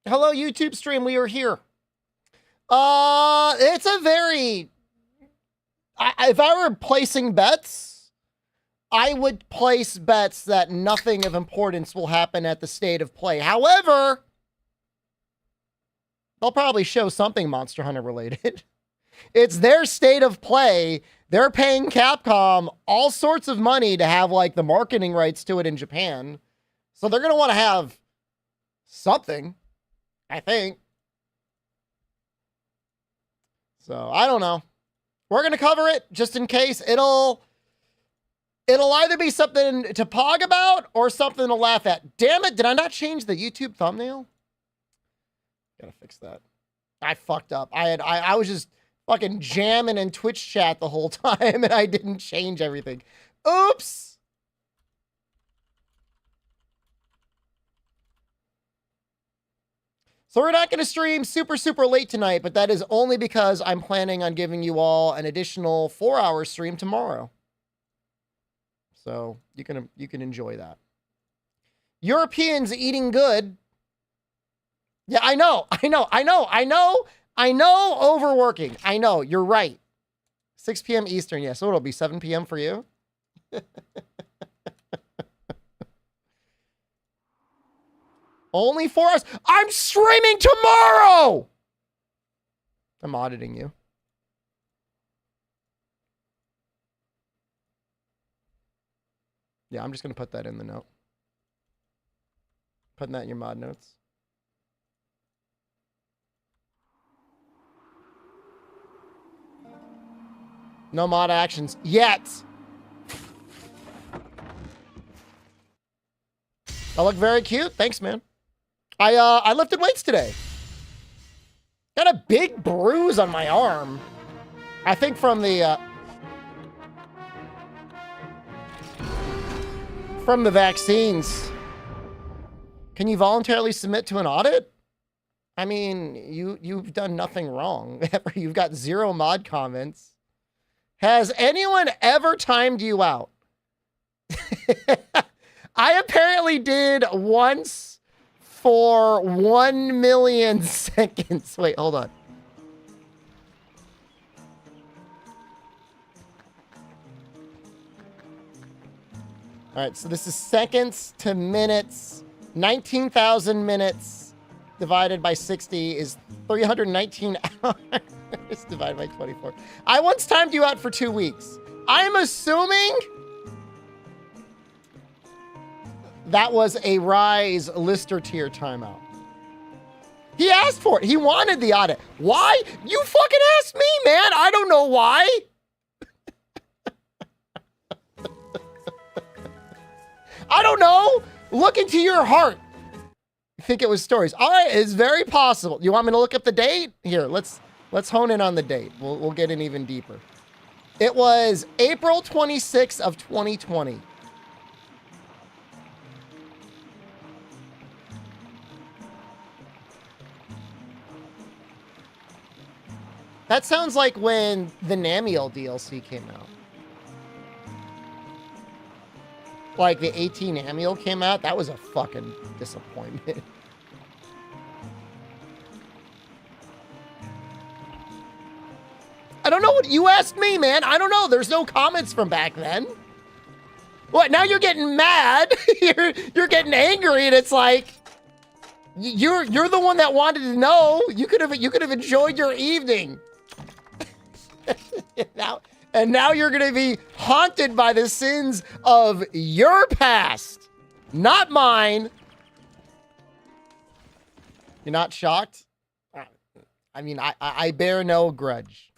Hello, YouTube stream. We are here. It's a very... if I were placing bets, I would place bets that nothing of importance will happen at the state of play. However, they'll probably show something Monster Hunter related. It's their state of play. They're paying Capcom all sorts of money to have, like, the marketing rights to it in Japan. So they're going to want to have something, I think. So, I don't know. We're going to cover it just in case. It'll either be something to pog about or something to laugh at. Damn it, did I not change the YouTube thumbnail? Gotta fix that. I fucked up. I was just fucking jamming in Twitch chat the whole time and I didn't change everything. Oops! So we're not going to stream super late tonight, but that is only because I'm planning on giving you all an additional 4-hour stream tomorrow. So you can enjoy that. Europeans eating good. Yeah, I know, overworking. I know, you're right. 6 p.m. Eastern, yeah, so it'll be 7 p.m. for you. Only 4 hours. I'm streaming tomorrow! I'm auditing you. Yeah, I'm just going to put that in the note. Putting that in your mod notes. No mod actions yet. I look very cute. Thanks, man. I lifted weights today. Got a big bruise on my arm. I think from the vaccines. Can you voluntarily submit to an audit? I mean, you've done nothing wrong. You've got 0 mod comments. Has anyone ever timed you out? I apparently did once for 1 million seconds. Wait, hold on. All right, so this is seconds to minutes. 19,000 minutes divided by 60 is 319 hours. Divided by 24. I once timed you out for 2 weeks. I'm assuming that was a Rise Lister tier timeout. He asked for it. He wanted the audit. Why? You fucking asked me, man. I don't know why. I don't know. Look into your heart. I think it was stories. All right, it's very possible. You want me to look up the date? Here, let's hone in on the date. We'll get in even deeper. It was April 26th of 2020. That sounds like when the Namiel DLC came out. Like the 18 Namiel came out. That was a fucking disappointment. I don't know what you asked me, man. I don't know. There's no comments from back then. What? Now you're getting mad. you're getting angry, and it's like you're the one that wanted to know. You could have enjoyed your evening. Now you're gonna be haunted by the sins of your past, not mine. You're not shocked? I mean, I bear no grudge.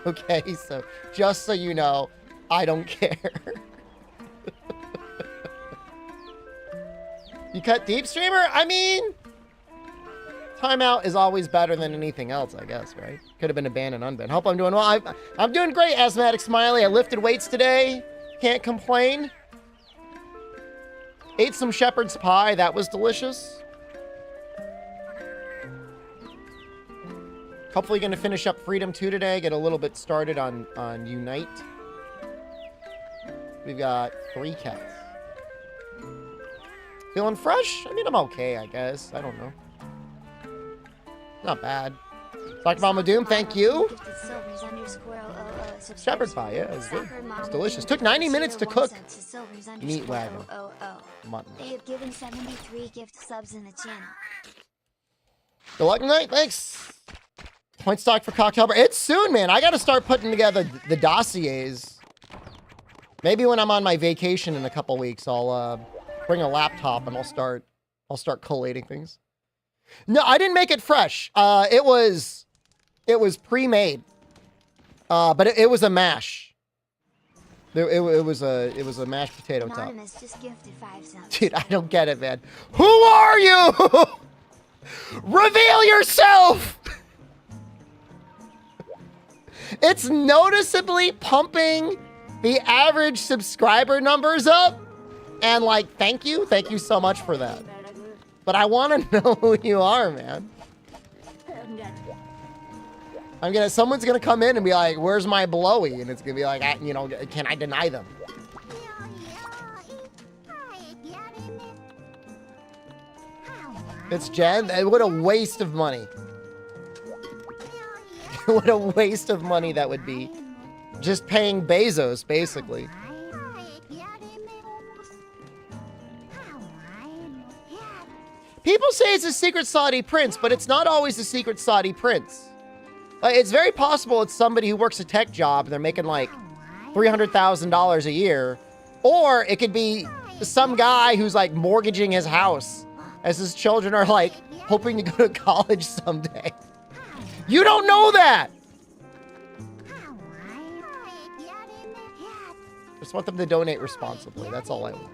Okay, so just so you know, I don't care. You cut deep, streamer? I mean, timeout is always better than anything else, I guess, right? Could have been a ban and unban. Hope I'm doing well. I'm doing great, Asthmatic Smiley. I lifted weights today. Can't complain. Ate some shepherd's pie. That was delicious. Hopefully going to finish up Freedom 2 today. Get a little bit started on Unite. We've got 3 cats. Feeling fresh? I mean, I'm okay, I guess. I don't know. Not bad. Dr. Mama Doom, thank you. Shepherd pie, yeah, it's good. It's delicious. Took 90 minutes to cook. Meat wagon. Mutton. They have given 73 gift subs in the channel. Good luck tonight, thanks. Point stock for Cocktail Bar. It's soon, man. I gotta start putting together the dossiers. Maybe when I'm on my vacation in a couple weeks, I'll bring a laptop and I'll start collating things. No, I didn't make it fresh. It was pre-made. But it was a mash. It was a mashed potato top. Dude, I don't get it, man. Who are you? Reveal yourself! It's noticeably pumping the average subscriber numbers up. And like, thank you so much for that. But I want to know who you are, man. Someone's gonna come in and be like, where's my blowy? And it's gonna be like, can I deny them? It's Jen. What a waste of money. What a waste of money that would be. Just paying Bezos, basically. People say it's a secret Saudi prince, but it's not always a secret Saudi prince. It's very possible it's somebody who works a tech job and they're making like $300,000 a year. Or it could be some guy who's like mortgaging his house as his children are like hoping to go to college someday. You don't know that! Just want them to donate responsibly. That's all I want.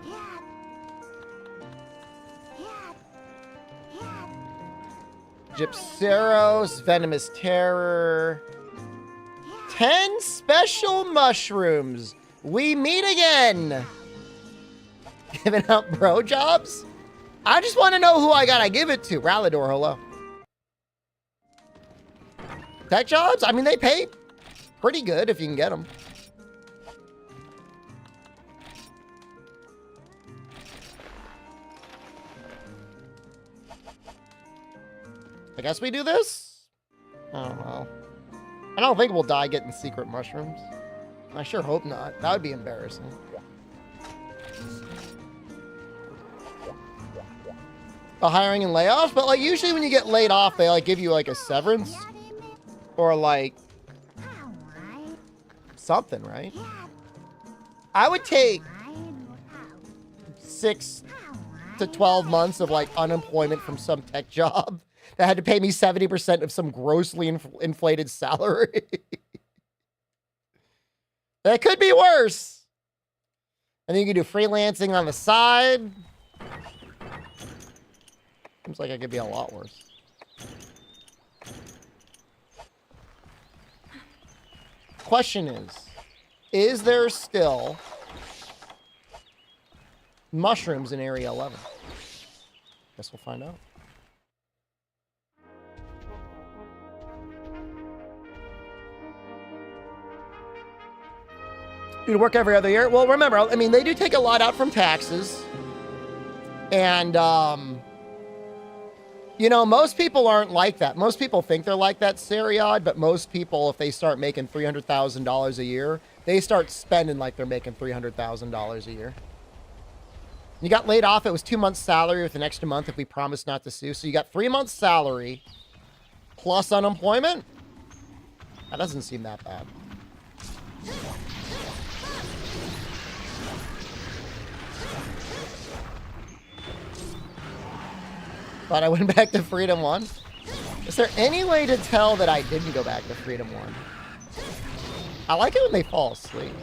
Gypseros, Venomous Terror. 10 special mushrooms. We meet again. Giving out bro jobs? I just want to know who I gotta give it to. Rallador, hello. Tech jobs? I mean, they pay pretty good if you can get them. I guess we do this? I don't know. I don't think we'll die getting secret mushrooms. I sure hope not. That would be embarrassing. A hiring and layoff? But like usually when you get laid off, they like give you like a severance. Or like something, right? I would take 6 to 12 months of like unemployment from some tech job that had to pay me 70% of some grossly inflated salary. That could be worse. And then you can do freelancing on the side. Seems like it could be a lot worse. Question is there still mushrooms in Area 11? Guess we'll find out. You'd work every other year? Well, remember, I mean, they do take a lot out from taxes. And, you know, most people aren't like that. Most people think they're like that, Seriod, but most people, if they start making $300,000 a year, they start spending like they're making $300,000 a year. You got laid off. It was 2 months' salary with an extra month if we promised not to sue. So you got 3 months' salary plus unemployment? That doesn't seem that bad. Thought I went back to Freedom 1. Is there any way to tell that I didn't go back to Freedom 1? I like it when they fall asleep.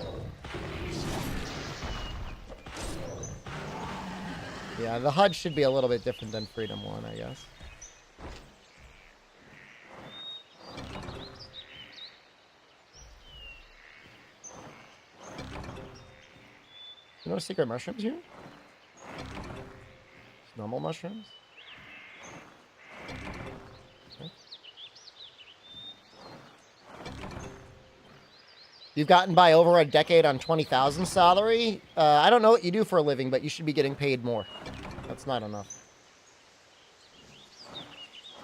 Yeah, the HUD should be a little bit different than Freedom 1, I guess. No secret mushrooms here? Just normal mushrooms? Okay. You've gotten by over a decade on 20,000 salary. I don't know what you do for a living, but you should be getting paid more. That's not enough.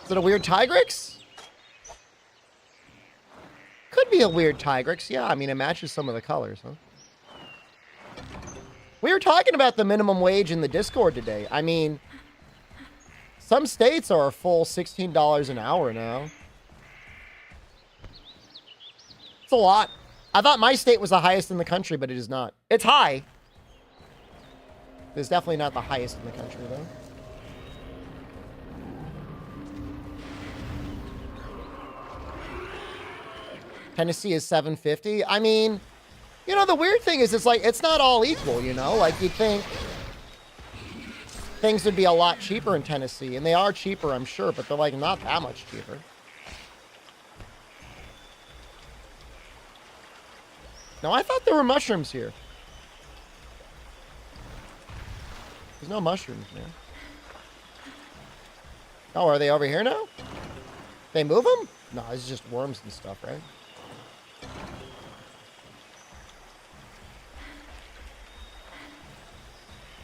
Is it a weird Tigrex? Could be a weird Tigrex. Yeah, I mean, it matches some of the colors, huh? We were talking about the minimum wage in the Discord today. I mean, some states are a full $16 an hour now. It's a lot. I thought my state was the highest in the country, but it is not. It's high. It's definitely not the highest in the country, though. Tennessee is $7.50. I mean, you know, the weird thing is it's like, it's not all equal, you know? Like, you'd think things would be a lot cheaper in Tennessee, and they are cheaper, I'm sure, but they're, like, not that much cheaper. No, I thought there were mushrooms here. There's no mushrooms, man. Oh, are they over here now? They move them? No, it's just worms and stuff, right?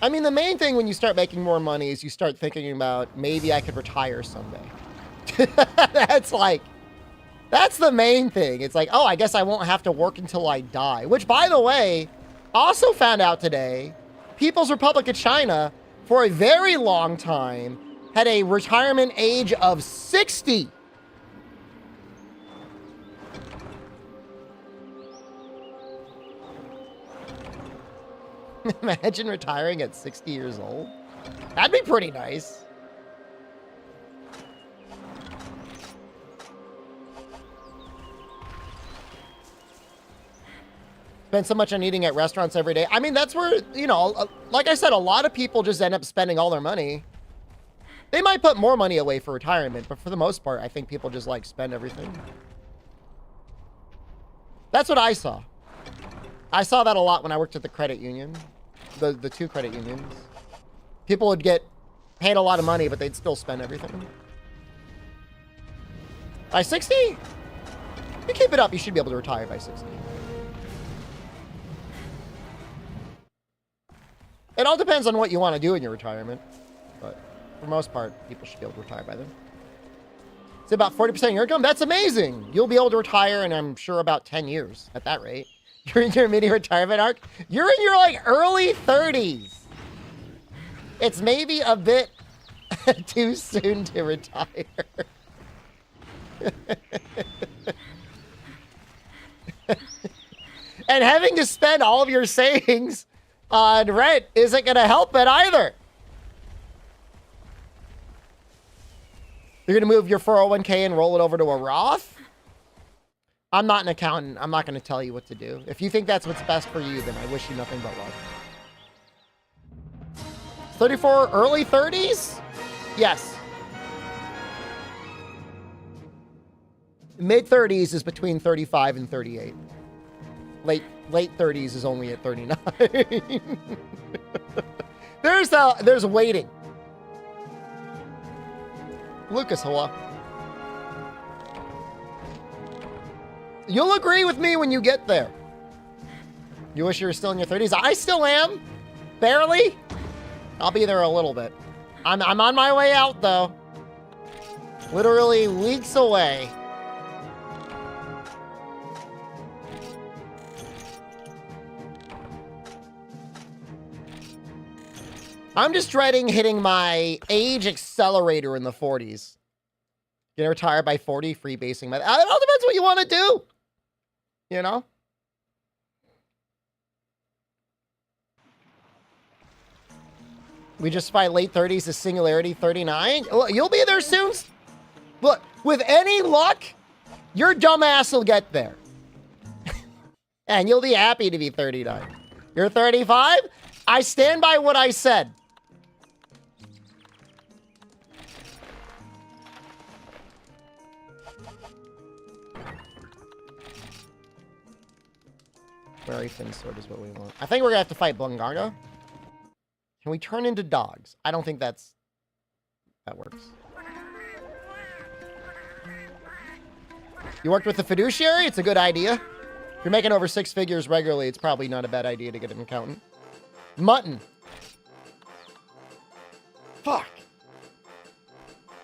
I mean, the main thing when you start making more money is you start thinking about, maybe I could retire someday. That's like, that's the main thing. It's like, oh, I guess I won't have to work until I die. Which, by the way, also found out today, People's Republic of China, for a very long time, had a retirement age of 60. Imagine retiring at 60 years old. That'd be pretty nice. Spend so much on eating at restaurants every day. I mean, that's where, you know, like I said, a lot of people just end up spending all their money. They might put more money away for retirement, but for the most part, I think people just like spend everything. That's what I saw. I saw that a lot when I worked at the credit union, the two credit unions. People would get paid a lot of money, but they'd still spend everything. By 60? You keep it up, you should be able to retire by 60. It all depends on what you want to do in your retirement, but for the most part, people should be able to retire by then. It's about 40% of your income. That's amazing. You'll be able to retire in, I'm sure, about 10 years at that rate. You're in your mini retirement arc. You're in your like early 30s. It's maybe a bit too soon to retire. And having to spend all of your savings on rent isn't going to help it either. You're going to move your 401k and roll it over to a Roth? I'm not an accountant. I'm not going to tell you what to do. If you think that's what's best for you, then I wish you nothing but luck. 34, early 30s? Yes. Mid 30s is between 35 and 38. Late 30s is only at 39. There's waiting. Lucas, hello. You'll agree with me when you get there. You wish you were still in your 30s? I still am. Barely. I'll be there a little bit. I'm on my way out, though. Literally weeks away. I'm just dreading hitting my age accelerator in the 40s. Gonna retire by 40, freebasing. It all depends what you want to do. You know? We just by late 30s to Singularity 39. You'll be there soon. Look, with any luck, your dumbass will get there. And you'll be happy to be 39. You're 35? I stand by what I said. Very thin sword is what we want. I think we're gonna have to fight Blungaga. Can we turn into dogs? I don't think that works. You worked with the fiduciary? It's a good idea. If you're making over 6 figures regularly, it's probably not a bad idea to get an accountant. Mutton. Fuck.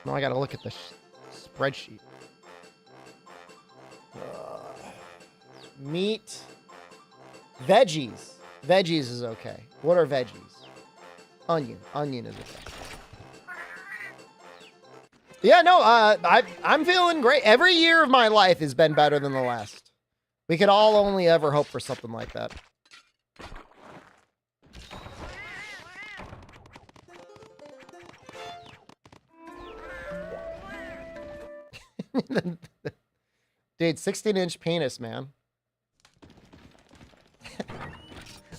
Now I gotta look at this. spreadsheet. Meat. Veggies. Veggies is okay. What are veggies? Onion. Onion is okay. Yeah, no, I'm feeling great. Every year of my life has been better than the last. We could all only ever hope for something like that. Dude, 16-inch penis, man.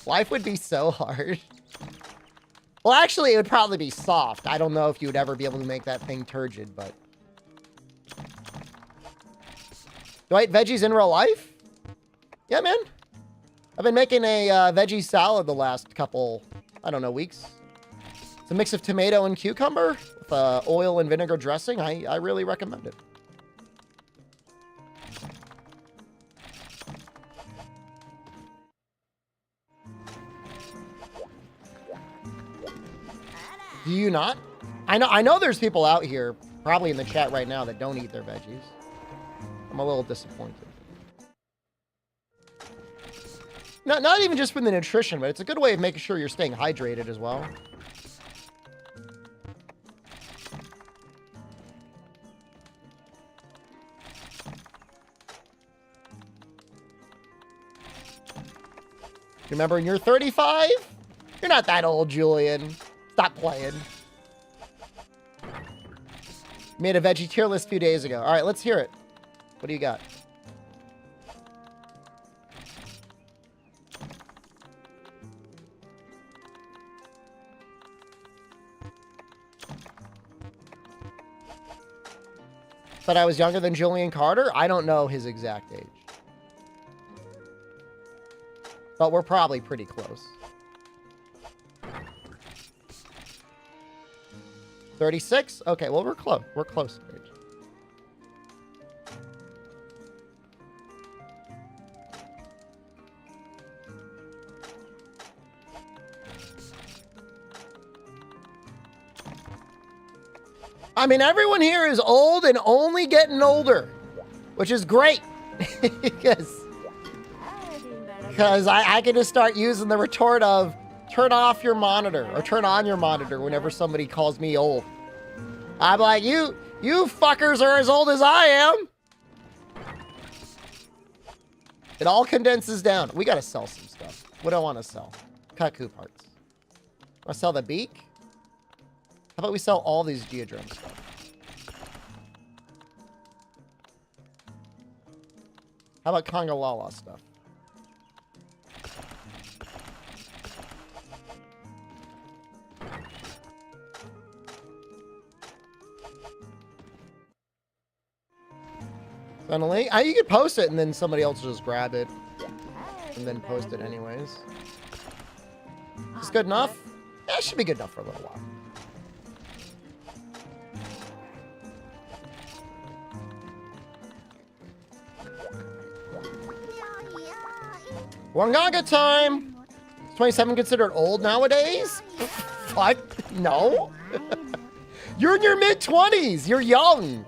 Life would be so hard. Well, actually, it would probably be soft. I don't know if you would ever be able to make that thing turgid, but... Do I eat veggies in real life? Yeah, man. I've been making a veggie salad the last couple, I don't know, weeks. It's a mix of tomato and cucumber with oil and vinegar dressing. I really recommend it. Do you not? I know there's people out here, probably in the chat right now, that don't eat their veggies. I'm a little disappointed. Not even just from the nutrition, but it's a good way of making sure you're staying hydrated as well. Remember, when you're 35? You're not that old, Julian. Stop playing. Made a veggie tier list a few days ago. All right, let's hear it. What do you got? But I was younger than Julian Carter? I don't know his exact age. But we're probably pretty close. 36? Okay, well, we're close. We're close in age. I mean, everyone here is old and only getting older, which is great. because I can just start using the retort of turn off your monitor or turn on your monitor whenever somebody calls me old. I'm like, you fuckers are as old as I am. It all condenses down. We got to sell some stuff. What do I want to sell? Kaku parts. Want to sell the beak? How about we sell all these geodrome stuff? How about Kongalala stuff? Finally, you could post it and then somebody else will just grab it and then post it anyways. Is this good enough? Yeah, it should be good enough for a little while. Wanganga time! Is 27 considered old nowadays? What? No? You're in your mid-20s. You're young.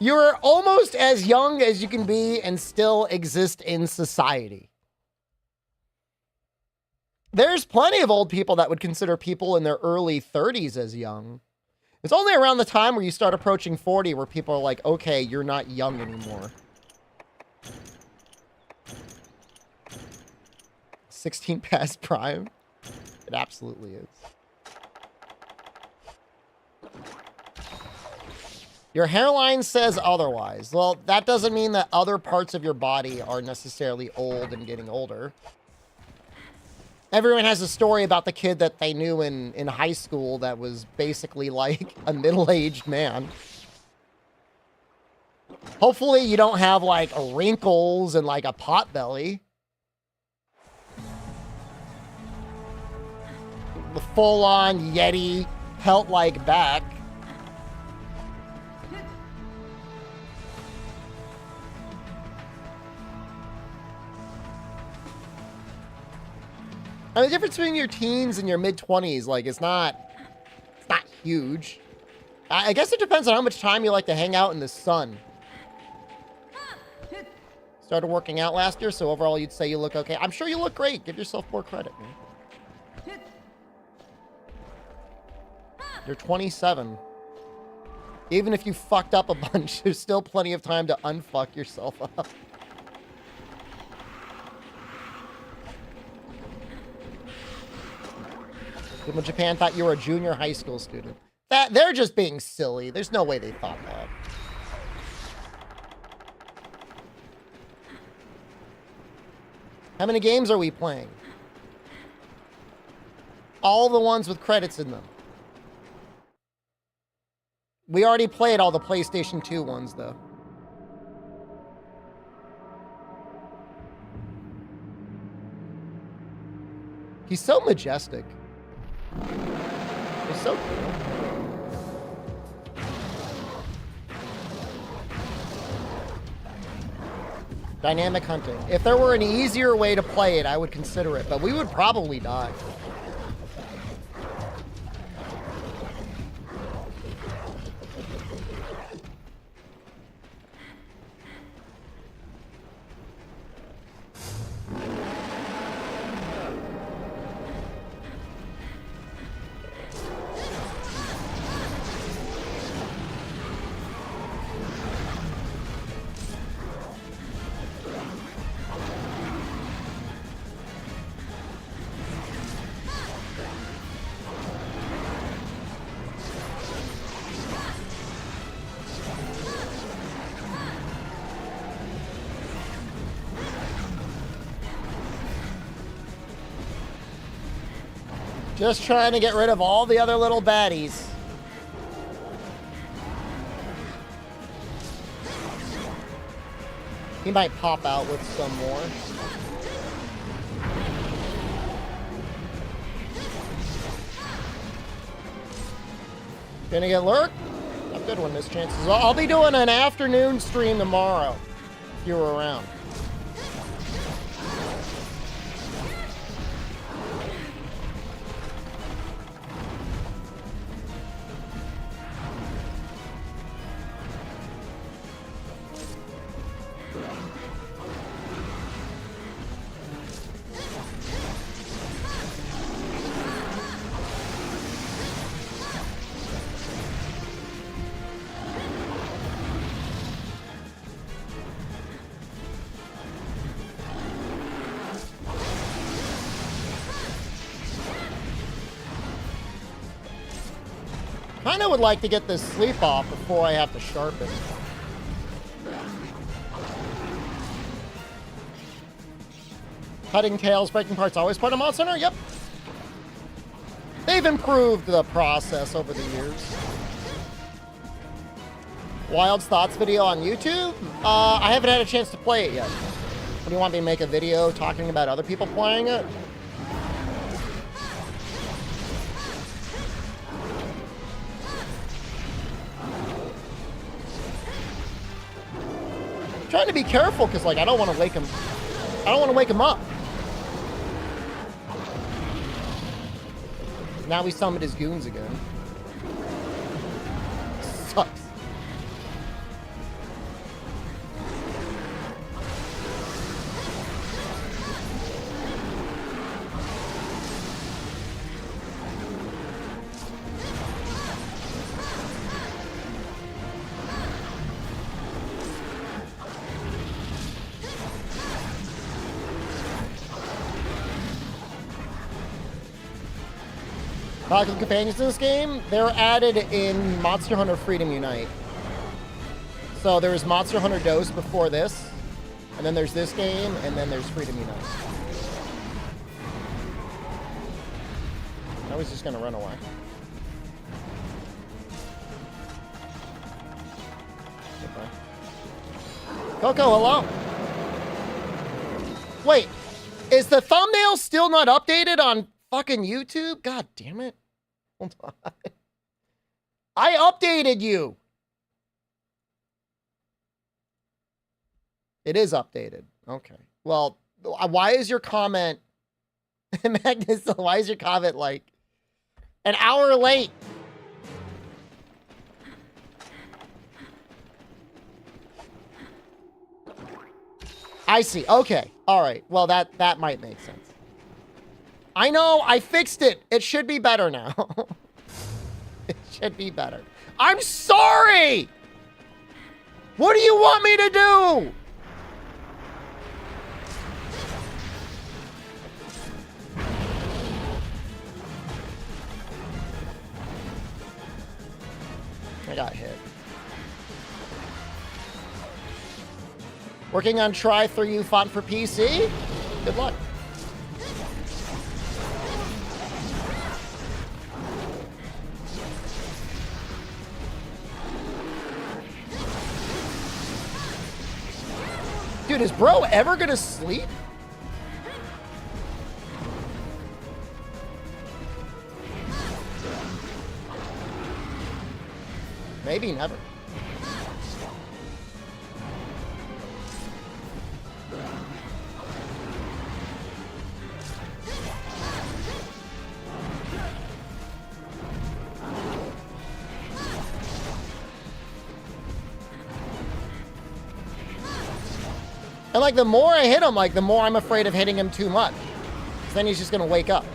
You're almost as young as you can be and still exist in society. There's plenty of old people that would consider people in their early 30s as young. It's only around the time where you start approaching 40 where people are like, okay, you're not young anymore. 16 past prime? It absolutely is. Your hairline says otherwise. Well, that doesn't mean that other parts of your body are necessarily old and getting older. Everyone has a story about the kid that they knew in high school that was basically like a middle-aged man. Hopefully you don't have like wrinkles and like a pot belly. The full-on Yeti pelt-like back. I mean, the difference between your teens and your mid-20s, like, it's not huge. I guess it depends on how much time you like to hang out in the sun. Started working out last year, so overall you'd say you look okay. I'm sure you look great. Give yourself more credit, man. You're 27. Even if you fucked up a bunch, there's still plenty of time to unfuck yourself up. People in Japan thought you were a junior high school student. They're just being silly. There's no way they thought that. How many games are we playing? All the ones with credits in them. We already played all the PlayStation 2 ones, though. He's so majestic. He's so cool. Dynamic hunting. If there were an easier way to play it, I would consider it, but we would probably die. Just trying to get rid of all the other little baddies. He might pop out with some more. Gonna get lurked? A good one, miss chances. I'll be doing an afternoon stream tomorrow, if you were around. I would like to get this sleep off before I have to sharpen. Cutting tails, breaking parts, always part of Monster Hunter? Yep. They've improved the process over the years. Wild's Thoughts video on YouTube? I haven't had a chance to play it yet. What, do you want me to make a video talking about other people playing it? Trying to be careful because, like, I don't want to wake him. I don't want to wake him up. Now we summoned his goons again. Sucks. Popular companions in this game, they're added in Monster Hunter Freedom Unite. So there was Monster Hunter Dose before this, and then there's this game, and then there's Freedom Unite. Now he's just gonna run away. Coco, hello. Wait, is the thumbnail still not updated on fucking YouTube? God damn it. Hold on. I updated you. It is updated. Okay. Well, why is your comment, Magnus, why is your comment like an hour late? I see. Okay. All right. Well, that might make sense. I know. I fixed it. It should be better now. It should be better. I'm sorry! What do you want me to do? I got hit. Working on Try-For-You font for PC? Good luck. Dude, is bro ever gonna sleep? Maybe never. And like the more I hit him, like the more I'm afraid of hitting him too much. 'Cause then he's just gonna wake up.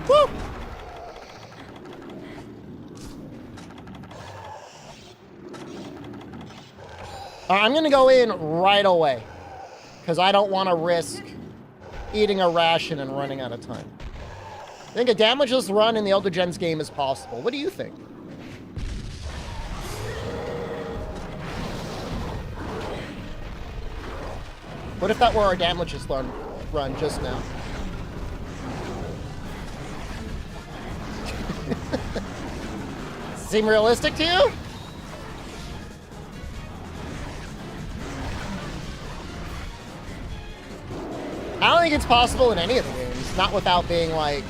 Woo! I'm gonna go in right away. Because I don't want to risk eating a ration and running out of time. I think a damageless run in the Elder Gens game is possible. What do you think? What if that were our damageless run just now? Seem realistic to you? I don't think it's possible in any of the games. Not without being like,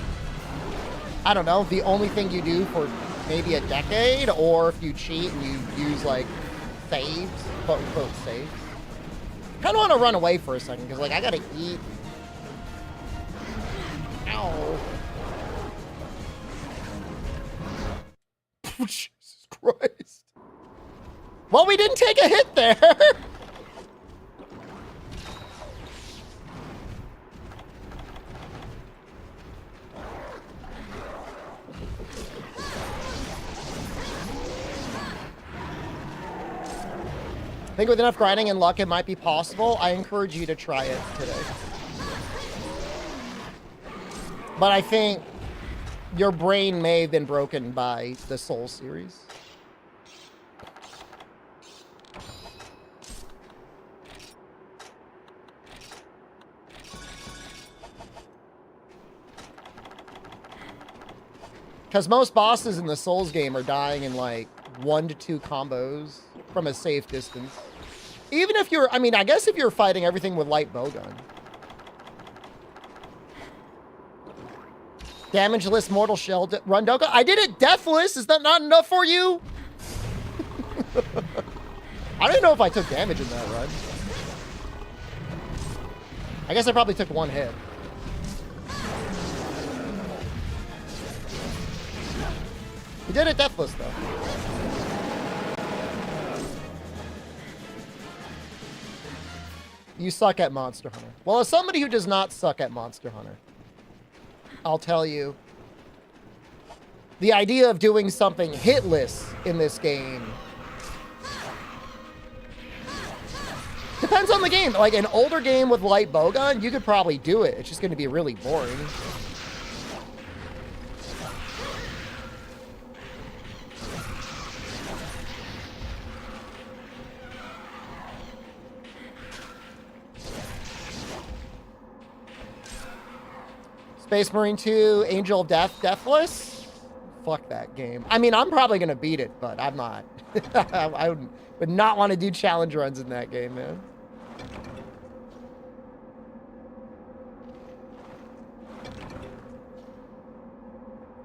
I don't know, the only thing you do for maybe a decade, or if you cheat and you use like saves, quote unquote saves. I kind of want to run away for a second because like I gotta eat. Ow. Jesus Christ. Well, we didn't take a hit there. I think with enough grinding and luck, it might be possible. I encourage you to try it today. But I think your brain may have been broken by the Soul series. Because most bosses in the Souls game are dying in like 1 to 2 combos from a safe distance. Even if you're, I mean, I guess if you're fighting everything with light bowgun. Damageless Mortal Shell run Dogma. I did it deathless. Is that not enough for you? I don't know if I took damage in that run. I guess I probably took 1 hit. You did it deathless though. You suck at Monster Hunter. Well, as somebody who does not suck at Monster Hunter, I'll tell you, the idea of doing something hitless in this game depends on the game. Like an older game with light bowgun, you could probably do it. It's just going to be really boring. Space Marine 2, Angel of Death, Deathless? Fuck that game. I mean, I'm probably going to beat it, but I'm not. I would not want to do challenge runs in that game, man.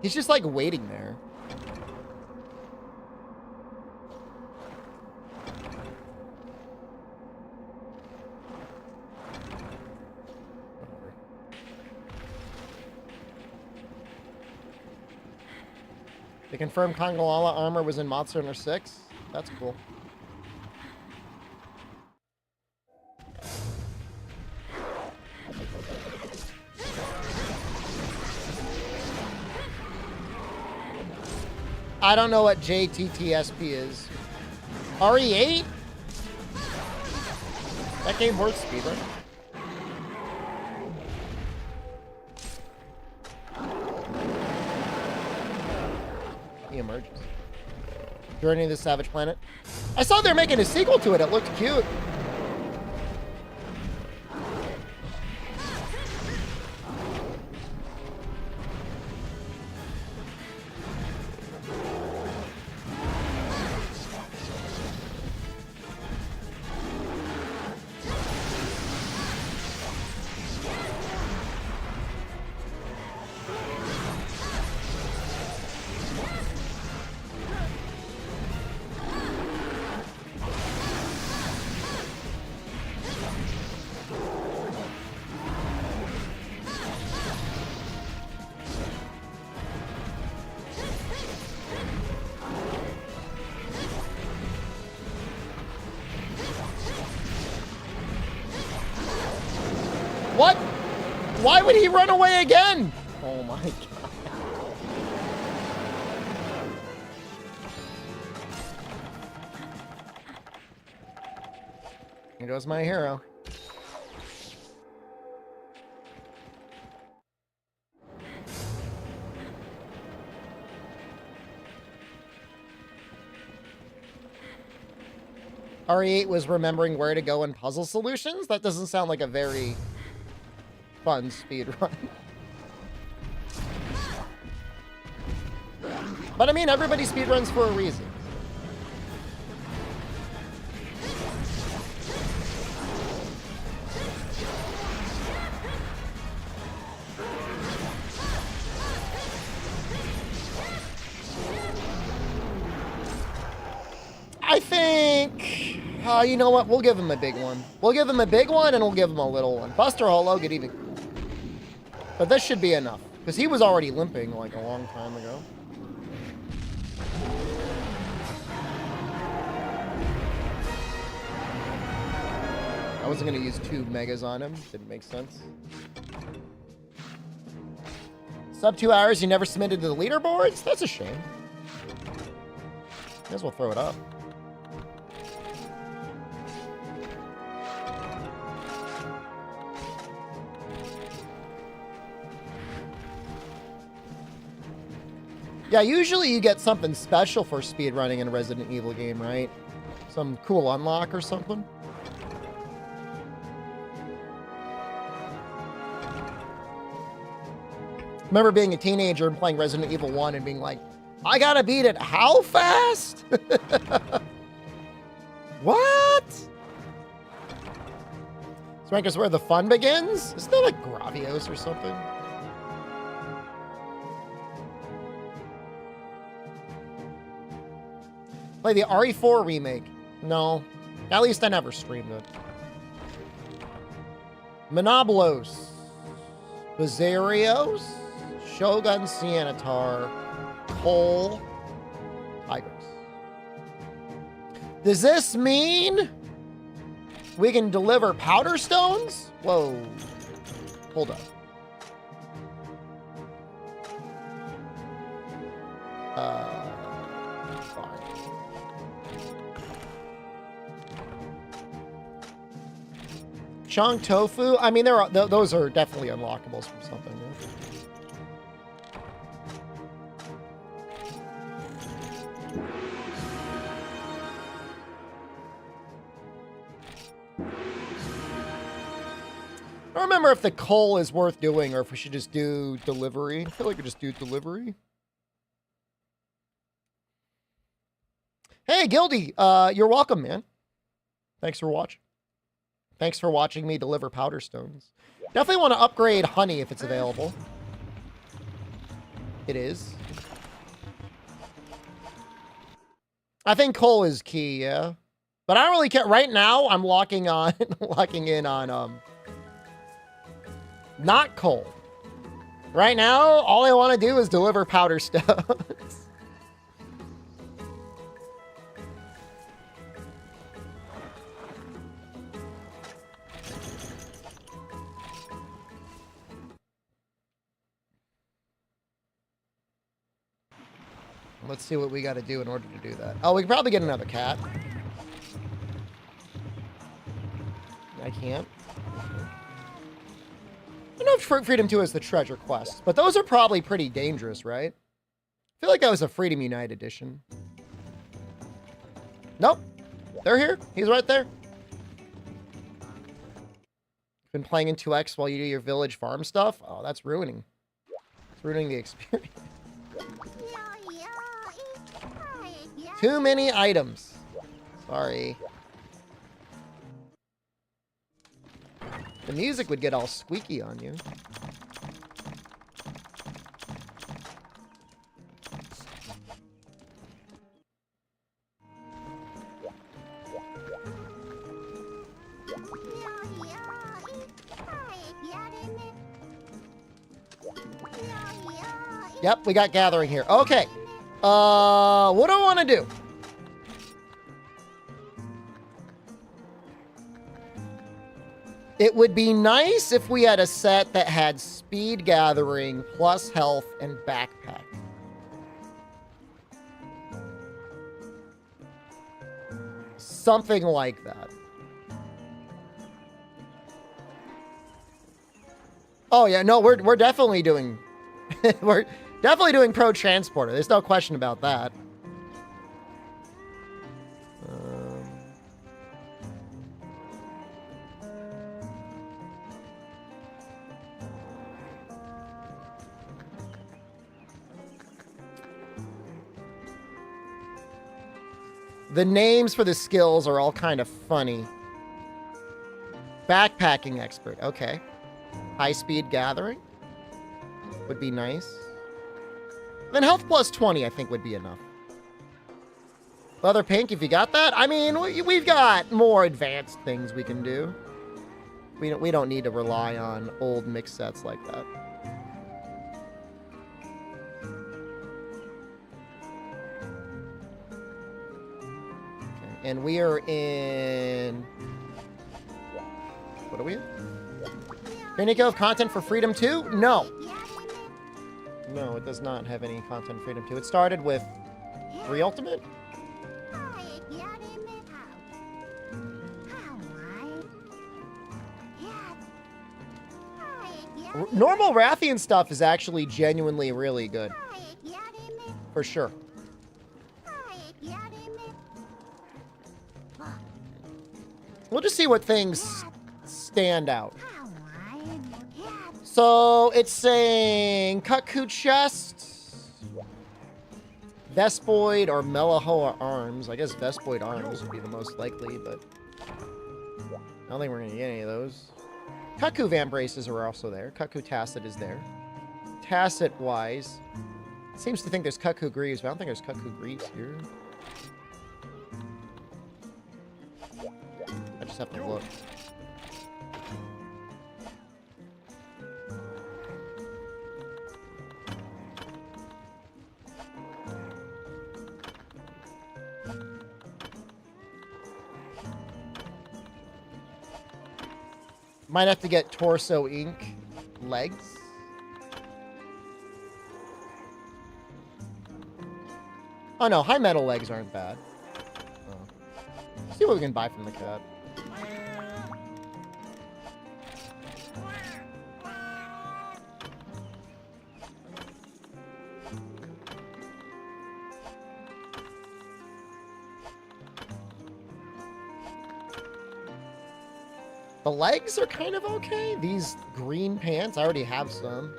He's just like waiting there. They confirmed Kongolala armor was in Monster Hunter 6. That's cool. I don't know what JTTSP is. RE8? That game worth speedrun. He emerges. Journey to the Savage Planet. I saw they're making a sequel to it. It looked cute. What? Why would he run away again? Oh my god. Here goes my hero. RE8 was remembering where to go in puzzle solutions? That doesn't sound like a very fun speedrun. But I mean, everybody speedruns for a reason. I think... you know what? We'll give him a big one. We'll give him a big one, and we'll give him a little one. Buster Holo, good evening. But this should be enough, because he was already limping like a long time ago. I wasn't going to use 2 megas on him. Didn't make sense. Sub 2 hours, you never submitted to the leaderboards? That's a shame. May as well throw it up. Yeah, usually you get something special for speedrunning in a Resident Evil game, right? Some cool unlock or something. Remember being a teenager and playing Resident Evil 1 and being like, I gotta beat it how fast? What? This rank is where the fun begins? Isn't that like Gravios or something? Play the RE4 remake. No. At least I never streamed it. Monoblos. Basarios. Shogun Cianatar. Cole. Tigrex. Does this mean we can deliver powder stones? Whoa. Hold up. Chong Tofu? I mean, those are definitely unlockables from something. Yeah. I don't remember if the coal is worth doing or if we should just do delivery. I feel like we just do delivery. Hey, Gildy, you're welcome, man. Thanks for watching. Thanks for watching me deliver powder stones. Definitely want to upgrade honey if it's available. It is. I think coal is key, yeah. But I don't really care. Right now, I'm locking in on not coal. Right now, all I want to do is deliver powder stones. Let's see what we got to do in order to do that. Oh, we can probably get another cat. I can't. I don't know if Freedom 2 is the treasure quest, but those are probably pretty dangerous, right? I feel like that was a Freedom Unite edition. Nope. They're here. He's right there. Been playing in 2X while you do your village farm stuff? Oh, that's ruining. It's ruining the experience. Too many items. Sorry. The music would get all squeaky on you. Yep, we got gathering here. Okay. What do I want to do? It would be nice if we had a set that had speed gathering plus health and backpack. Something like that. Oh yeah, no, we're definitely doing we're definitely doing pro transporter. There's no question about that. The names for the skills are all kind of funny. Backpacking expert. Okay. High-speed gathering would be nice. Then health plus 20, I think, would be enough. Leather pink, if you got that. I mean, we've got more advanced things we can do. We don't need to rely on old mix sets like that. And we are in... What are we in? Nico of content for Freedom 2? No. No, it does not have any content for Freedom 2. It started with 3 Ultimate? Normal Rathian stuff is actually genuinely really good. For sure. We'll just see what things stand out. So it's saying Cuckoo Chest, Vespoid, or Melahoa Arms. I guess Vespoid Arms would be the most likely, but I don't think we're going to get any of those. Cuckoo Vambraces are also there. Cuckoo Tacit is there. Tacit-wise, seems to think there's Cuckoo Greaves, but I don't think there's Cuckoo Greaves here. I just have to look. Might have to get Torso Ink legs. Oh no, high metal legs aren't bad. Oh. Let's see what we can buy from the cat. The legs are kind of okay. These green pants, I already have some.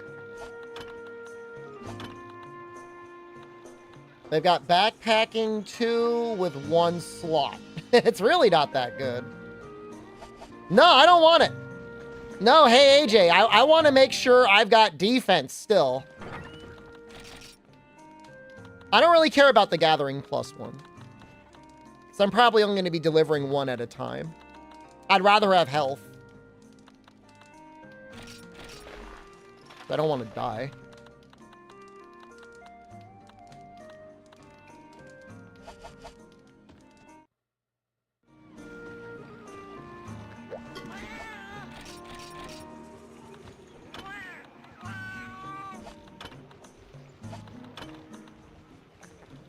They've got backpacking 2 with 1 slot. It's really not that good. No, I don't want it. No, hey, AJ, I want to make sure I've got defense still. I don't really care about the gathering plus 1. So I'm probably only going to be delivering 1 at a time. I'd rather have health. I don't want to die.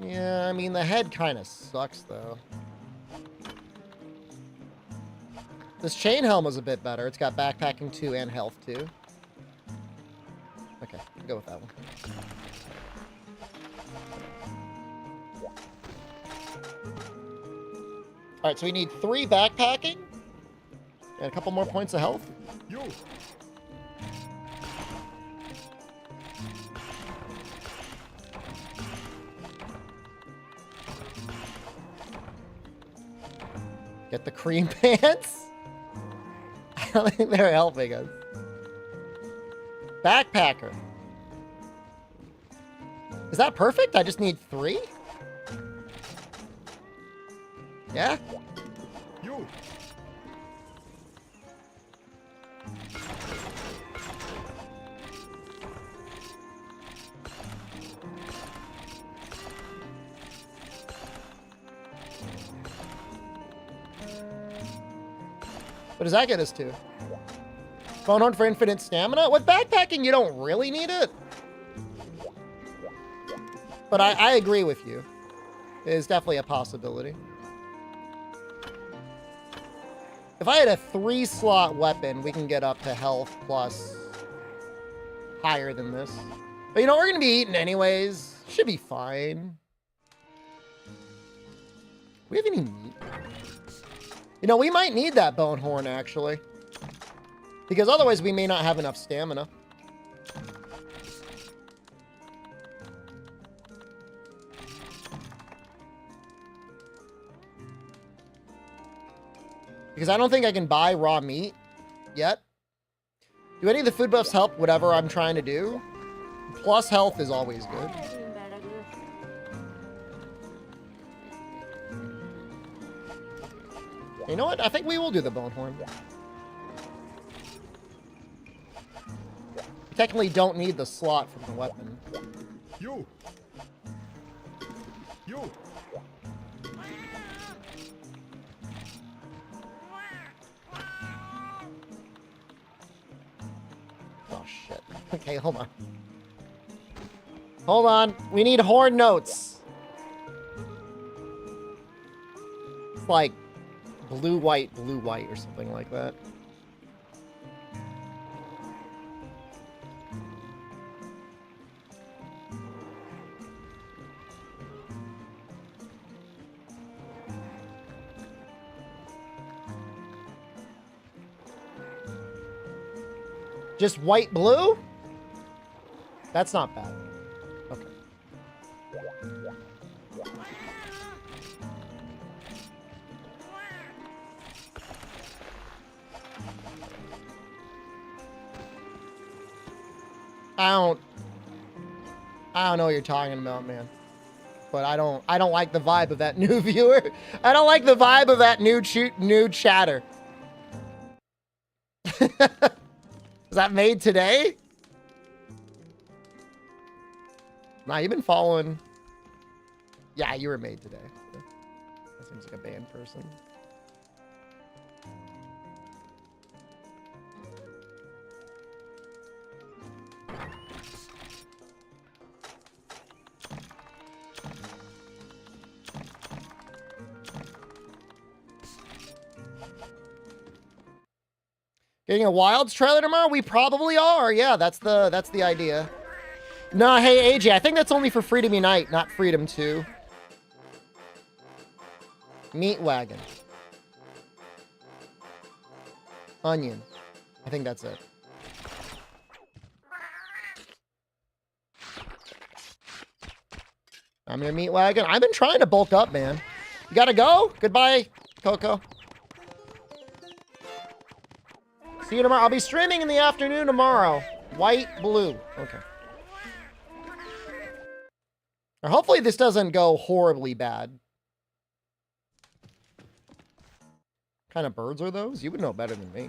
Yeah, I mean, the head kind of sucks, though. This chain helm is a bit better. It's got backpacking 2 and health 2. Okay, I'll go with that one. Alright, so we need 3 backpacking. And a couple more points of health. You. Get the cream pants? I don't think they're helping us. Backpacker. Is that perfect? I just need 3? Yeah? You. What does that get us to? Phone horn for infinite stamina? With backpacking, you don't really need it. But I agree with you. It is definitely a possibility. If I had a 3-slot weapon, we can get up to health plus higher than this. But you know, we're going to be eating anyways. Should be fine. We have any meat? You know, we might need that bone horn, actually. Because otherwise we may not have enough stamina. Because I don't think I can buy raw meat yet. Do any of the food buffs help whatever I'm trying to do? Plus health is always good. You know what? I think we will do the bone horn. We technically don't need the slot from the weapon. You. You. Oh, shit. Okay, hold on. Hold on. We need horn notes. It's like blue, white, or something like that. Just white, blue? That's not bad. Okay. I don't know what you're talking about, man. But I don't like the vibe of that new viewer. I don't like the vibe of that new chatter. Was that made today? Nah, you've been following. Yeah, you were made today. That seems like a banned person. Getting a Wilds trailer tomorrow? We probably are. Yeah, that's the idea. No, hey AJ, I think that's only for Freedom Unite, not Freedom 2. Meat wagon. Onion. I think that's it. I'm your meat wagon. I've been trying to bulk up, man. You gotta go? Goodbye, Coco. See you tomorrow. I'll be streaming in the afternoon tomorrow. White, blue. Okay. Or hopefully this doesn't go horribly bad. What kind of birds are those? You would know better than me.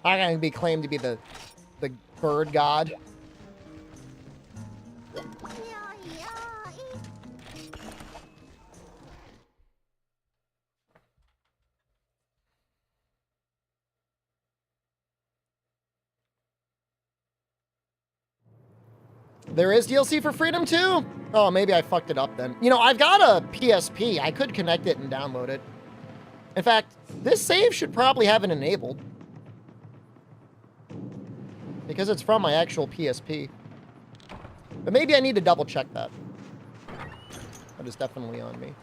I'm gonna be claimed to be the bird god. There is DLC for Freedom too? Oh, maybe I fucked it up then. You know, I've got a PSP. I could connect it and download it. In fact, this save should probably have it enabled. Because it's from my actual PSP. But maybe I need to double check that. That is definitely on me.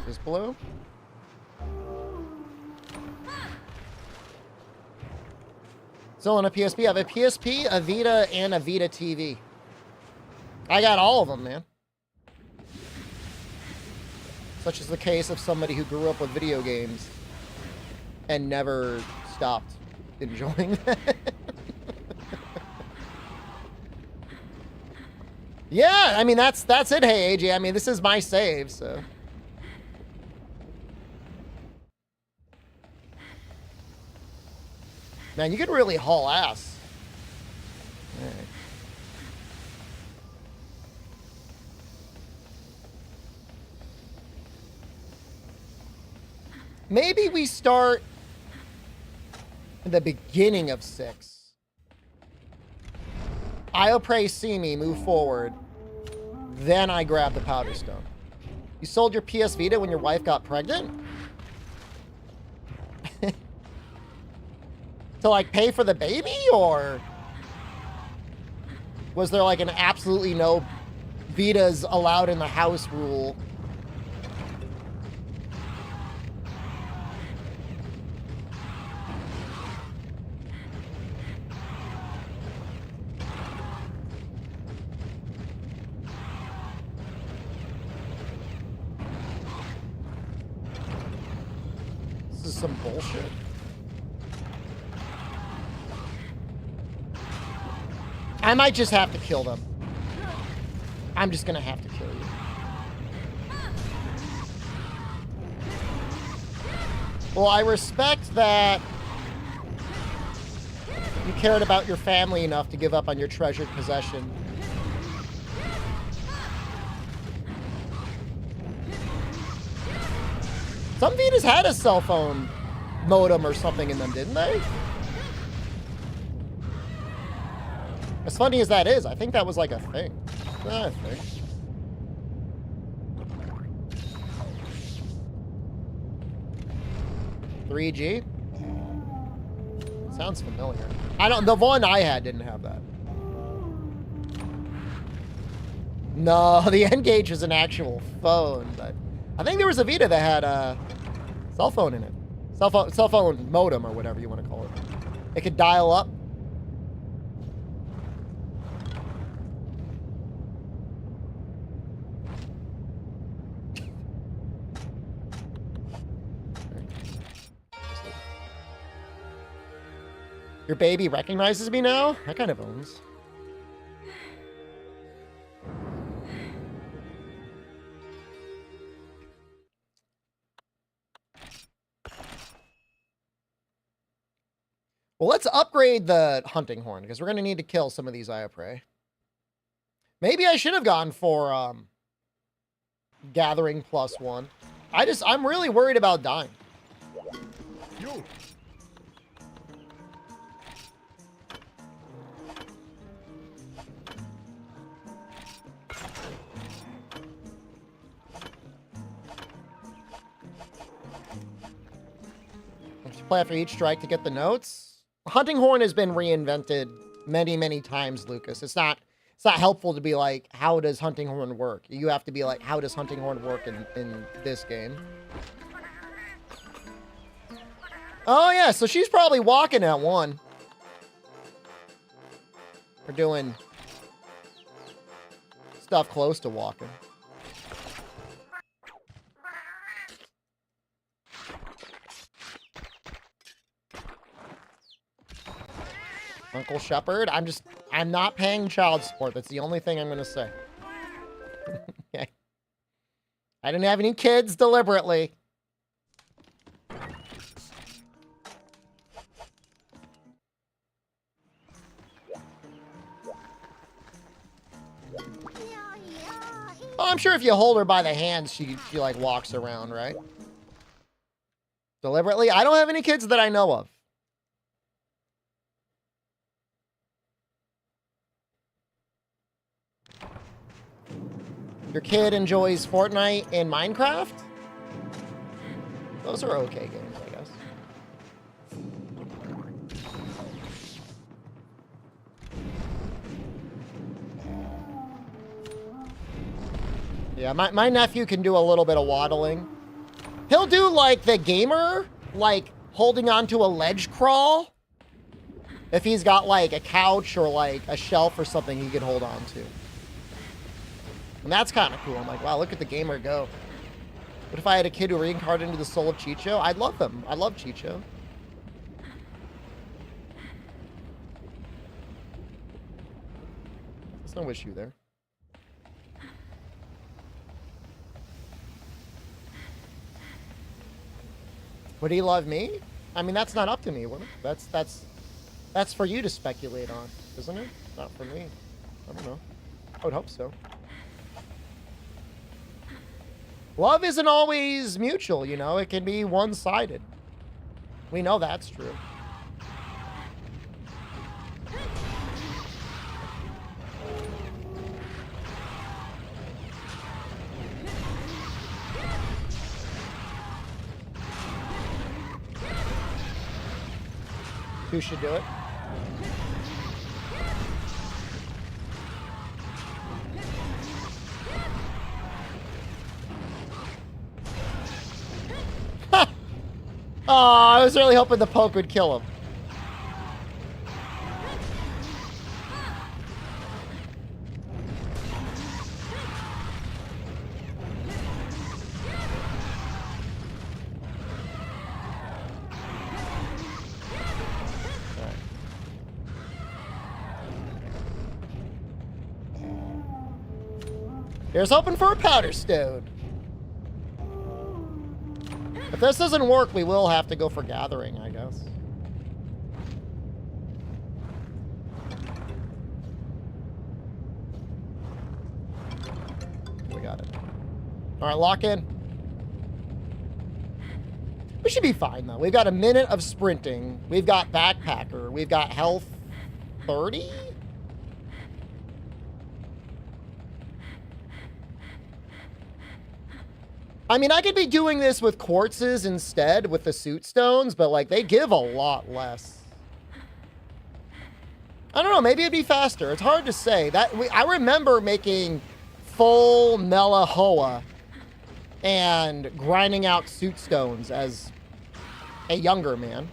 Is this blue? Still on a PSP. I have a PSP, a Vita, and a Vita TV. I got all of them, man. Such is the case of somebody who grew up with video games and never stopped enjoying them. Yeah, I mean, that's it, hey, AJ. I mean, this is my save, so. Man, you can really haul ass. All right. Maybe we start at the beginning of 6. I'll pray see me, move forward. Then I grab the powder stone. You sold your PS Vita when your wife got pregnant? To like pay for the baby, or was there like an absolutely no Vitas allowed in the house rule? This is some bullshit. I might just have to kill them. I'm just gonna have to kill you. Well, I respect that you cared about your family enough to give up on your treasured possession. Some Vitas had a cell phone modem or something in them, didn't they? As funny as that is, I think that was like a thing. I think. $3G? Sounds familiar. I don't. The one I had didn't have that. No, the N-Gage was an actual phone, but I think there was a Vita that had a cell phone in it. Cell phone modem or whatever you want to call it. It could dial up. Your baby recognizes me now? That kind of owns. Well, let's upgrade the hunting horn, because we're going to need to kill some of these Eye of Prey. Maybe I should have gone for gathering +1. I'm really worried about dying. You. Play after each strike to get the notes. Hunting horn has been reinvented many, many times, Lucas. It's not helpful to be like, how does hunting horn work? You have to be like, how does hunting horn work in this game? Oh yeah, so she's probably walking at 1. We're doing stuff close to walking. Uncle Shepherd, I'm not paying child support. That's the only thing I'm going to say. Okay. I didn't have any kids deliberately. Oh, I'm sure if you hold her by the hands, she like walks around, right? Deliberately? I don't have any kids that I know of. Your kid enjoys Fortnite and Minecraft? Those are okay games, I guess. Yeah, my nephew can do a little bit of waddling. He'll do like the gamer, like holding onto a ledge crawl. If he's got like a couch or like a shelf or something he could hold on to. And that's kind of cool. I'm like, wow, look at the gamer go. What if I had a kid who reincarnated into the soul of Chicho? I'd love them. I love Chicho. There's no issue there. Would he love me? I mean, that's not up to me, would it? That's for you to speculate on, isn't it? Not for me. I don't know. I would hope so. Love isn't always mutual, you know? It can be one-sided. We know that's true. Who should do it? Oh, I was really hoping the poke would kill him. Here's hoping for a powder stone. If this doesn't work, we will have to go for gathering, I guess. We got it. All right, lock in. We should be fine, though. We've got a minute of sprinting. We've got backpacker. We've got health 30. I mean, I could be doing this with quartzes instead with the suit stones, but like they give a lot less. I don't know, maybe it'd be faster. It's hard to say. I remember making full Melahoa and grinding out suit stones as a younger man.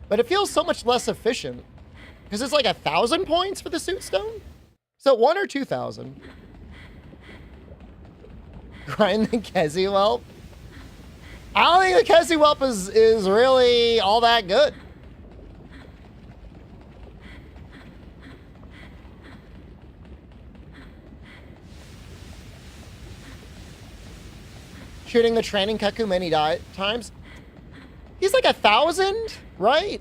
But it feels so much less efficient because it's like 1,000 points for the suit stone. So 1 or 2,000. Grind the Kezi Whelp. I don't think the Kezi Whelp is really all that good. Shooting the training Kaku many times. He's like 1,000, right?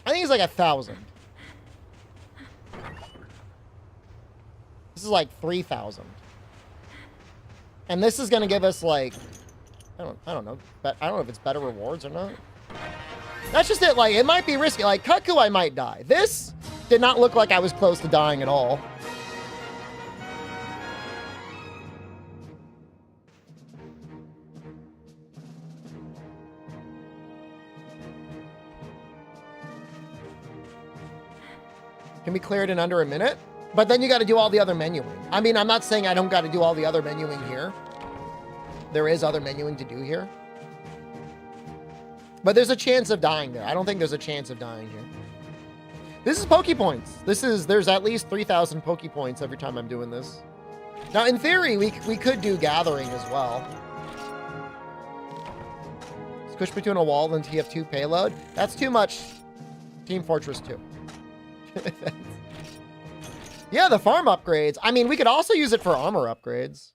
I think he's like 1,000. This is like 3,000. And this is going to give us like, I don't know, but I don't know if it's better rewards or not. That's just it. Like, it might be risky. Like, Kaku, I might die. This did not look like I was close to dying at all. Can be cleared in under a minute, but then you got to do all the other menuing. I mean, I'm not saying I don't got to do all the other menuing here. There is other menuing to do here. But there's a chance of dying there. I don't think there's a chance of dying here. This is Poke Points. There's at least 3,000 Poke Points every time I'm doing this. Now, in theory, we could do gathering as well. Squish between a wall and TF2 payload. That's too much. Team Fortress 2. Yeah, the farm upgrades. I mean, we could also use it for armor upgrades.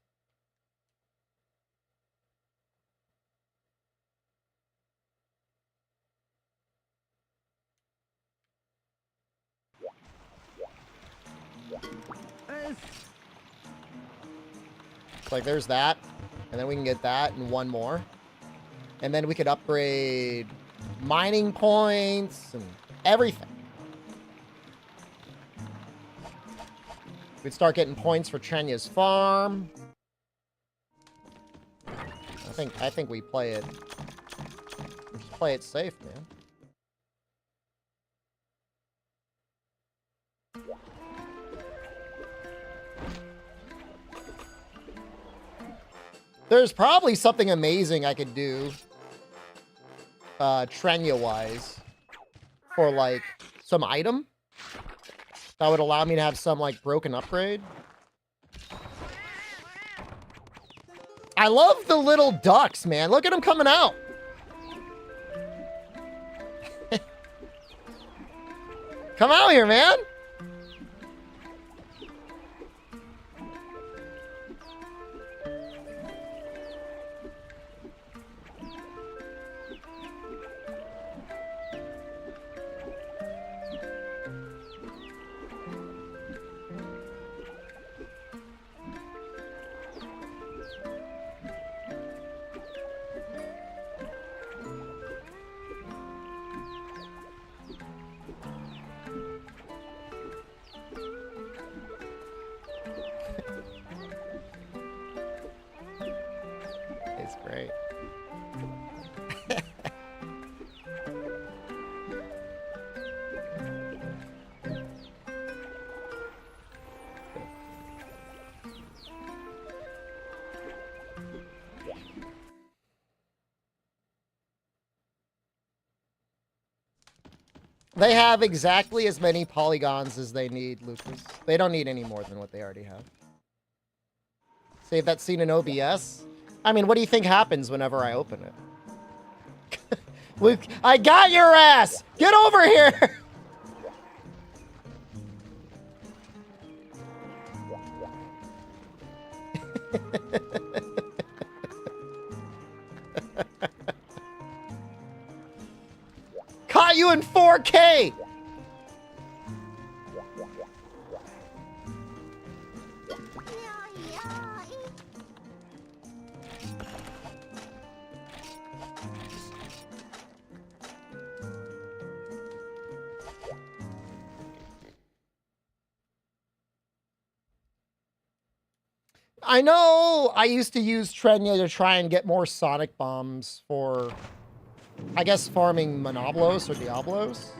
Like there's that. And then we can get that and one more. And then we could upgrade mining points and everything. We'd start getting points for Trenya's farm. I think we play it. We just play it safe, man. There's probably something amazing I could do, Trenya-wise, for, like, some item that would allow me to have some, like, broken upgrade. I love the little ducks, man. Look at them coming out. Come out here, man. It's great. They have exactly as many polygons as they need, Lucas. They don't need any more than what they already have. Save that scene in OBS. I mean, what do you think happens whenever I open it? Luke, I got your ass! Get over here! Caught you in 4K! I know I used to use Trenya to try and get more Sonic Bombs for, I guess, farming Monoblos or Diablos.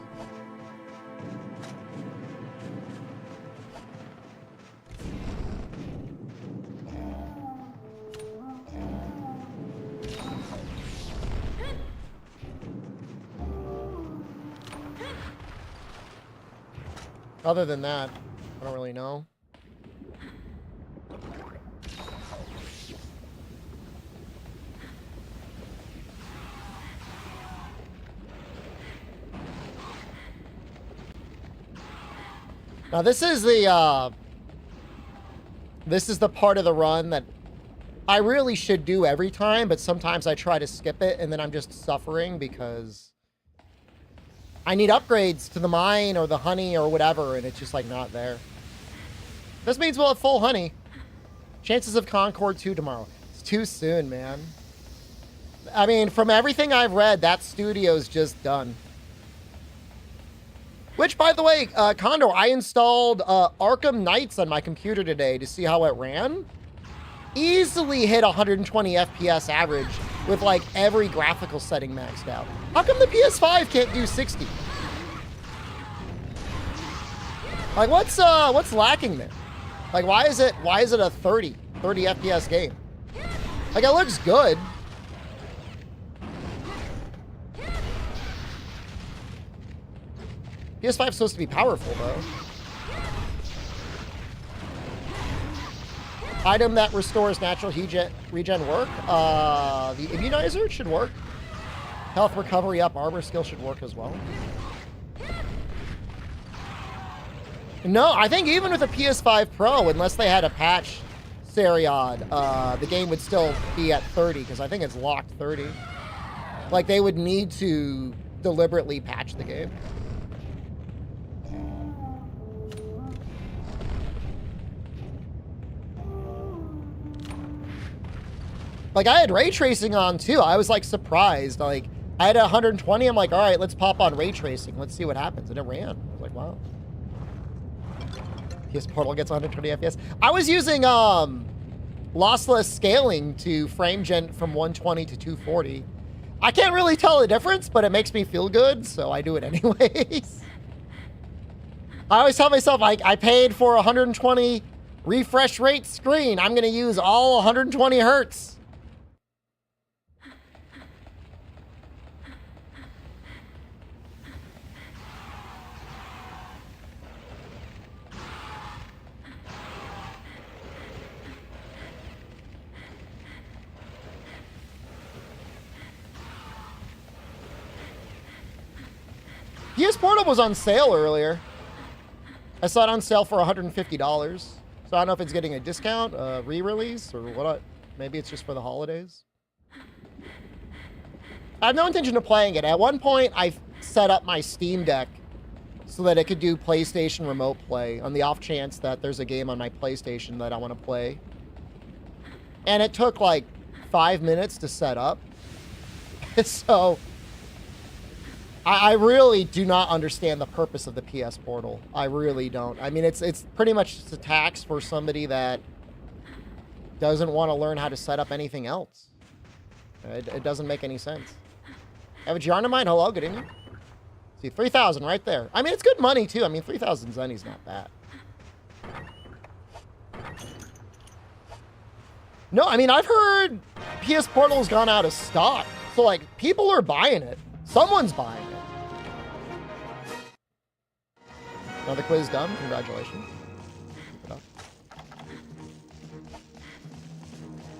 Other than that, I don't really know. Now this is the part of the run that I really should do every time, but sometimes I try to skip it and then I'm just suffering because I need upgrades to the mine or the honey or whatever, and it's just like not there. This means we'll have full honey. Chances of Concord 2 tomorrow. It's too soon, man. I mean, from everything I've read, that studio's just done. Which, by the way, Condor, I installed Arkham Knights on my computer today to see how it ran. Easily hit 120 FPS average with, like, every graphical setting maxed out. How come the PS5 can't do 60? Like, what's lacking there? Like, why is it a 30 FPS game? Like, it looks good. PS5 is supposed to be powerful, though. Item that restores natural regen work. The immunizer should work. Health recovery up. Armor skill should work as well. No, I think even with a PS5 Pro, unless they had a patch Seriod, the game would still be at 30, because I think it's locked 30. Like, they would need to deliberately patch the game. Like, I had ray tracing on too. I was like surprised. Like, I had 120. I'm like, all right, let's pop on ray tracing. Let's see what happens. And it ran. I was like, wow. PS Portal gets 120 FPS. I was using lossless scaling to frame gen from 120 to 240. I can't really tell the difference, but it makes me feel good, so I do it anyways. I always tell myself, I paid for 120 refresh rate screen. I'm gonna use all 120 hertz. PS Portal was on sale earlier. I saw it on sale for $150. So I don't know if it's getting a discount, re-release, or what. Maybe it's just for the holidays. I have no intention of playing it. At one point, I set up my Steam Deck so that it could do PlayStation Remote Play on the off chance that there's a game on my PlayStation that I want to play. And it took like 5 minutes to set up. So I really do not understand the purpose of the PS Portal. I really don't. I mean, it's pretty much just a tax for somebody that doesn't want to learn how to set up anything else. It doesn't make any sense. Have a Giarnamite? Hello, good evening. See, 3,000 right there. I mean, it's good money, too. I mean, 3,000 Zenny's not bad. No, I mean, I've heard PS Portal's gone out of stock. So, like, people are buying it. Someone's buying it. Another quiz done. Congratulations. Keep it up.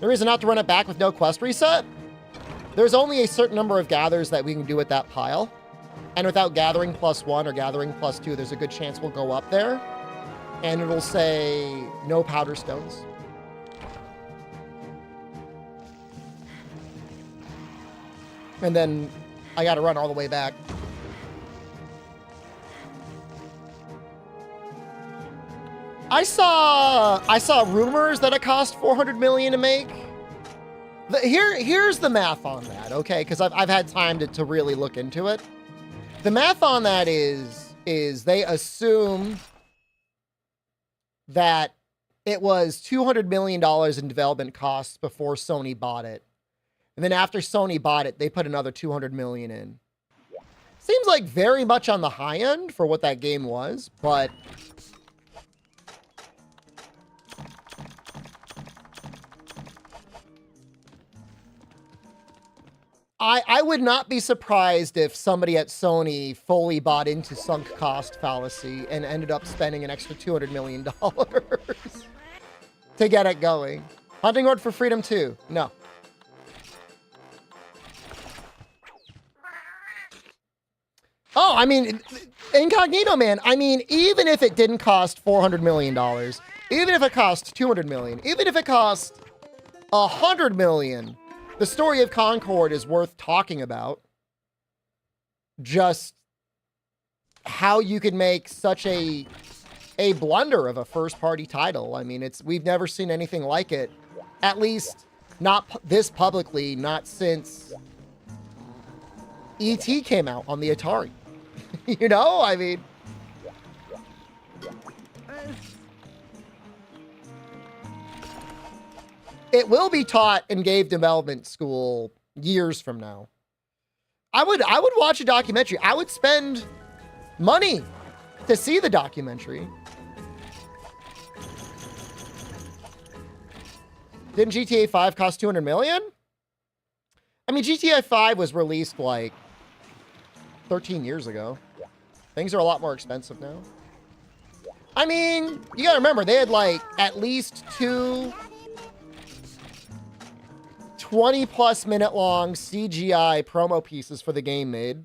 The reason not to run it back with no quest reset? There's only a certain number of gathers that we can do with that pile. And without gathering +1 or gathering +2, there's a good chance we'll go up there. And it'll say no powder stones. And then I got to run all the way back. I saw rumors that it cost 400 million to make. Here's the math on that, okay? Because I've had time to really look into it. The math on that is they assume that it was $200 million in development costs before Sony bought it. And then after Sony bought it, they put another 200 million in. Seems like very much on the high end for what that game was, but I would not be surprised if somebody at Sony fully bought into sunk cost fallacy and ended up spending an extra $200 million to get it going. Hunting Horde for Freedom 2? No. Oh, I mean, Incognito Man, I mean, even if it didn't cost $400 million, even if it cost $200 million, even if it cost $100 million, the story of Concord is worth talking about. Just how you could make such a blunder of a first-party title. I mean, we've never seen anything like it. At least not this publicly, not since E.T. came out on the Atari. You know, I mean, it will be taught in game development school years from now. I would watch a documentary. I would spend money to see the documentary. Didn't GTA 5 cost 200 million? I mean, GTA 5 was released like 13 years ago. Things are a lot more expensive now. I mean, you gotta remember, they had like at least 2 20+ minute long CGI promo pieces for the game made.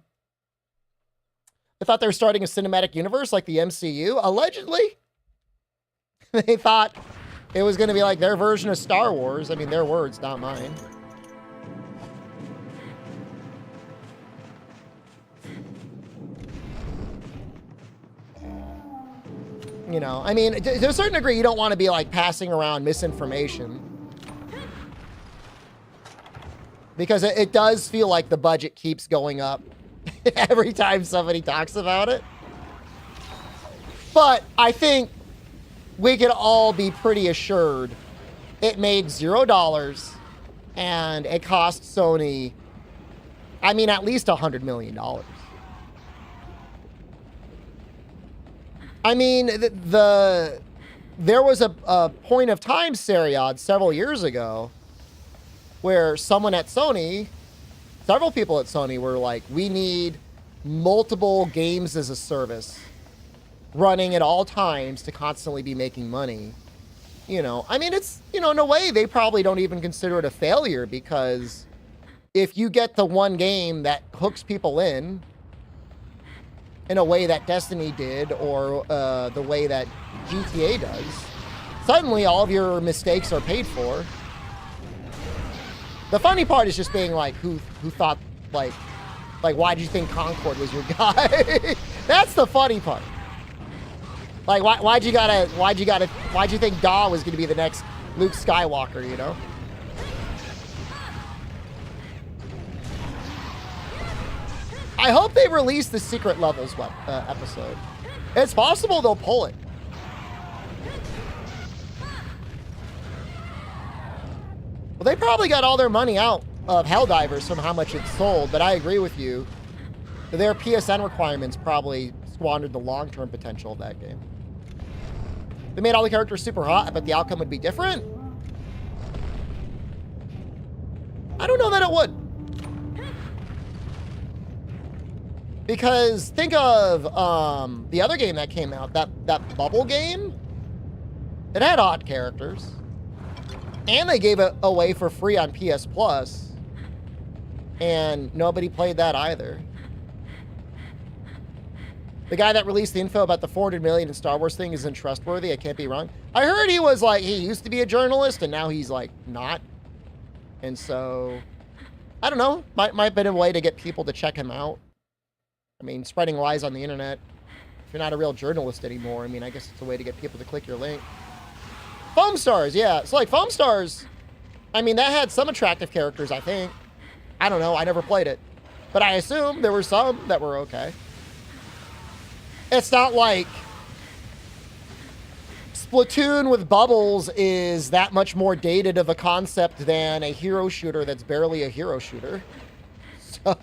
They thought they were starting a cinematic universe like the MCU. Allegedly, they thought it was going to be like their version of Star Wars. I mean, their words, not mine. You know, I mean, to a certain degree, you don't want to be like passing around misinformation. Because it does feel like the budget keeps going up every time somebody talks about it. But I think we can all be pretty assured it made $0 and it cost Sony, I mean, at least $100 million. I mean, there was a point of time, Seriod, several years ago where someone at Sony, several people at Sony were like, we need multiple games as a service running at all times to constantly be making money. You know, I mean, it's, you know, in a way, they probably don't even consider it a failure because if you get the one game that hooks people in a way that Destiny did or the way that GTA does, suddenly all of your mistakes are paid for. The funny part is just being like, who thought, like, why did you think Concord was your guy? That's the funny part. Like, why'd you think Daw was going to be the next Luke Skywalker, you know? I hope they release the Secret Levels episode. It's possible they'll pull it. Well, they probably got all their money out of Helldivers from how much it sold, but I agree with you. Their PSN requirements probably squandered the long-term potential of that game. They made all the characters super hot, I bet the outcome would be different. I don't know that it would. Because think of the other game that came out, that Bubble game. It had hot characters. And they gave it away for free on PS Plus. And nobody played that either. The guy that released the info about the 400 million in Star Wars thing isn't trustworthy. I can't be wrong. I heard he was like, he used to be a journalist and now he's like not. And so, I don't know. Might have been a way to get people to check him out. I mean, spreading lies on the internet. If you're not a real journalist anymore, I mean, I guess it's a way to get people to click your link. Foam Stars, yeah. So like Foam Stars, I mean, that had some attractive characters, I think. I don't know. I never played it. But I assume there were some that were okay. It's not like Splatoon with bubbles is that much more dated of a concept than a hero shooter that's barely a hero shooter. So,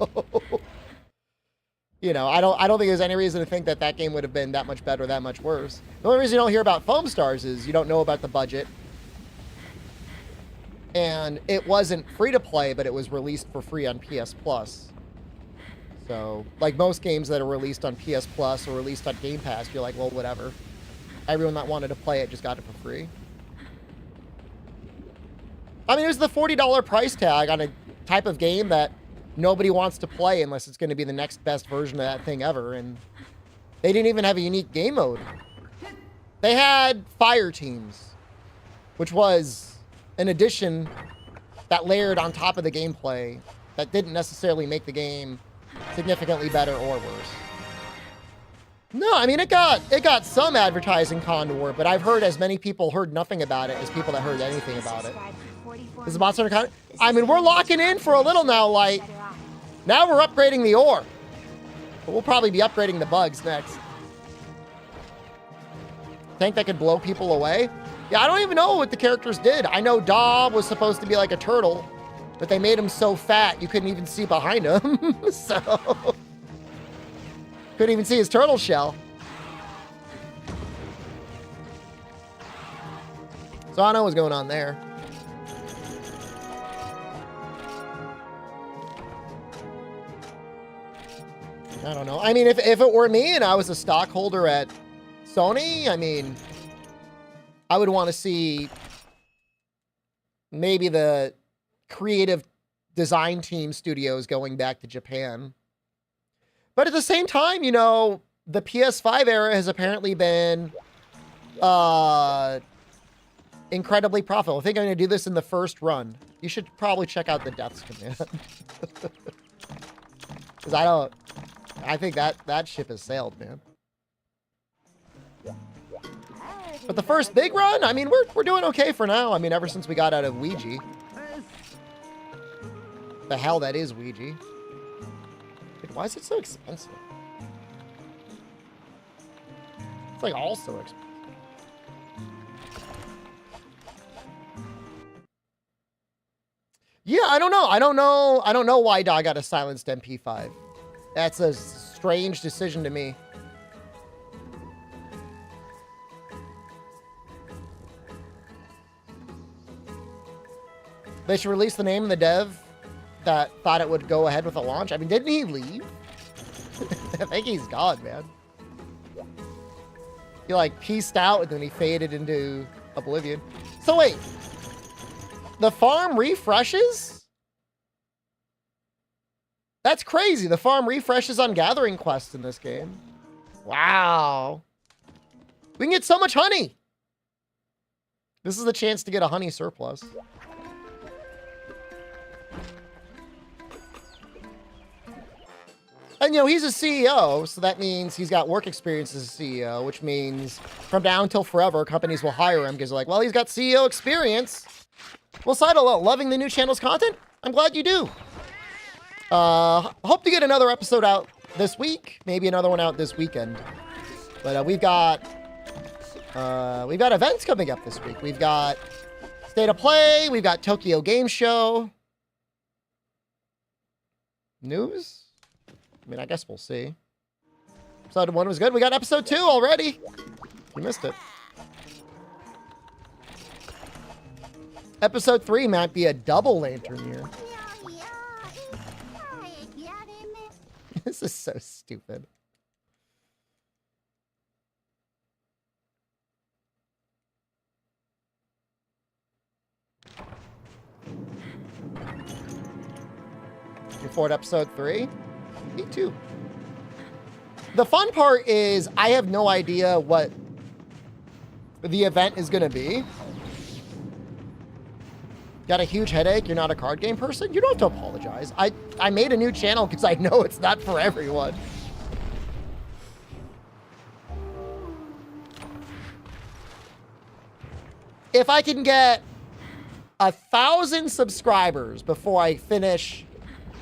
you know, I don't think there's any reason to think that that game would have been that much better or that much worse. The only reason you don't hear about Foam Stars is you don't know about the budget. And it wasn't free to play, but it was released for free on PS Plus. So, like most games that are released on PS Plus or released on Game Pass, you're like, well, whatever. Everyone that wanted to play it just got it for free. I mean, it was the $40 price tag on a type of game that nobody wants to play unless it's going to be the next best version of that thing ever. And they didn't even have a unique game mode. They had Fire Teams, which was an addition that layered on top of the gameplay that didn't necessarily make the game significantly better or worse. No, I mean, it got some advertising contour, but I've heard as many people heard nothing about it as people that heard anything about it. Is the Monster Hunter I mean, we're locking in for a little now, Light. Now we're upgrading the ore. But we'll probably be upgrading the bugs next. Think that could blow people away? Yeah, I don't even know what the characters did. I know Daw was supposed to be like a turtle, but they made him so fat you couldn't even see behind him. So, couldn't even see his turtle shell. So I don't know what's going on there. I don't know. I mean, if it were me and I was a stockholder at Sony, I mean, I would want to see maybe the creative design team studios going back to Japan. But at the same time, you know, the PS5 era has apparently been incredibly profitable. I think I'm going to do this in the first run. You should probably check out the deaths command. Because I think that ship has sailed, man. But the first big run, I mean, we're doing okay for now. I mean, ever since we got out of Ouija. The hell that is Ouija. Dude, why is it so expensive? It's like all so expensive. Yeah, I don't know. I don't know why Dog got a silenced MP5. That's a strange decision to me. They should release the name of the dev that thought it would go ahead with the launch. I mean, didn't he leave? I think he's gone, man. He like pieced out and then he faded into oblivion. So wait, the farm refreshes? That's crazy. The farm refreshes on gathering quests in this game. Wow. We can get so much honey. This is the chance to get a honey surplus. And, you know, he's a CEO, so that means he's got work experience as a CEO, which means from now until forever, companies will hire him because they're like, well, he's got CEO experience. Well, Sidelo, loving the new channel's content? I'm glad you do. Hope to get another episode out this week, maybe another one out this weekend. But we've got events coming up this week. We've got State of Play, we've got Tokyo Game Show. News? I mean, I guess we'll see. Episode 1 was good. We got episode 2 already. You missed it. Episode 3 might be a double lantern year. This is so stupid. Looking forward to episode 3. Me too. The fun part is I have no idea what the event is going to be. Got a huge headache? You're not a card game person? You don't have to apologize. I made a new channel because I know it's not for everyone. If I can get 1,000 subscribers before I finish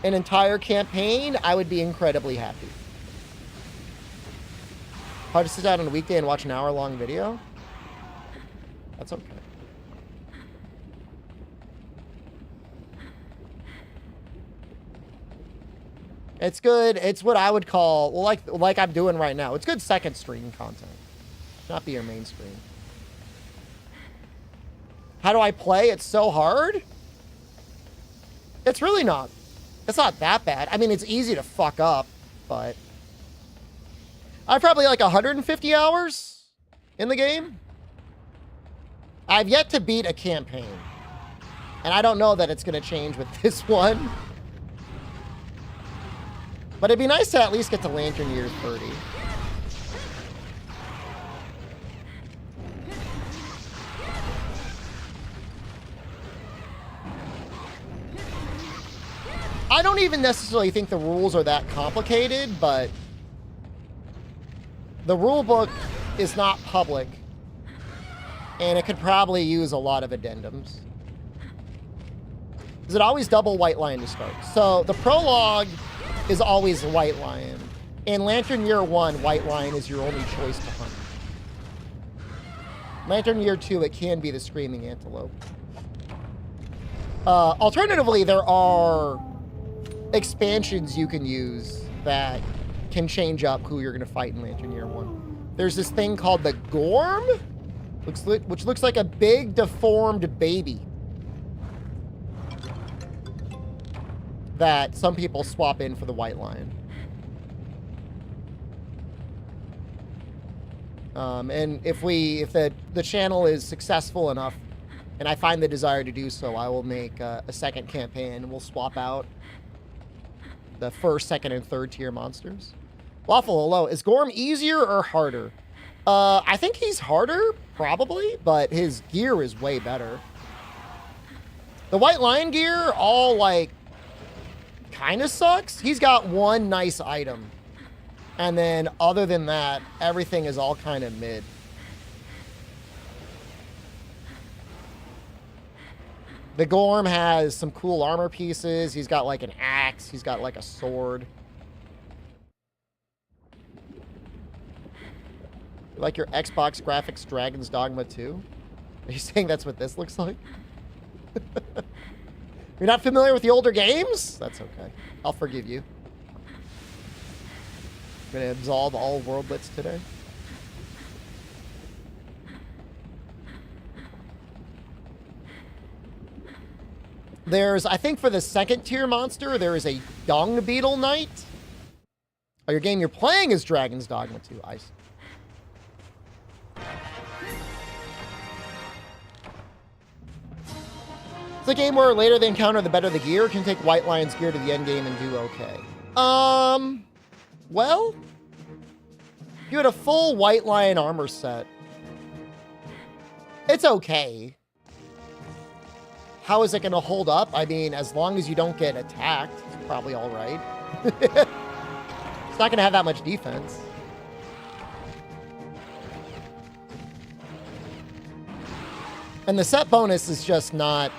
an entire campaign, I would be incredibly happy. Hard to sit down on a weekday and watch an hour-long video? That's okay. It's good. It's what I would call, well, like I'm doing right now. It's good second stream content. Not be your main stream. How do I play? It's so hard. It's really not. It's not that bad. I mean, it's easy to fuck up, but I've probably like 150 hours in the game. I've yet to beat a campaign, and I don't know that it's going to change with this one. But it'd be nice to at least get to Lantern Year 30. I don't even necessarily think the rules are that complicated, but the rule book is not public, and it could probably use a lot of addendums. Is it always double White Lion to start? So the prologue is always White Lion. In Lantern Year 1, White Lion is your only choice to hunt. Lantern Year 2, it can be the Screaming Antelope. Alternatively, there are expansions you can use that can change up who you're going to fight in Lantern Year 1. There's this thing called the Gorm, which looks like a big deformed baby that some people swap in for the White Lion. And if the channel is successful enough and I find the desire to do so, I will make a second campaign and we'll swap out the first, second, and third tier monsters. Waffle, hello. Is Gorm easier or harder? I think he's harder, probably, but his gear is way better. The White Lion gear all, like, kind of sucks. He's got one nice item. And then, other than that, everything is all kind of mid. The Gorm has some cool armor pieces. He's got like an axe. He's got like a sword. You like your Xbox graphics Dragon's Dogma 2? Are you saying that's what this looks like? You're not familiar with the older games? That's okay. I'll forgive you. I'm going to absolve all worldlets today. There's, I think for the second tier monster, there is a Dung Beetle Knight. Oh, your game you're playing is Dragon's Dogma 2. I see. It's a game where later the encounter, the better the gear. Can take White Lion's gear to the end game and do okay. Well, if you had a full White Lion armor set, it's okay. How is it going to hold up? I mean, as long as you don't get attacked, it's probably all right. It's not going to have that much defense. And the set bonus is just not...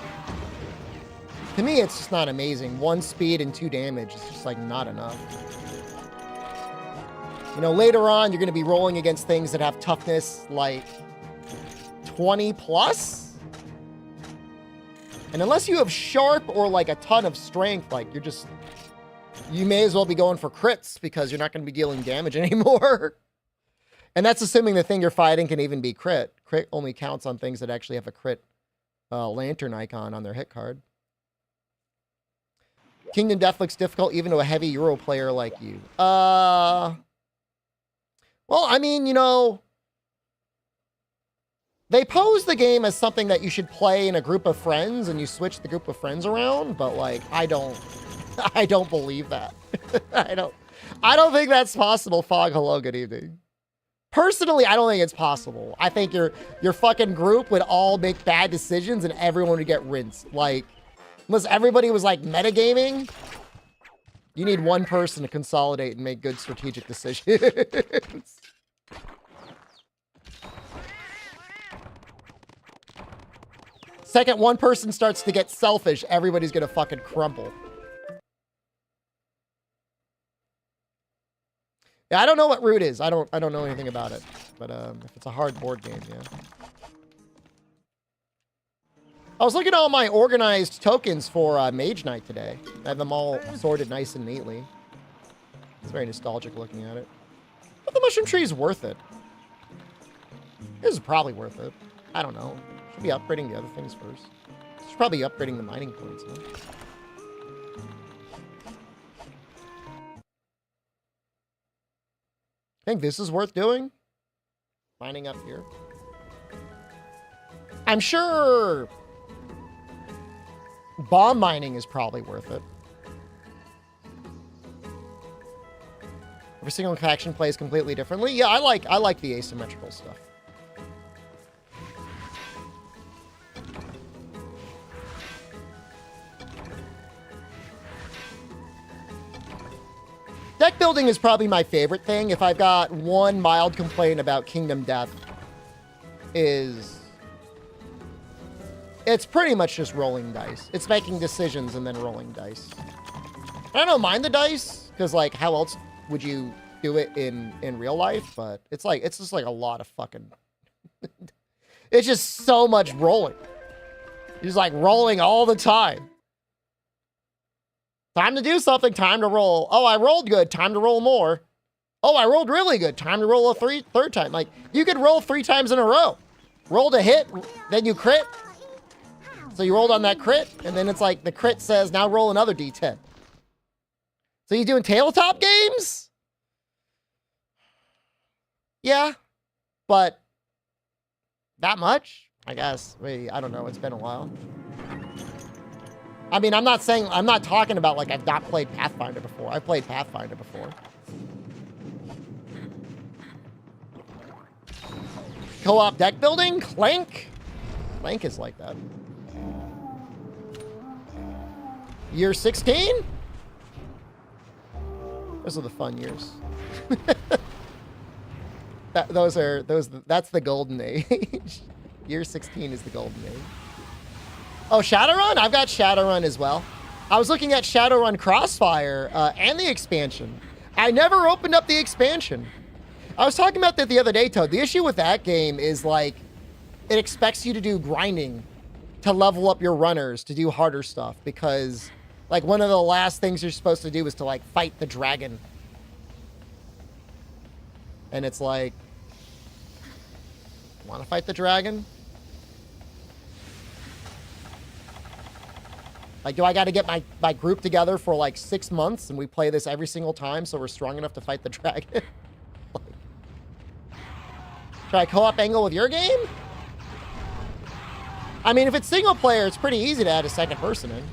To me, it's just not amazing. 1 speed and 2 damage is just, like, not enough. You know, later on, you're going to be rolling against things that have toughness, like, 20 plus? And unless you have sharp or, like, a ton of strength, like, you're just... You may as well be going for crits because you're not going to be dealing damage anymore. And that's assuming the thing you're fighting can even be crit. Crit only counts on things that actually have a crit lantern icon on their hit card. Kingdom Death looks difficult even to a heavy Euro player like you. Well, I mean, you know, they pose the game as something that you should play in a group of friends and you switch the group of friends around, but like, I don't believe that. I don't think that's possible. Fog, hello, good evening. Personally, I don't think it's possible. I think your fucking group would all make bad decisions and everyone would get rinsed. Like, unless everybody was like metagaming, you need one person to consolidate and make good strategic decisions. Second one person starts to get selfish, everybody's gonna fucking crumble. Yeah, I don't know what Root is. I don't know anything about it. But if it's a hard board game, yeah. I was looking at all my organized tokens for Mage Knight today. I have them all sorted nice and neatly. It's very nostalgic looking at it. But the mushroom tree is worth it. This is probably worth it. I don't know. Should be upgrading the other things first. Should probably be upgrading the mining points, huh? I think this is worth doing. Mining up here. I'm sure bomb mining is probably worth it. Every single faction plays completely differently. Yeah, I like the asymmetrical stuff. Deck building is probably my favorite thing. If I've got one mild complaint about Kingdom Death, is it's pretty much just rolling dice. It's making decisions and then rolling dice. I don't mind the dice, because like, how else would you do it in real life? But it's just like a lot of fucking... It's just so much rolling. You're just like rolling all the time. Time to do something, time to roll. Oh, I rolled good, time to roll more. Oh, I rolled really good, time to roll a third time. Like, you could roll 3 times in a row. Rolled a hit, then you crit. So you rolled on that crit, and then it's like the crit says, now roll another D10. So you doing tabletop games? Yeah, but that much? I guess. Wait, I don't know, it's been a while. I mean, I'm not talking about like I've not played Pathfinder before. I've played Pathfinder before. Co-op deck building? Clank? Clank is like that. Year 16? Those are the fun years. That's the golden age. Year 16 is the golden age. Oh, Shadowrun? I've got Shadowrun as well. I was looking at Shadowrun Crossfire and the expansion. I never opened up the expansion. I was talking about that the other day, Toad. The issue with that game is like, it expects you to do grinding to level up your runners, to do harder stuff, because like one of the last things you're supposed to do is to like fight the dragon. And it's like, want to fight the dragon? Like, do I got to get my group together for like 6 months and we play this every single time so we're strong enough to fight the dragon? Like, try co-op angle with your game? I mean, if it's single player, it's pretty easy to add a second person in.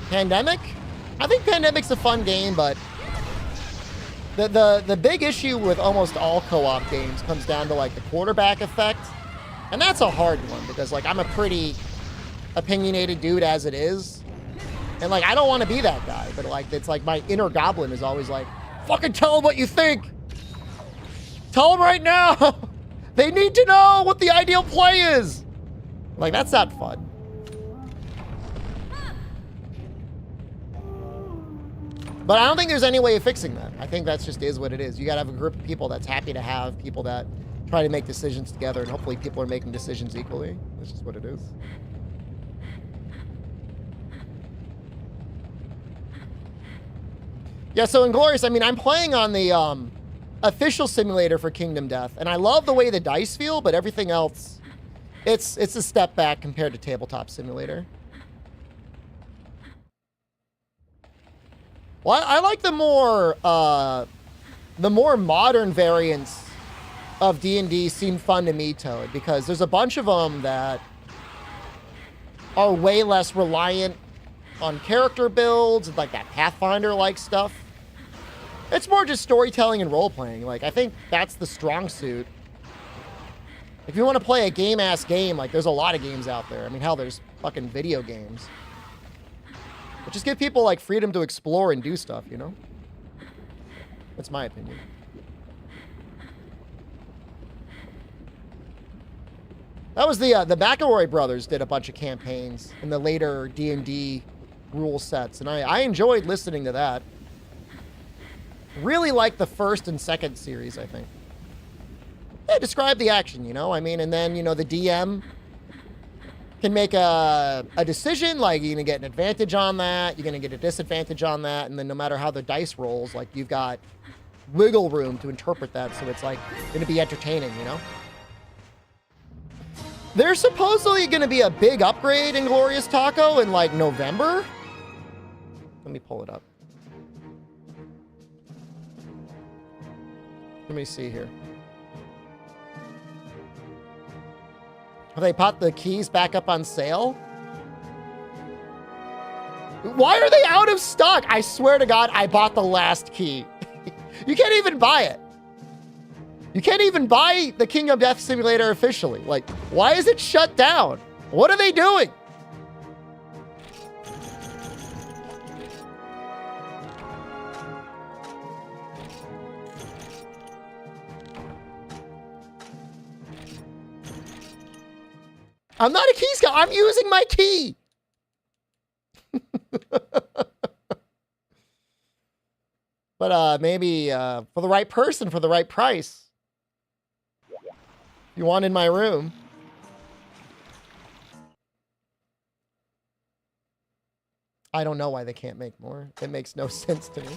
Pandemic? I think Pandemic's a fun game, but the big issue with almost all co-op games comes down to like the quarterback effect. And that's a hard one because like I'm a pretty opinionated dude as it is. And like I don't want to be that guy, but like it's like my inner goblin is always like, fucking tell them what you think. Tell them right now. They need to know what the ideal play is. Like that's not fun. But I don't think there's any way of fixing that. I think that's just is what it is. You gotta have a group of people that's happy to have people that try to make decisions together, and hopefully people are making decisions equally. That's just what it is. Yeah, so Inglorious, I mean, I'm playing on the official simulator for Kingdom Death, and I love the way the dice feel, but everything else, it's a step back compared to Tabletop Simulator. Well, I like the more modern variants of D&D seem fun to me, Toad, because there's a bunch of them that are way less reliant on character builds and like that Pathfinder-like stuff. It's more just storytelling and role-playing. Like, I think that's the strong suit. If you want to play a game-ass game, like, there's a lot of games out there. I mean, hell, there's fucking video games. But just give people, like, freedom to explore and do stuff, you know? That's my opinion. That was the McElroy brothers did a bunch of campaigns in the later D&D rule sets, and I enjoyed listening to that. Really liked the first and second series, I think. Yeah, describe the action, you know? I mean, and then, you know, the DM can make a decision, like you're gonna get an advantage on that, you're gonna get a disadvantage on that, and then no matter how the dice rolls, like you've got wiggle room to interpret that, so it's like gonna be entertaining, you know? There's supposedly gonna be a big upgrade in Glorious Taco in like November. Let me pull it up. Let me see here. Have they put the keys back up on sale? Why are they out of stock? I swear to God, I bought the last key. You can't even buy it. You can't even buy the Kingdom Death Simulator officially. Like, why is it shut down? What are they doing? I'm not a key scout. I'm using my key. But maybe for the right person, for the right price. You want in my room. I don't know why they can't make more. It makes no sense to me.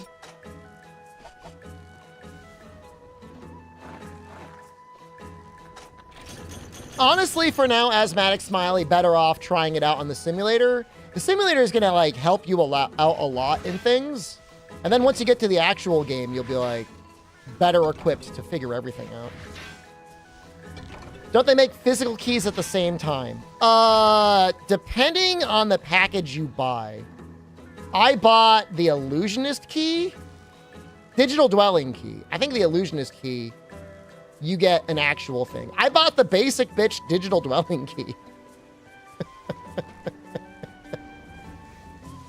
Honestly, for now, Asthmatic Smiley, better off trying it out on the simulator. The simulator is gonna like help you out a lot in things. And then once you get to the actual game, you'll be like better equipped to figure everything out. Don't they make physical keys at the same time? Depending on the package you buy. I bought the Illusionist key, Digital Dwelling key. I think the Illusionist key, you get an actual thing. I bought the basic bitch Digital Dwelling key.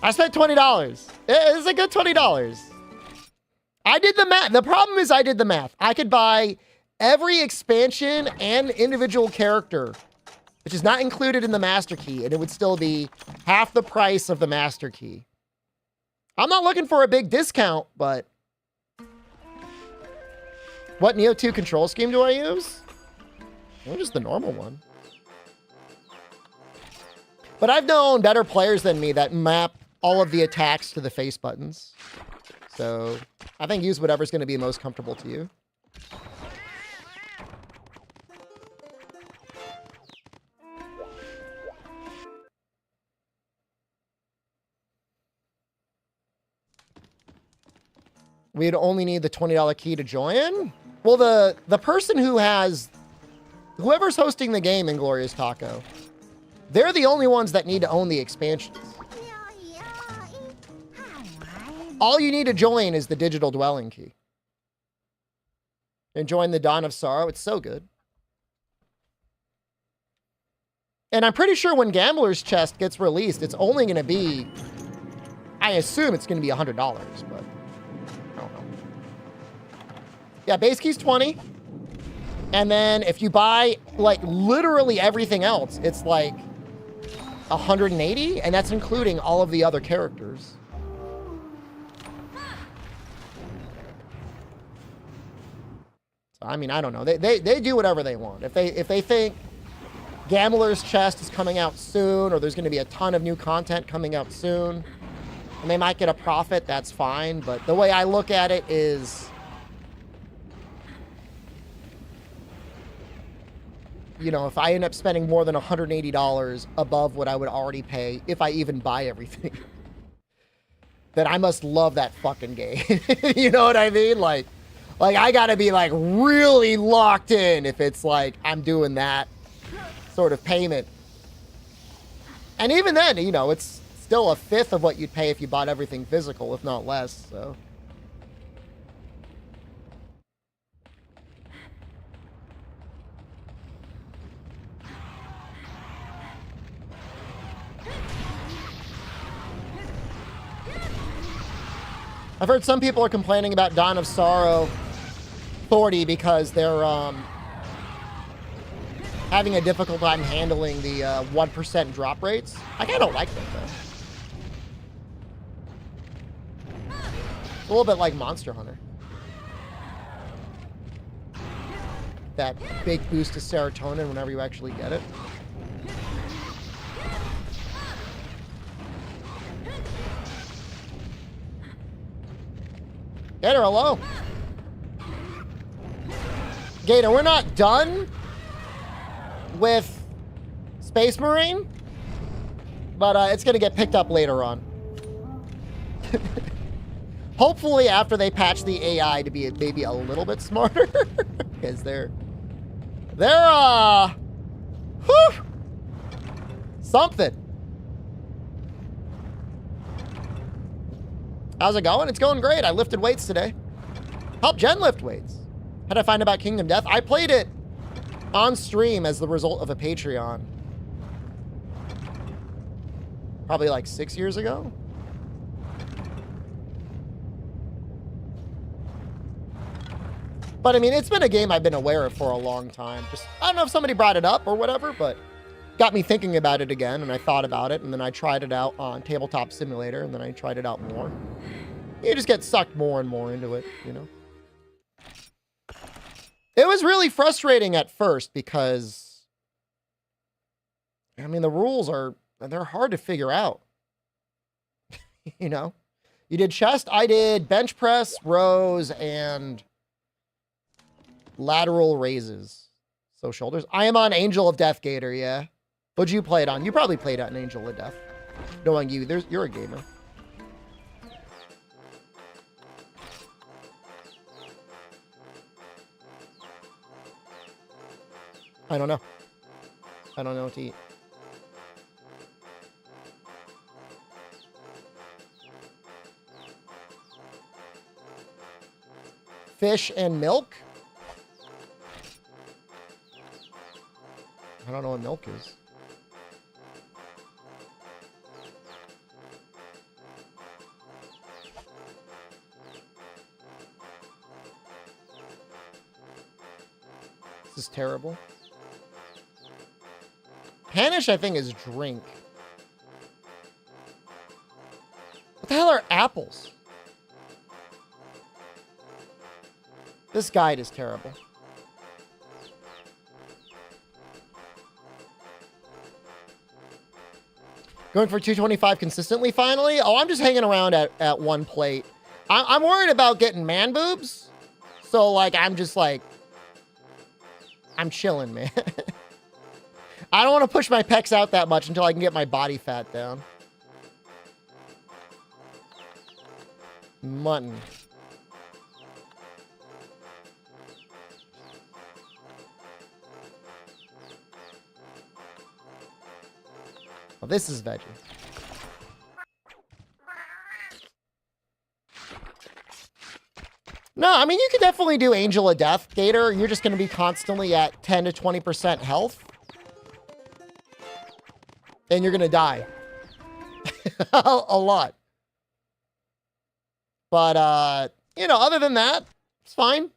I spent $20. It's a good $20. I did the math. The problem is I did the math. I could buy every expansion and individual character, which is not included in the master key, and it would still be half the price of the master key. I'm not looking for a big discount, but what Neo 2 control scheme do I use? Well, just the normal one. But I've known better players than me that map all of the attacks to the face buttons. So I think use whatever's going to be most comfortable to you. We'd only need the $20 key to join. Well, the person who has, whoever's hosting the game in Glorious Taco, they're the only ones that need to own the expansions. All you need to join is the digital dwelling key. And join the Dawn of Sorrow. It's so good. And I'm pretty sure when Gambler's Chest gets released, it's only going to be, I assume it's going to be $100, but I don't know. Yeah, base key's 20. And then if you buy like literally everything else, it's like 180, and that's including all of the other characters. So, I mean, I don't know. They do whatever they want. If they think Gambler's Chest is coming out soon, or there's going to be a ton of new content coming out soon, and they might get a profit, that's fine. But the way I look at it is, you know, if I end up spending more than $180 above what I would already pay, if I even buy everything, then I must love that fucking game. You know what I mean? Like I gotta be like really locked in if it's like I'm doing that sort of payment. And even then, you know, it's still a fifth of what you'd pay if you bought everything physical, if not less, so. I've heard some people are complaining about Dawn of Sorrow 40 because they're having a difficult time handling the 1% drop rates. I kind of like that, though. It's a little bit like Monster Hunter. That big boost to serotonin whenever you actually get it. Gator, hello. Gator, we're not done with Space Marine, but it's going to get picked up later on. Hopefully after they patch the AI to be maybe a little bit smarter, because they're whew, something. How's it going? It's going great. I lifted weights today. Helped Jen lift weights. How did I find about Kingdom Death? I played it on stream as the result of a Patreon. Probably like 6 years ago. But I mean, it's been a game I've been aware of for a long time. Just, I don't know if somebody brought it up or whatever, but got me thinking about it again, and I thought about it, and then I tried it out on Tabletop Simulator, and then I tried it out more. You just get sucked more and more into it, you know? It was really frustrating at first because, I mean, the rules they're hard to figure out. You know? You did chest, I did bench press, rows, and lateral raises. So shoulders. I am on Angel of Death, Gator, yeah. What'd you play it on? You probably played on Angel of Death. Knowing you, you're a gamer. I don't know. I don't know what to eat. Fish and milk? I don't know what milk is. This is terrible. Panish, I think, is drink. What the hell are apples? This guide is terrible. Going for 225 consistently, finally? Oh, I'm just hanging around at one plate. I'm worried about getting man boobs. So, like, I'm just, like... I'm chilling, man. I don't want to push my pecs out that much until I can get my body fat down. Mutton. Oh, this is veggie. No, I mean, you could definitely do Angel of Death, Gator. You're just going to be constantly at 10 to 20% health. And you're going to die. A lot. But, you know, other than that, it's fine.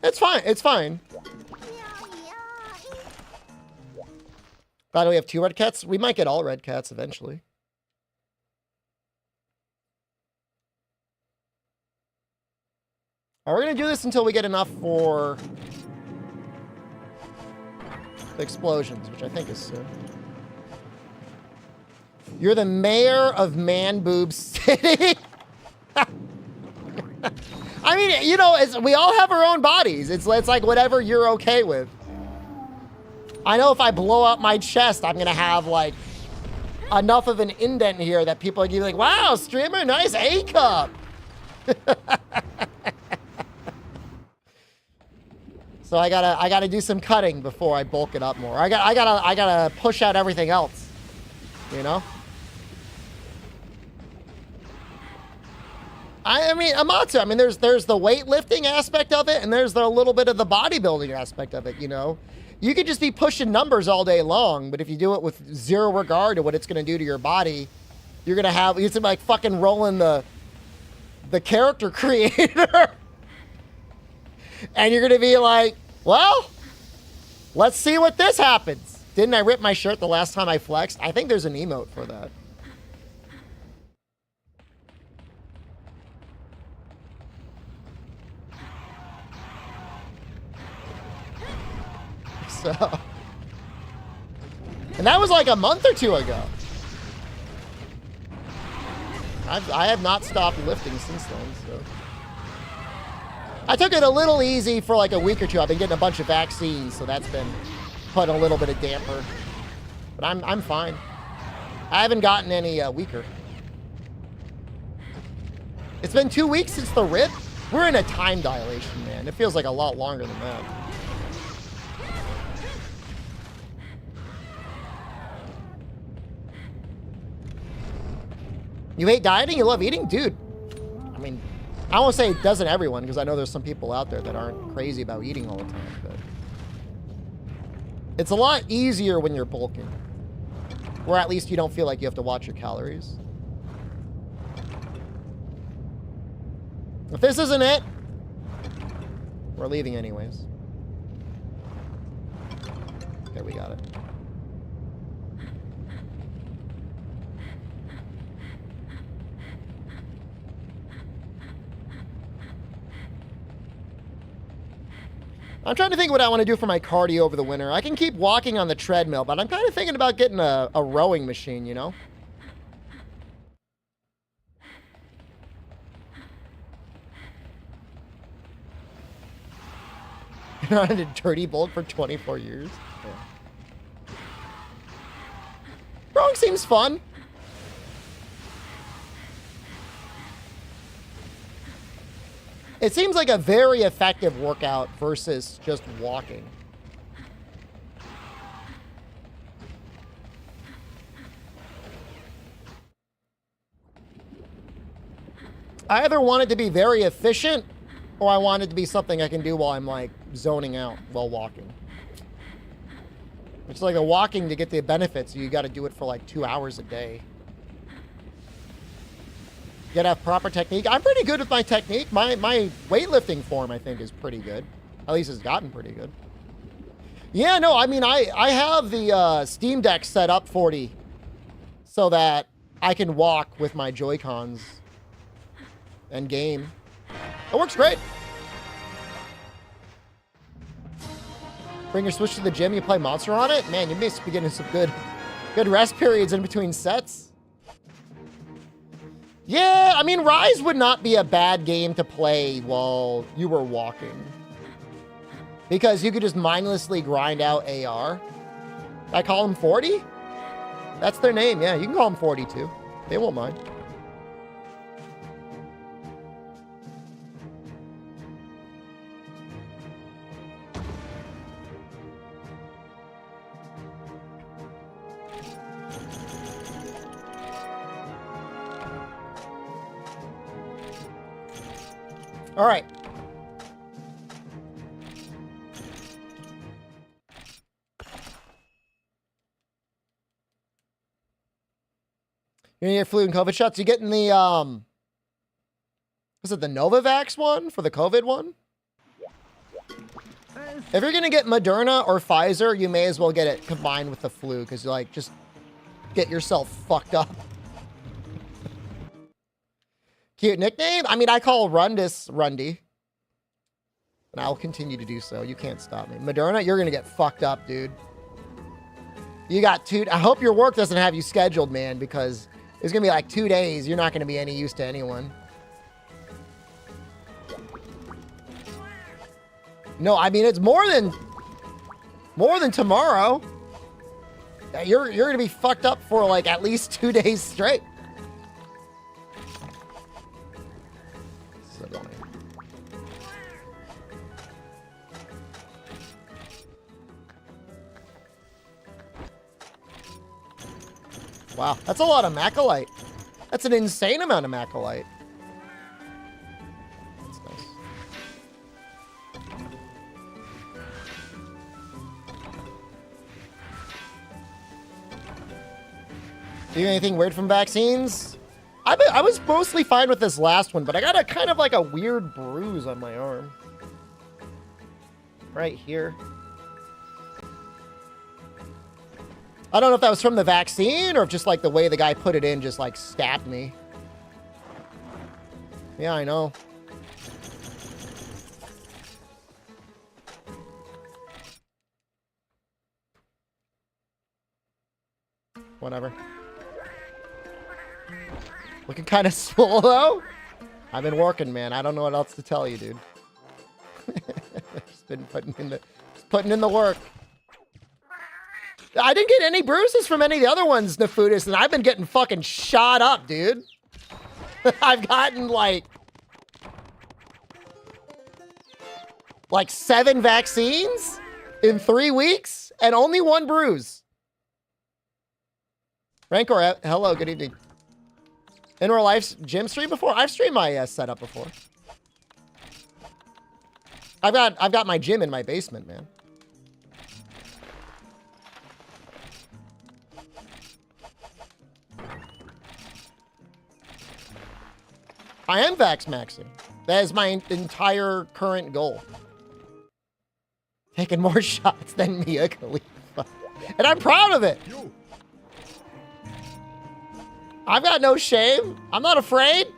It's fine. It's fine. Glad we have 2 red cats. We might get all red cats eventually. We're going to do this until we get enough for the explosions, which I think is soon. You're the mayor of Man Boob City? I mean, you know, we all have our own bodies. It's like whatever you're okay with. I know if I blow up my chest, I'm going to have, like, enough of an indent here that people are going to be like, wow, streamer, nice A-cup. So I gotta do some cutting before I bulk it up more. I gotta push out everything else, you know? I mean, Amatsu, I mean, there's the weightlifting aspect of it, and there's the little bit of the bodybuilding aspect of it, you know? You could just be pushing numbers all day long, but if you do it with zero regard to what it's going to do to your body, you're going to have, it's like fucking rolling the character creator. And you're going to be like, well, let's see what this happens. Didn't I rip my shirt the last time I flexed? I think there's an emote for that. So, and that was like a month or 2 ago. I have not stopped lifting since then, so. I took it a little easy for like a week or 2. I've been getting a bunch of vaccines, so that's been putting a little bit of damper. But I'm fine. I haven't gotten any weaker. It's been 2 weeks since the rip. We're in a time dilation, man. It feels like a lot longer than that. You hate dieting? You love eating? Dude, I mean, I won't say it doesn't everyone, because I know there's some people out there that aren't crazy about eating all the time, but it's a lot easier when you're bulking, where at least you don't feel like you have to watch your calories. If this isn't it, we're leaving anyways. Okay, we got it. I'm trying to think what I want to do for my cardio over the winter. I can keep walking on the treadmill, but I'm kind of thinking about getting a rowing machine, you know? You're on a dirty bulk for 24 years? Yeah. Rowing seems fun. It seems like a very effective workout versus just walking. I either want it to be very efficient, or I want it to be something I can do while I'm like zoning out while walking. It's like the walking to get the benefits, you got to do it for like 2 hours a day. You gotta have proper technique. I'm pretty good with my technique. My weightlifting form, I think, is pretty good. At least it's gotten pretty good. Yeah, no, I mean, I have the Steam Deck set up 40 so that I can walk with my Joy-Cons and game. It works great. Bring your Switch to the gym, you play Monster on it? Man, you must be getting some good rest periods in between sets. Yeah, I mean, Rise would not be a bad game to play while you were walking. Because you could just mindlessly grind out AR. I call them 40? That's their name, yeah. You can call them 40 too. They won't mind. All right. You're gonna get flu and COVID shots. You getting the was it the Novavax one for the COVID one? If you're gonna get Moderna or Pfizer, you may as well get it combined with the flu, because you like just get yourself fucked up. Cute nickname? I mean, I call Rundis Rundy. And I will continue to do so. You can't stop me. Moderna, you're gonna get fucked up, dude. You got I hope your work doesn't have you scheduled, man, because it's gonna be like 2 days. You're not gonna be any use to anyone. No, I mean, it's more than tomorrow. Yeah, you're gonna be fucked up for like at least 2 days straight. So annoying. Wow, that's a lot of Macalite. That's an insane amount of Macalite. That's nice. Do you anything weird from vaccines? I was mostly fine with this last one, but I got a kind of like a weird bruise on my arm. Right here. I don't know if that was from the vaccine or if just like the way the guy put it in just like stabbed me. Yeah, I know. Whatever. Looking kind of swole though. I've been working, man. I don't know what else to tell you, dude. Just been putting in the work. I didn't get any bruises from any of the other ones, Nefudis, and I've been getting fucking shot up, dude. I've gotten like 7 vaccines in 3 weeks and only 1 bruise. Rancor, hello, good evening. In real life gym stream before? I've streamed my setup before. I've got my gym in my basement, man. I am vax maxing. That is my entire current goal. Taking more shots than Mia Khalifa. And I'm proud of it. I've got no shame. I'm not afraid.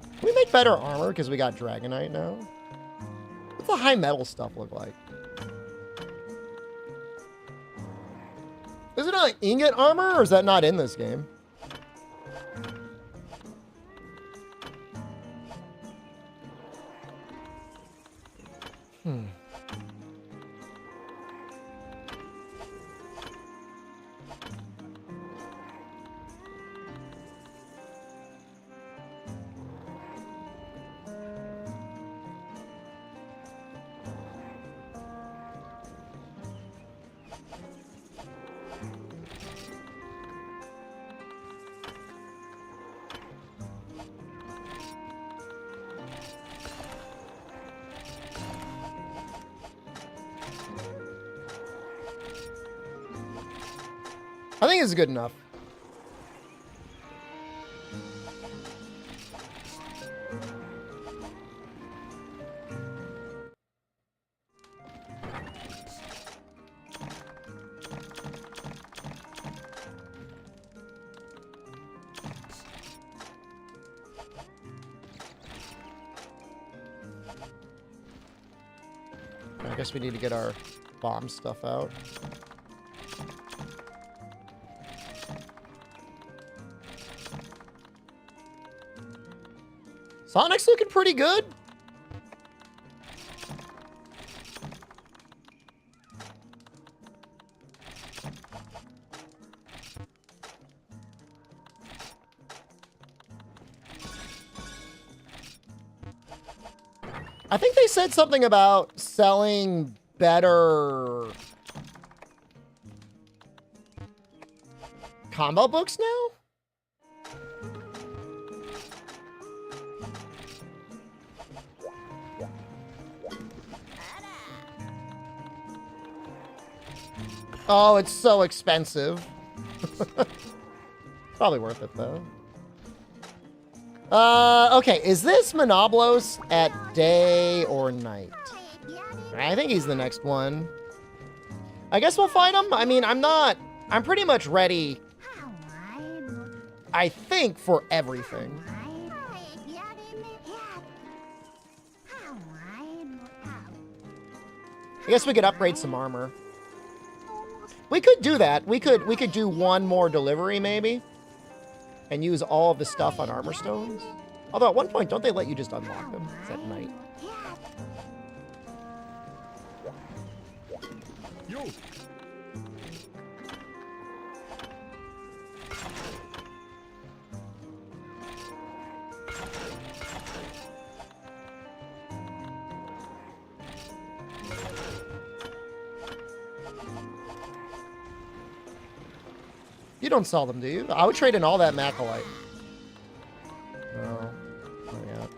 Can we make better armor because we got Dragonite now? What's the high metal stuff look like? Is it not ingot armor, or is that not in this game? I think it's good enough. I guess we need to get our bomb stuff out. Sonic's looking pretty good. I think they said something about selling better combo books now? Oh, it's so expensive. Probably worth it, though. Okay, is this Monoblos at day or night? I think he's the next one. I guess we'll fight him. I mean, I'm pretty much ready, I think, for everything. I guess we could upgrade some armor. We could do that. We could do one more delivery, maybe, and use all of the stuff on armor stones. Although at one point, don't they let you just unlock them? It's at night. Yo. You don't sell them, do you? I would trade in all that Macalite. No. Not yet.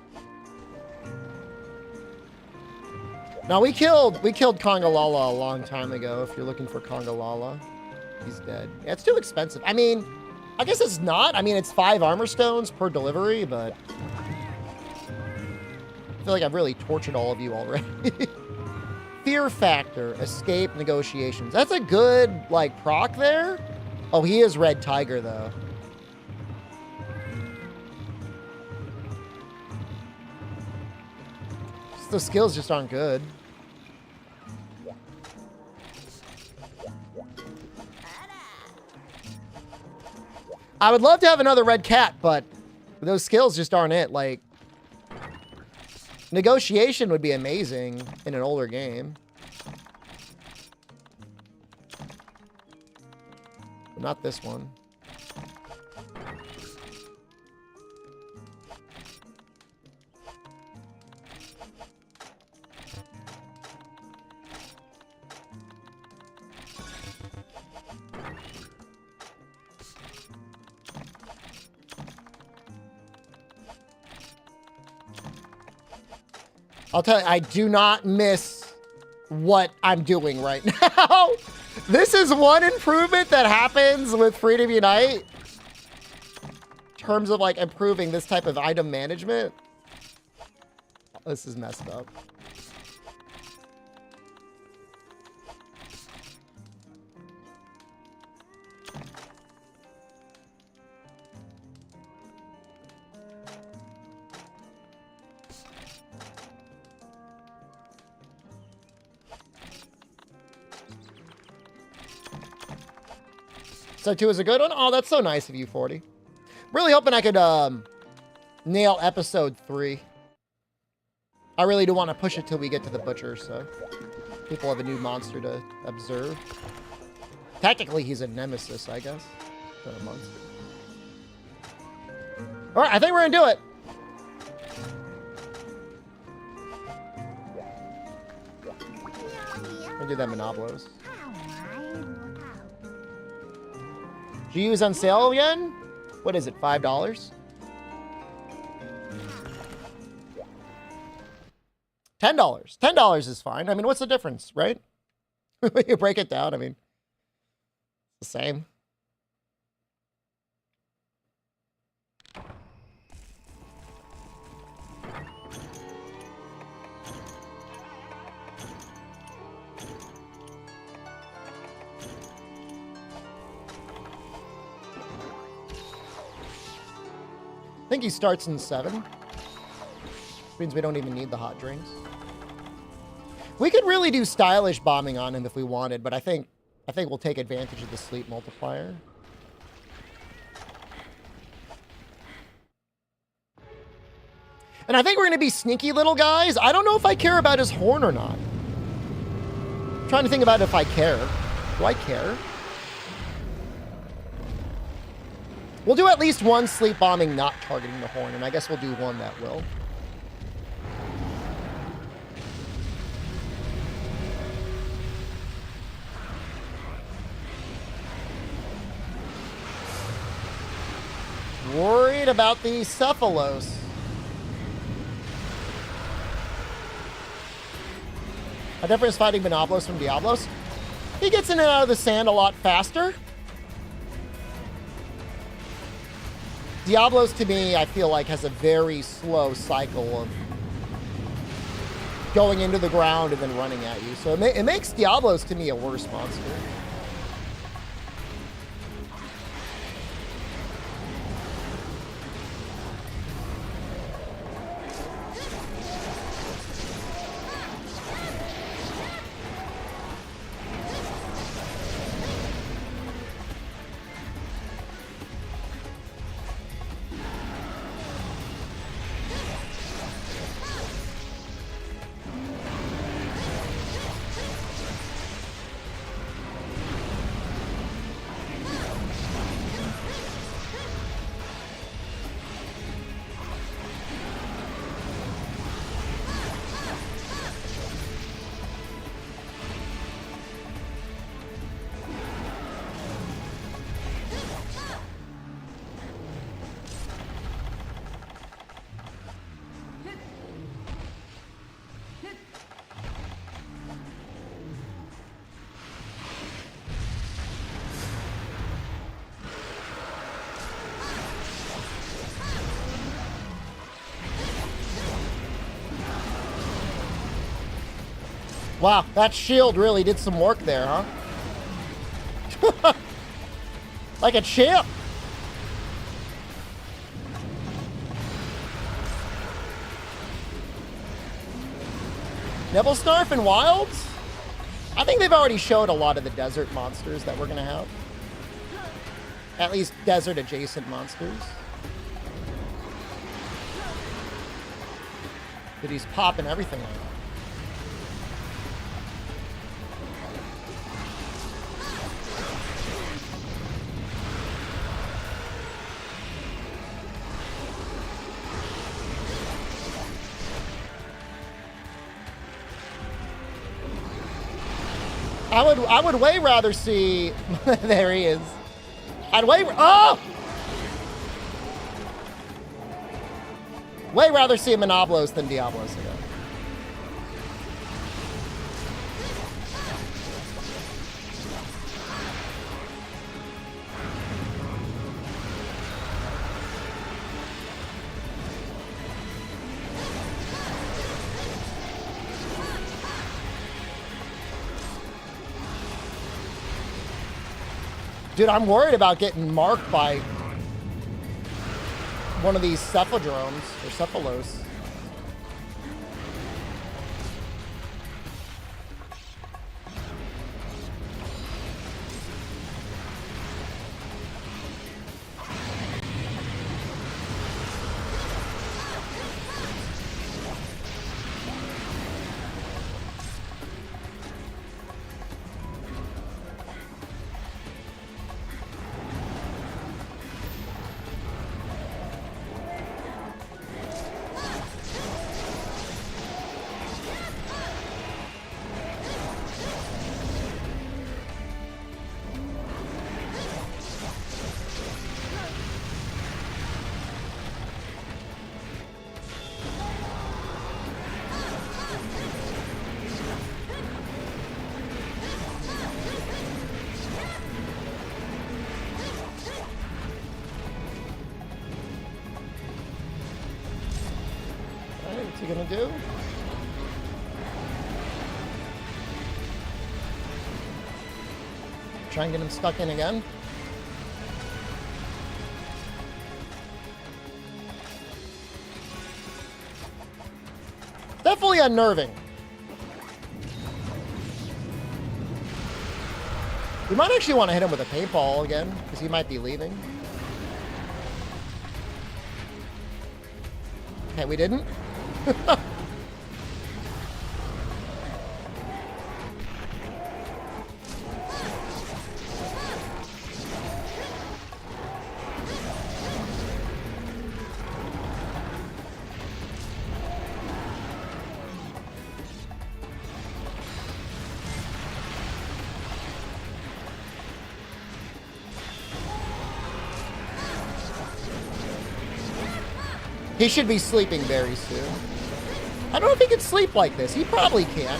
Now we killed Congalala a long time ago. If you're looking for Congalala, he's dead. Yeah, it's too expensive. I mean, I guess it's not. I mean, it's 5 armor stones per delivery, but I feel like I've really tortured all of you already. Fear factor, escape, negotiations. That's a good, like, proc there. Oh, he is Red Tiger, though. The skills just aren't good. I would love to have another Red Cat, but those skills just aren't it. Like, negotiation would be amazing in an older game. Not this one. I'll tell you, I do not miss what I'm doing right now. This is one improvement that happens with Freedom Unite in terms of like improving this type of item management. This is messed up. So 2 is a good one? Oh, that's so nice of you, 40. Really hoping I could nail episode 3. I really do want to push it till we get to the butcher, so people have a new monster to observe. Technically, he's a nemesis, I guess. Not a monster. All right, I think we're gonna do it. I'm gonna do that Monoblos. Do you use on sale again? What is it, $5? $10. $10 is fine. I mean, what's the difference, right? When you break it down, I mean, it's the same. think he starts in 7. Means we don't even need the hot drinks. We could really do stylish bombing on him if we wanted, but I think we'll take advantage of the sleep multiplier. And I think we're going to be sneaky little guys. I don't know if I care about his horn or not. I'm trying to think about if I care. Do I care? We'll do at least one sleep bombing not targeting the horn, and I guess we'll do one that will. Worried about the Cephalos. A difference fighting Monoblos from Diablos. He gets in and out of the sand a lot faster. Diablos, to me, I feel like has a very slow cycle of going into the ground and then running at you. So it makes Diablos, to me, a worse monster. Wow, that shield really did some work there, huh? Like a champ. Nebelsnarf and Wilds? I think they've already showed a lot of the desert monsters that we're going to have. At least desert-adjacent monsters. But he's popping everything on. I would way rather see. There he is. I'd way rather see a Monoblos than Diablos again. Dude, I'm worried about getting marked by one of these cephalodromes or cephalos. What's he gonna do? Try and get him stuck in again. Definitely unnerving. We might actually want to hit him with a paintball again, because he might be leaving. Okay, we didn't. He should be sleeping very soon. I don't know if he can sleep like this. He probably can.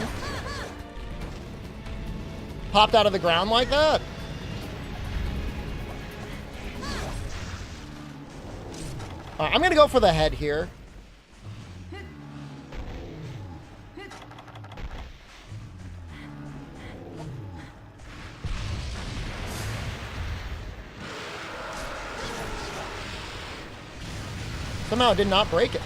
Popped out of the ground like that. I'm going to go for the head here. Somehow it did not break it.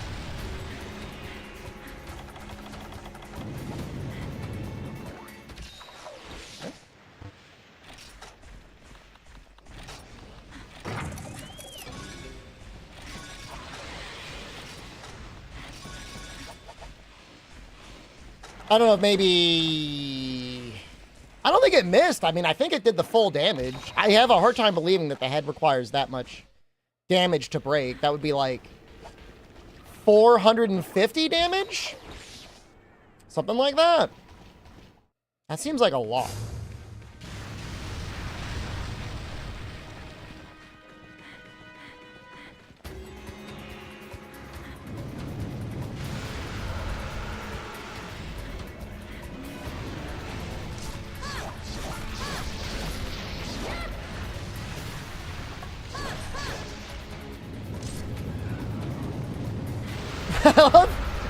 I don't know if maybe... I don't think it missed. I mean, I think it did the full damage. I have a hard time believing that the head requires that much damage to break. That would be like 450 damage? Something like that. That seems like a lot.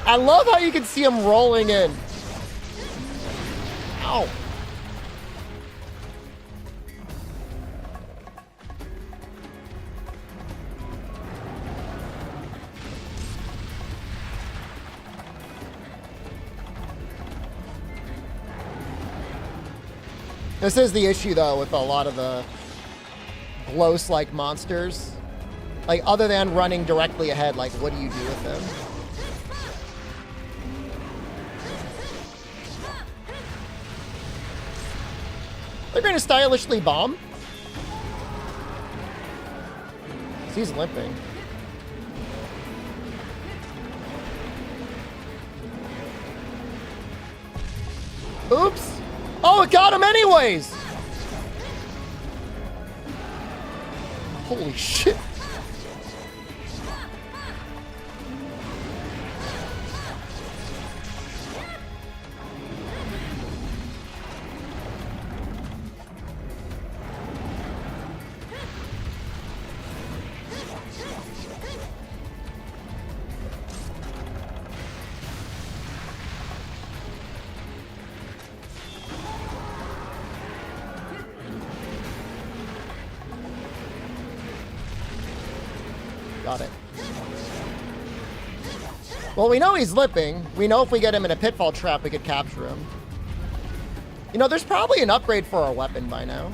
I love how you can see him rolling in. Ow. This is the issue, though, with a lot of the Glos-like monsters. Like, other than running directly ahead, like, what do you do with them? They're going to stylishly bomb. He's limping. Oops. Oh, it got him anyways. Holy shit. Got it. Well, we know he's lipping. We know if we get him in a pitfall trap, we could capture him. You know, there's probably an upgrade for our weapon by now.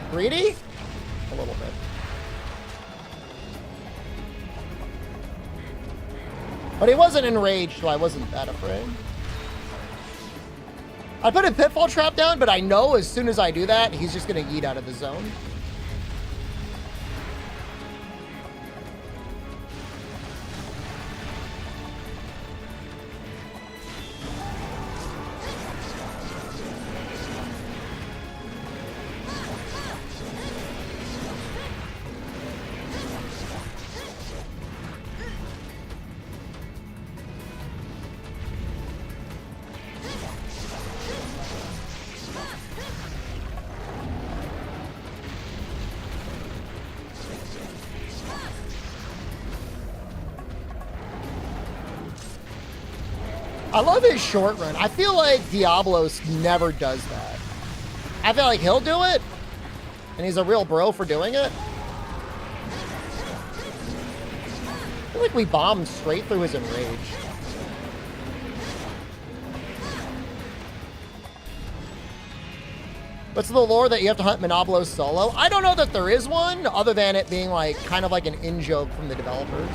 Greedy? A little bit. But he wasn't enraged, so I wasn't that afraid. I put a pitfall trap down, but I know as soon as I do that, he's just going to yeet out of the zone. I love his short run. I feel like Diablos never does that. I feel like he'll do it, and he's a real bro for doing it. I feel like we bombed straight through his enrage. What's the lore that you have to hunt Monoblos solo? I don't know that there is one, other than it being like kind of like an in-joke from the developers.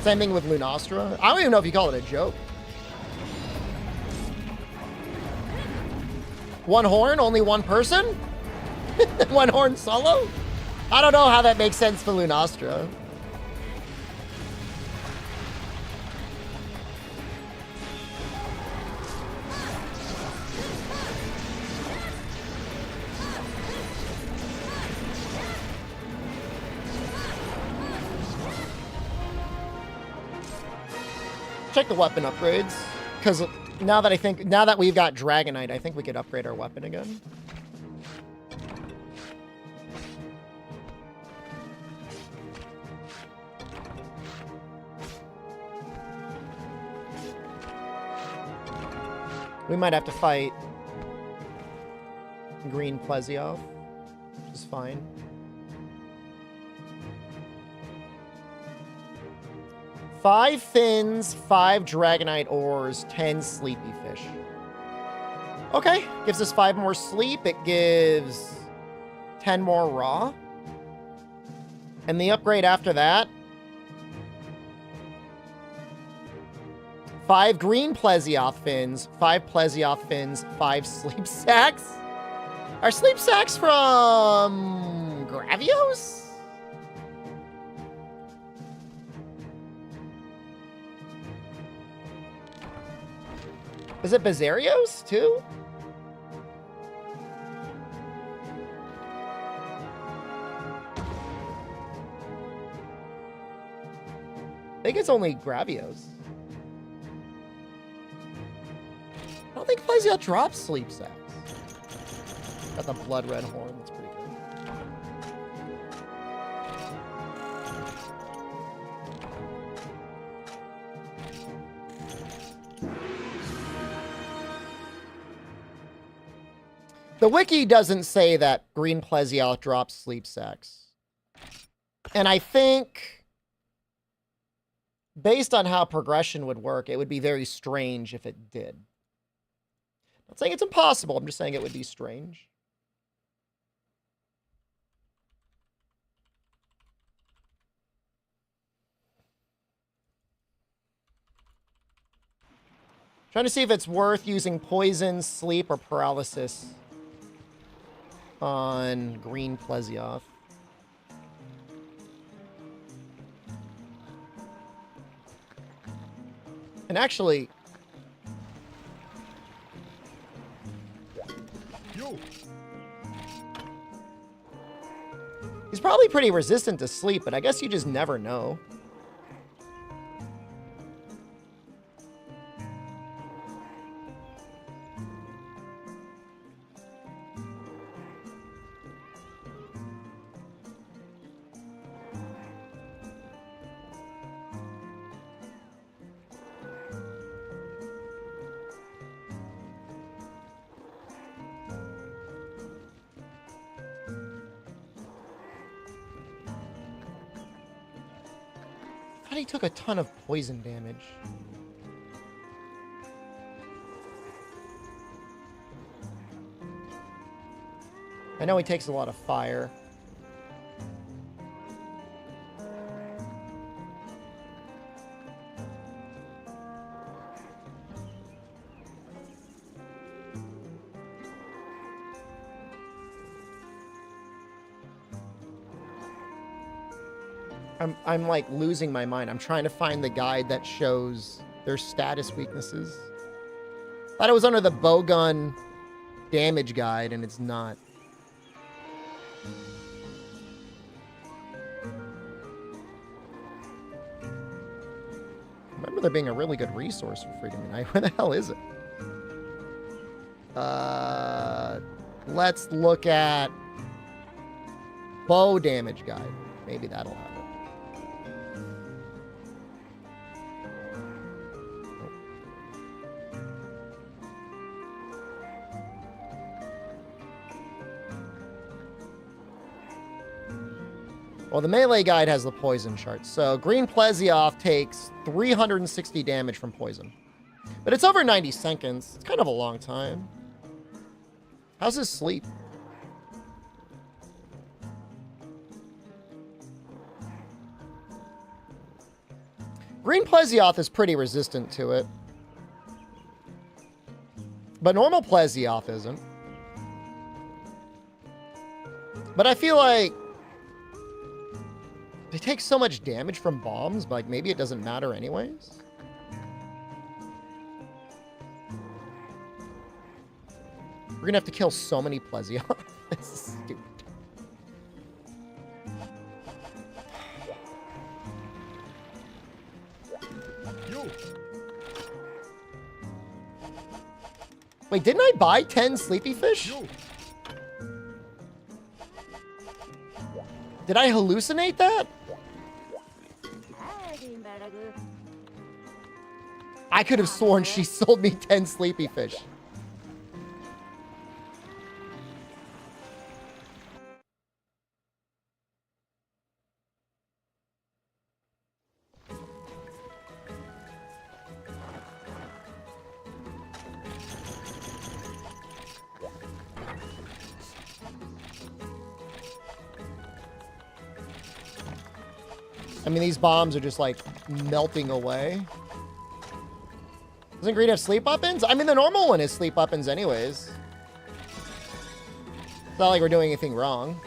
Same thing with Lunastra. I don't even know if you call it a joke. One horn, only one person? One horn solo? I don't know how that makes sense for Lunastra. Check the weapon upgrades, because now that we've got Dragonite, I think we could upgrade our weapon again. We might have to fight green Plesioth, which is fine. Five fins, 5 Dragonite ores, 10 Sleepy Fish. Okay, gives us 5 more sleep. It gives 10 more raw. And the upgrade after that, 5 green Plesioth fins, 5 Plesioth fins, 5 sleep sacks. Are sleep sacks from Gravios? Is it Basarios, too? I think it's only Gravios. I don't think Plesioth drops sleep sacks. Got the blood red horn, that's pretty good. The wiki doesn't say that green Plesioth drops sleep sacks. And I think, based on how progression would work, it would be very strange if it did. Not saying it's impossible, I'm just saying it would be strange. Trying to see if it's worth using poison, sleep, or paralysis on green Plesioth. And actually, he's probably pretty resistant to sleep, but I guess you just never know. He took a ton of poison damage. I know he takes a lot of fire. I'm like losing my mind. I'm trying to find the guide that shows their status weaknesses. Thought it was under the Bowgun damage guide, and it's not. I remember there being a really good resource for Freedom Unite. Where the hell is it? Let's look at bow damage guide. Maybe that'll have it. Well, the melee guide has the poison chart. So green Plesioth takes 360 damage from poison. But it's over 90 seconds. It's kind of a long time. How's his sleep? Green Plesioth is pretty resistant to it. But normal Plesioth isn't. But I feel like they take so much damage from bombs, but like maybe it doesn't matter anyways. We're gonna have to kill so many Plesioth. This is stupid. Wait, didn't I buy 10 sleepy fish? Did I hallucinate that? I could have sworn she sold me 10 sleepy fish. I mean, these bombs are just, like, melting away. Doesn't green have sleep weapons? I mean, the normal one is sleep weapons anyways. It's not like we're doing anything wrong.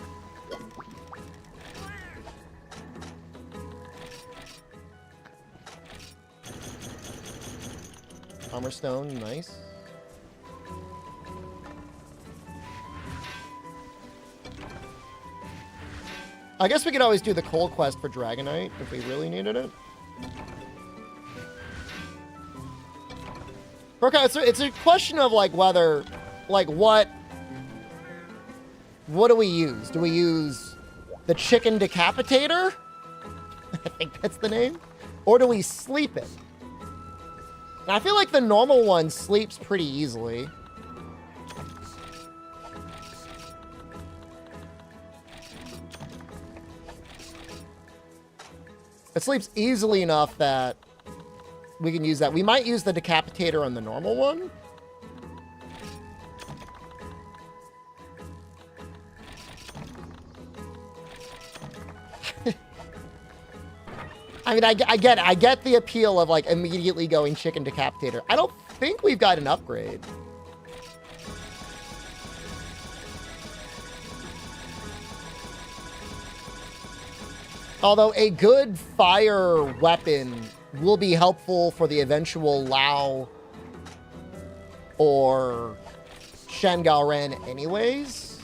Armor stone, nice. I guess we could always do the coal quest for Dragonite if we really needed it. Okay, it's a question of like whether, like what do we use? Do we use the chicken decapitator? I think that's the name. Or do we sleep it? Now, I feel like the normal one sleeps pretty easily. It sleeps easily enough that we can use that. We might use the decapitator on the normal one. I mean, I get the appeal of like immediately going chicken decapitator. I don't think we've got an upgrade. Although a good fire weapon will be helpful for the eventual Lao or Shengaoren anyways.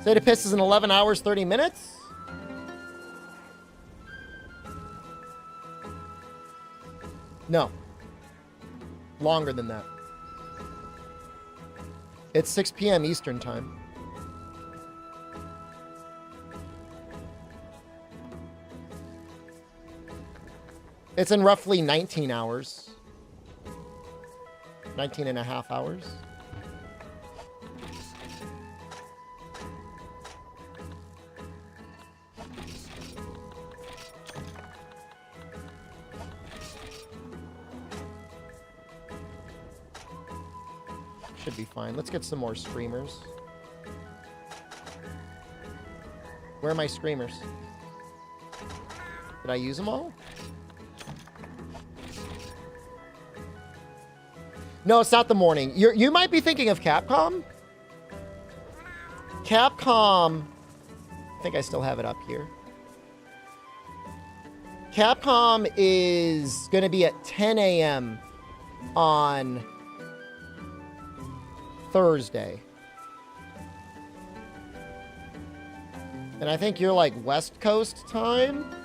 State of Piss is in 11 hours, 30 minutes. No. Longer than that. It's 6 p.m. Eastern time. It's in roughly 19 hours. 19 and a half hours. Should be fine. Let's get some more screamers. Where are my screamers? Did I use them all? No, it's not the morning. You might be thinking of Capcom. Capcom, I think I still have it up here. Capcom is going to be at 10 a.m. on Thursday. And I think you're like West Coast time. So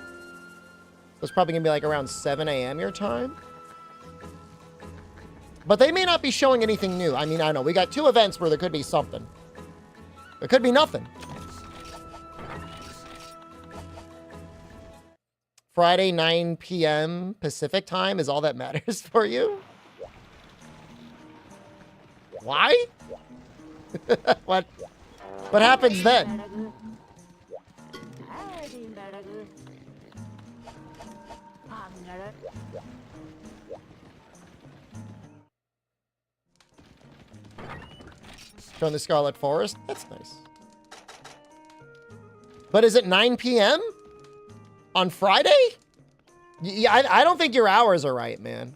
it's probably going to be like around 7 a.m. your time. But they may not be showing anything new. I mean, I don't know. We got 2 events where there could be something. There could be nothing. Friday, 9 p.m. Pacific time is all that matters for you? Why? What happens then? From the Scarlet Forest? That's nice. But is it 9 p.m. on Friday? Yeah, I don't think your hours are right, man.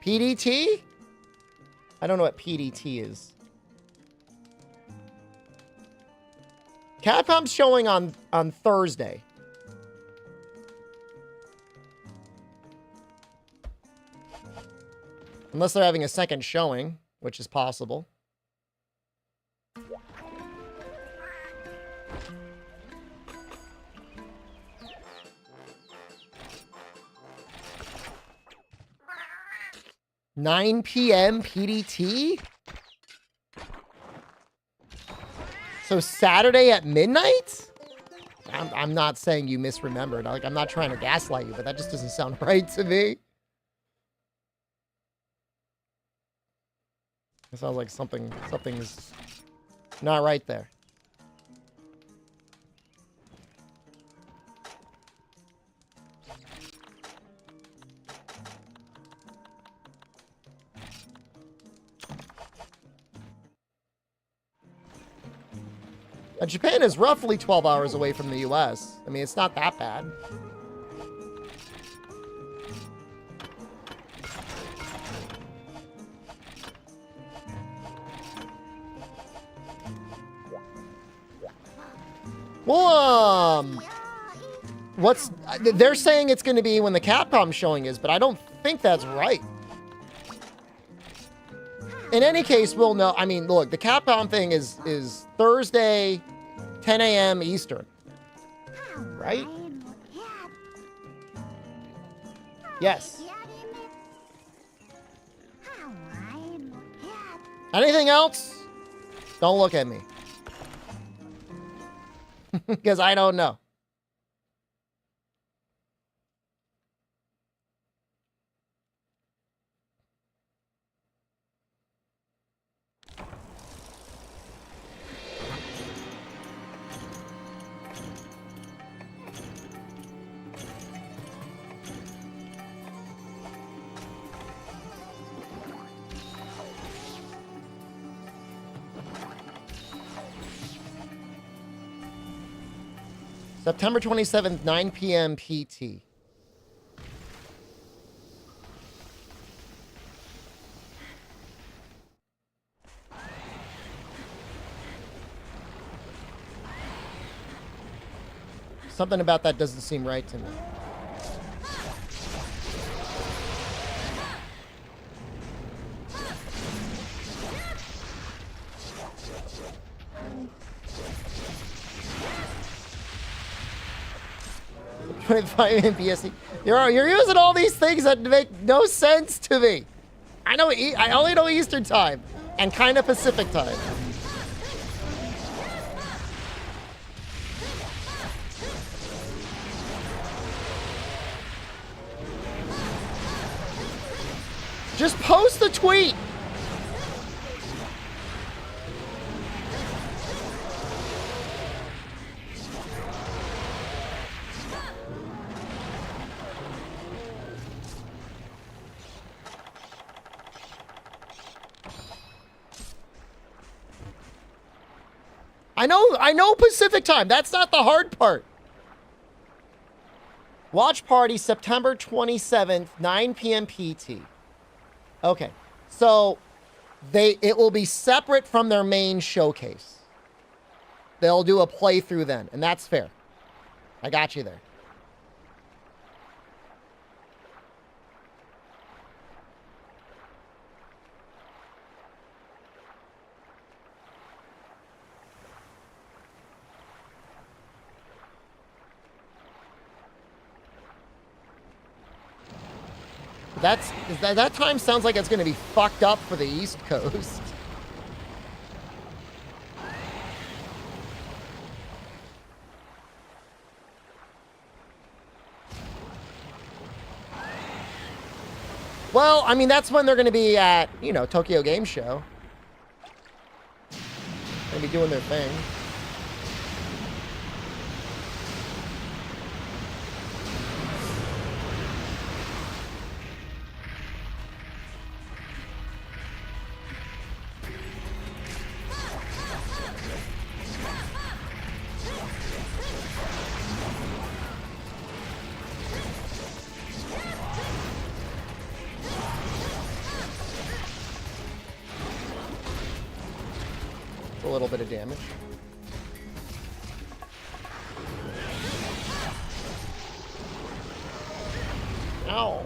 PDT? I don't know what PDT is. Capcom's showing on Thursday. Unless they're having a second showing, which is possible. $9 p.m. PDT? So Saturday at midnight? I'm not saying you misremembered. Like, I'm not trying to gaslight you, but that just doesn't sound right to me. It sounds like something's not right there. Japan is roughly 12 hours away from the US. I mean, it's not that bad. Well, they're saying it's going to be when the Capcom showing is, but I don't think that's right. In any case, we'll know. I mean, look, the Capcom thing is Thursday, 10 a.m. Eastern. Right? Yes. Anything else? Don't look at me. Because I don't know. September 27th, 9 p.m. PT. Something about that doesn't seem right to me. PSP. You're using all these things that make no sense to me. I only know Eastern time and kind of Pacific time. Just post the tweet. I know Pacific time. That's not the hard part. Watch party September 27th, 9 p.m. PT. Okay. So it will be separate from their main showcase. They'll do a playthrough then, and that's fair. I got you there. That time sounds like it's going to be fucked up for the East Coast. Well, I mean, that's when they're going to be at, you know, Tokyo Game Show. They'll be doing their thing. A little bit of damage. Ow.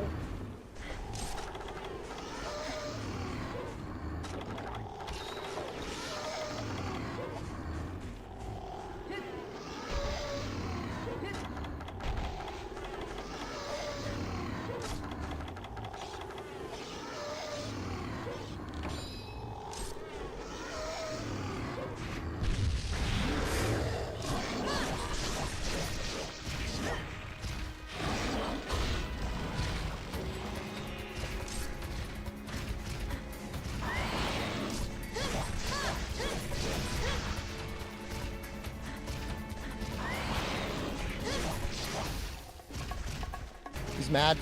He's mad.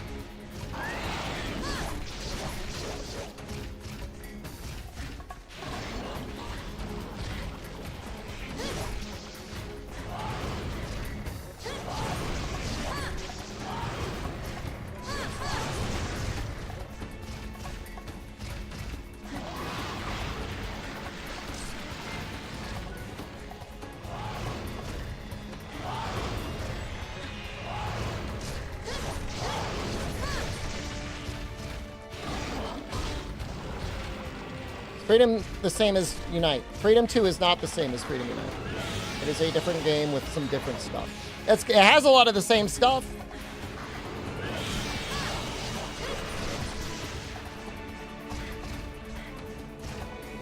Freedom the same as Unite. Freedom 2 is not the same as Freedom Unite. It is a different game with some different stuff. It has a lot of the same stuff.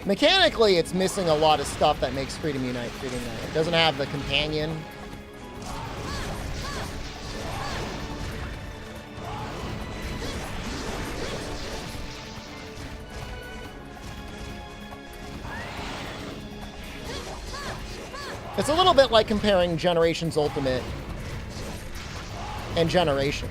Mechanically, it's missing a lot of stuff that makes Freedom Unite Freedom Unite. It doesn't have the companion. It's a little bit like comparing Generations Ultimate and Generations.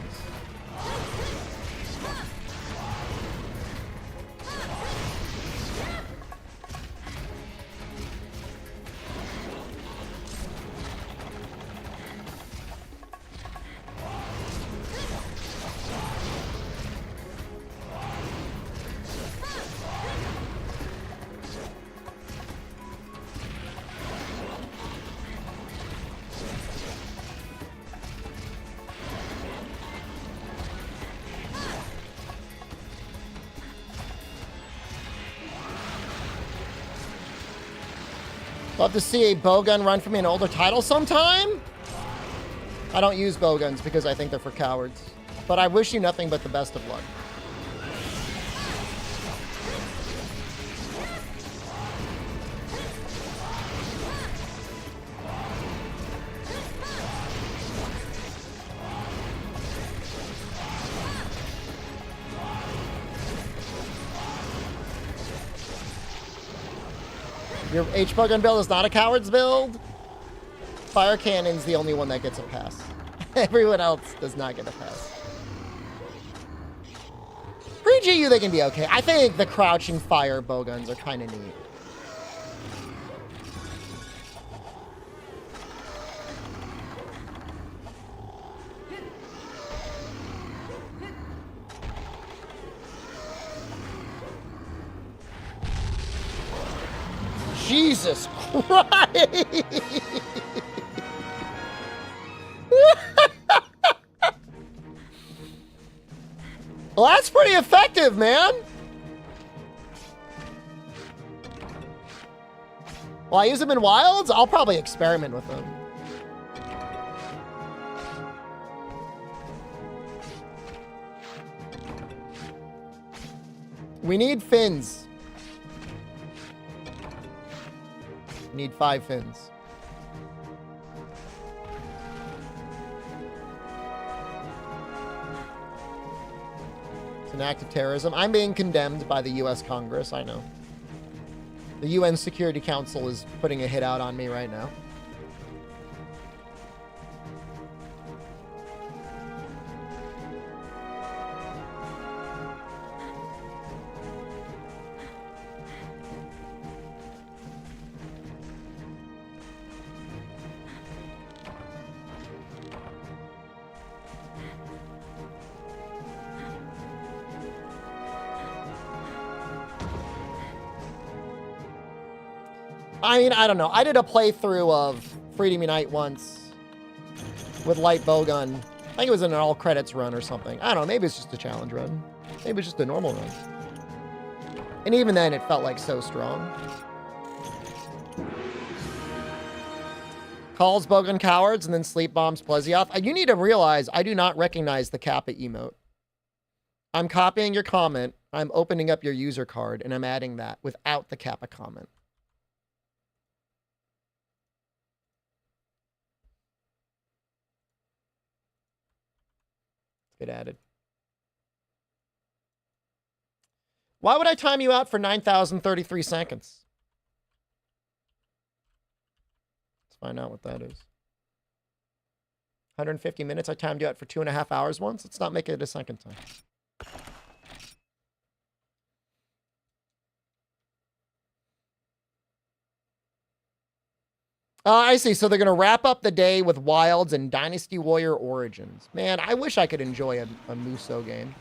Love to see a Bowgun run from an older title sometime. I don't use Bowguns because I think they're for cowards. But I wish you nothing but the best of luck. Your H-Bowgun build is not a coward's build. Fire Cannon's the only one that gets a pass. Everyone else does not get a pass. Pre-GU, they can be okay. I think the crouching fire bowguns are kind of neat. Jesus Christ! Well, that's pretty effective, man. Will I use them in wilds? I'll probably experiment with them. We need fins. Need 5 fins. It's an act of terrorism. I'm being condemned by the U.S. Congress, I know. The UN Security Council is putting a hit out on me right now. I mean, I don't know. I did a playthrough of Freedom Unite once with light bowgun. I think it was in an all credits run or something. I don't know. Maybe it's just a challenge run. Maybe it's just a normal run. And even then, it felt like so strong. Calls Bowgun cowards and then sleep bombs Plesioth. You need to realize I do not recognize the Kappa emote. I'm copying your comment. I'm opening up your user card and I'm adding that without the Kappa comment. Get added. Why would I time you out for 9,033 seconds? Let's find out what that is. 150 minutes. I timed you out for 2.5 hours once. Let's not make it a second time. I see. So they're going to wrap up the day with Wilds and Dynasty Warrior Origins. Man, I wish I could enjoy a Muso game.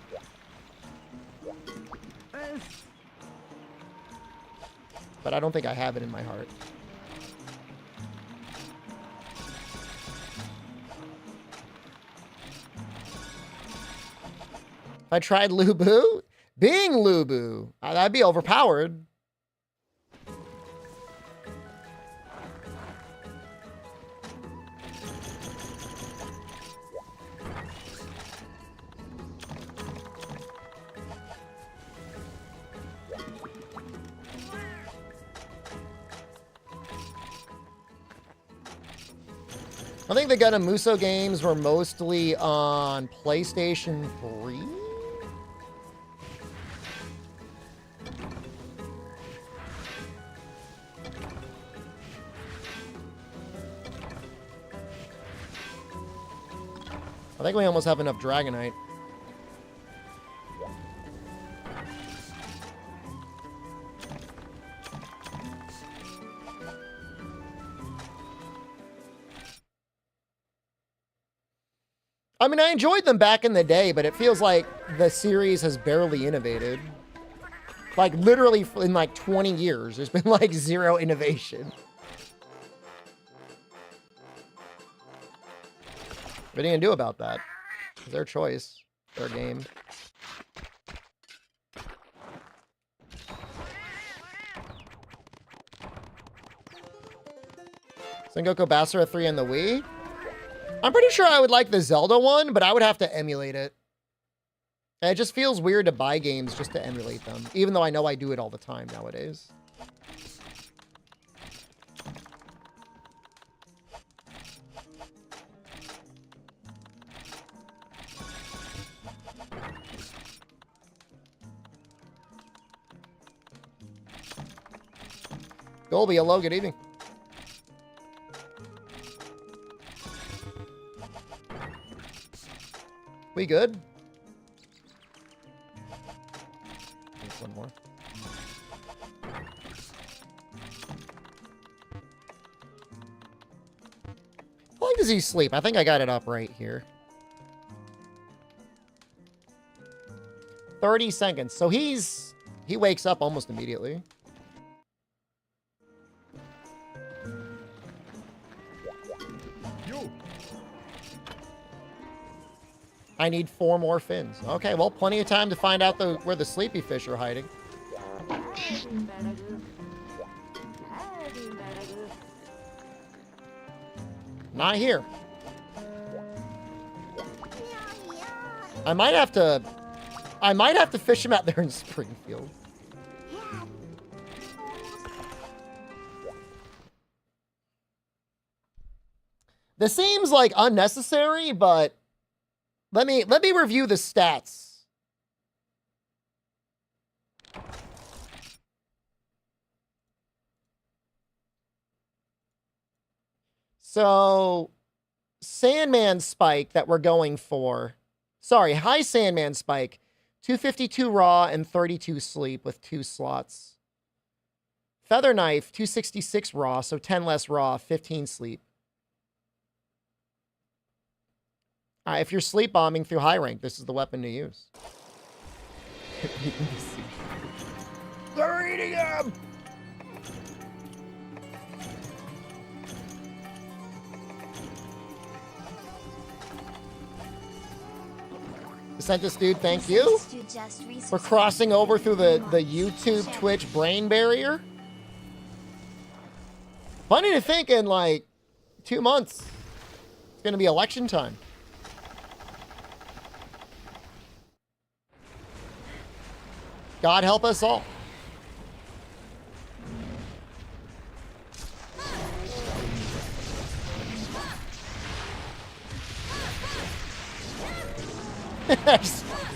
But I don't think I have it in my heart. If I tried Lubu, being Lubu, that'd be overpowered. I think the Gun and Muso games were mostly on PlayStation 3. I think we almost have enough Dragonite. I mean, I enjoyed them back in the day, but it feels like the series has barely innovated. Like, literally in like 20 years, there's been like zero innovation. What are you gonna do about that? It's their choice, their game. Sengoku Basara 3 on the Wii? I'm pretty sure I would like the Zelda one, but I would have to emulate it. And it just feels weird to buy games just to emulate them, even though I know I do it all the time nowadays. Dolby, hello, good evening. We good? There's one more. How long does he sleep? I think I got it up right here. 30 seconds. So he wakes up almost immediately. I need 4 more fins. Okay, well, plenty of time to find out where the sleepy fish are hiding. Not here. I might have to fish him out there in Springfield. This seems like unnecessary, but let me review the stats So, Sandman Spike that we're going for. Sorry, high Sandman Spike. 252 raw and 32 sleep with 2 slots. Feather Knife, 266 raw, so 10 less raw, 15 sleep. If you're sleep bombing through high rank, this is the weapon to use. They're eating him! DeSantis dude, thank you for crossing over through the YouTube, Twitch brain barrier. Funny to think in like 2 months, it's going to be election time. God help us all.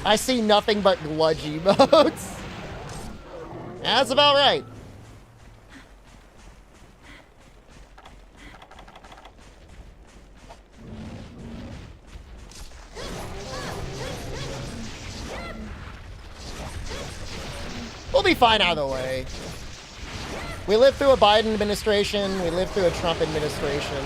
I see nothing but gludgy modes. That's about right. We'll be fine either way. We lived through a Biden administration. We lived through a Trump administration.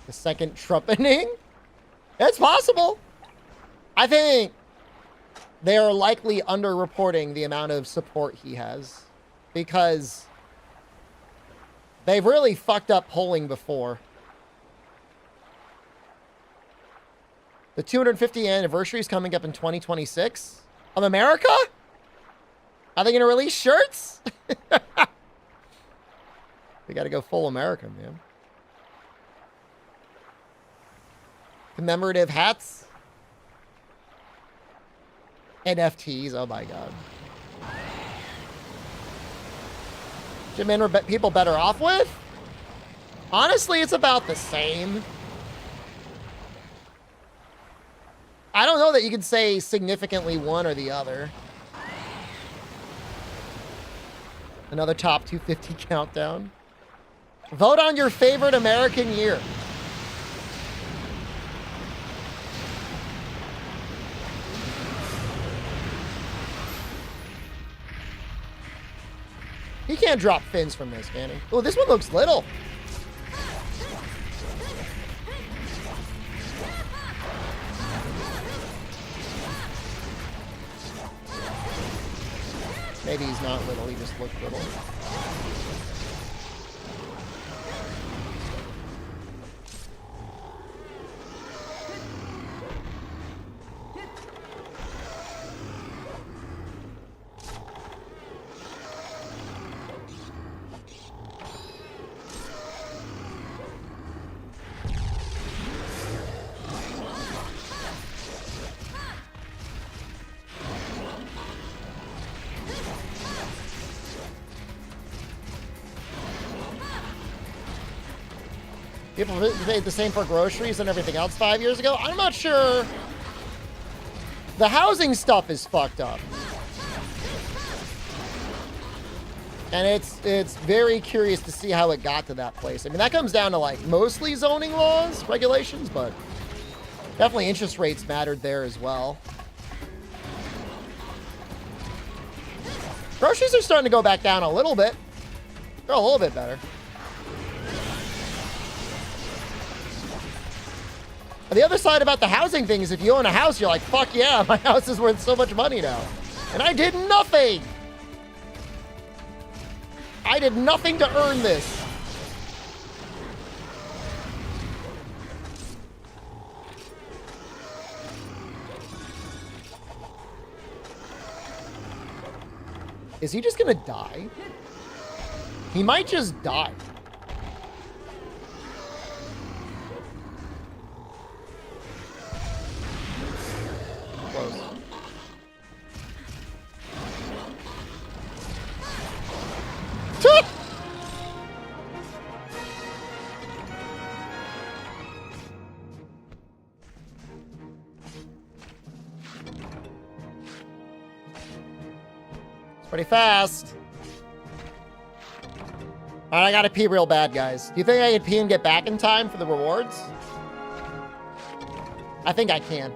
The second trumpeting? It's possible. I think they are likely underreporting the amount of support he has because they've really fucked up polling before. The 250th anniversary is coming up in 2026 of America? Are they going to release shirts? We got to go full American, man. Commemorative hats. NFTs. Oh my god. Which men were people better off with? Honestly, it's about the same. I don't know that you can say significantly one or the other. Another top 250 countdown. Vote on your favorite American year. He can't drop fins from this, can he? Oh, this one looks little. Maybe he's not little, he just looked little. People paid the same for groceries and everything else 5 years ago. I'm not sure. The housing stuff is fucked up. And it's very curious to see how it got to that place. I mean, that comes down to like mostly zoning laws, regulations, but definitely interest rates mattered there as well. Groceries are starting to go back down a little bit. They're a little bit better. The other side about the housing thing is if you own a house, you're like, fuck yeah, my house is worth so much money now. And I did nothing. I did nothing to earn this. Is he just gonna die? He might just die. Close. Pretty fast. All right, I gotta pee real bad, guys. Do you think I can pee and get back in time for the rewards? I think I can.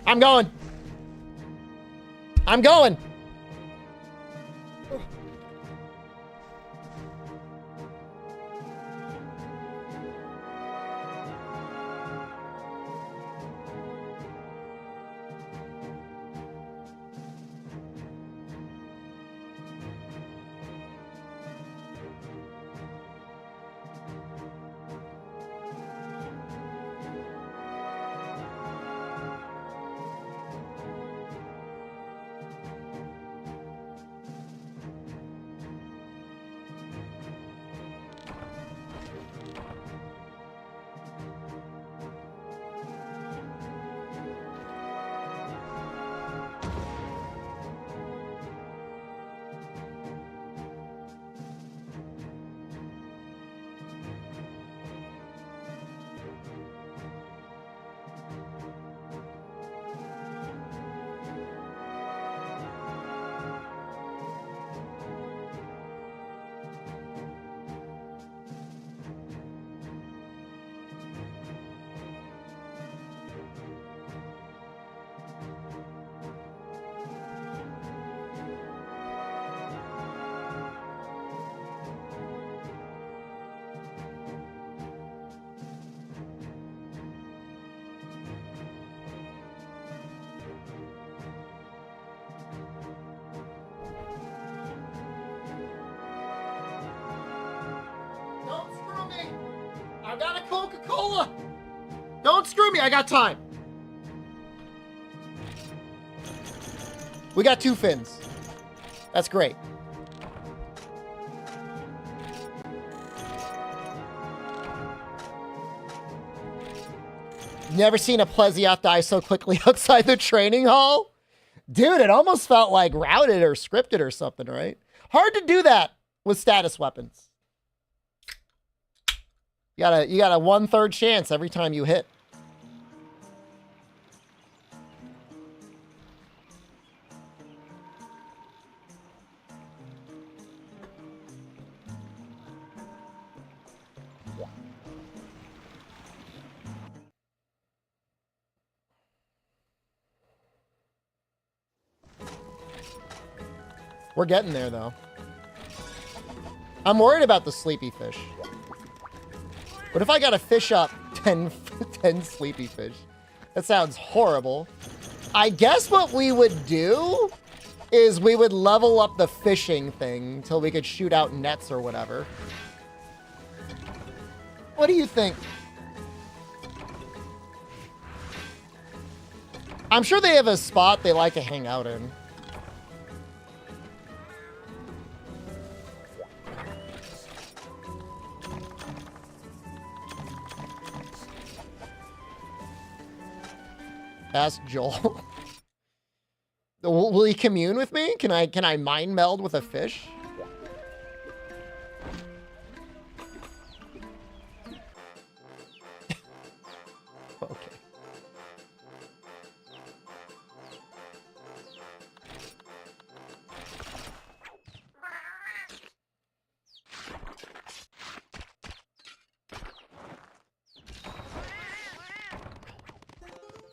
I'm going. I'm going. I got a Coca-Cola. Don't screw me. I got time. We got 2 fins. That's great. Never seen a Plesioth die so quickly outside the training hall. Dude, it almost felt like routed or scripted or something, right? Hard to do that with status weapons. You got a 1/3 chance every time you hit. We're getting there, though. I'm worried about the sleepy fish. What if I got to fish up 10 sleepy fish? That sounds horrible. I guess what we would do is we would level up the fishing thing till we could shoot out nets or whatever. What do you think? I'm sure they have a spot they like to hang out in. Ask Joel. Will he commune with me? Can I mind meld with a fish? Okay.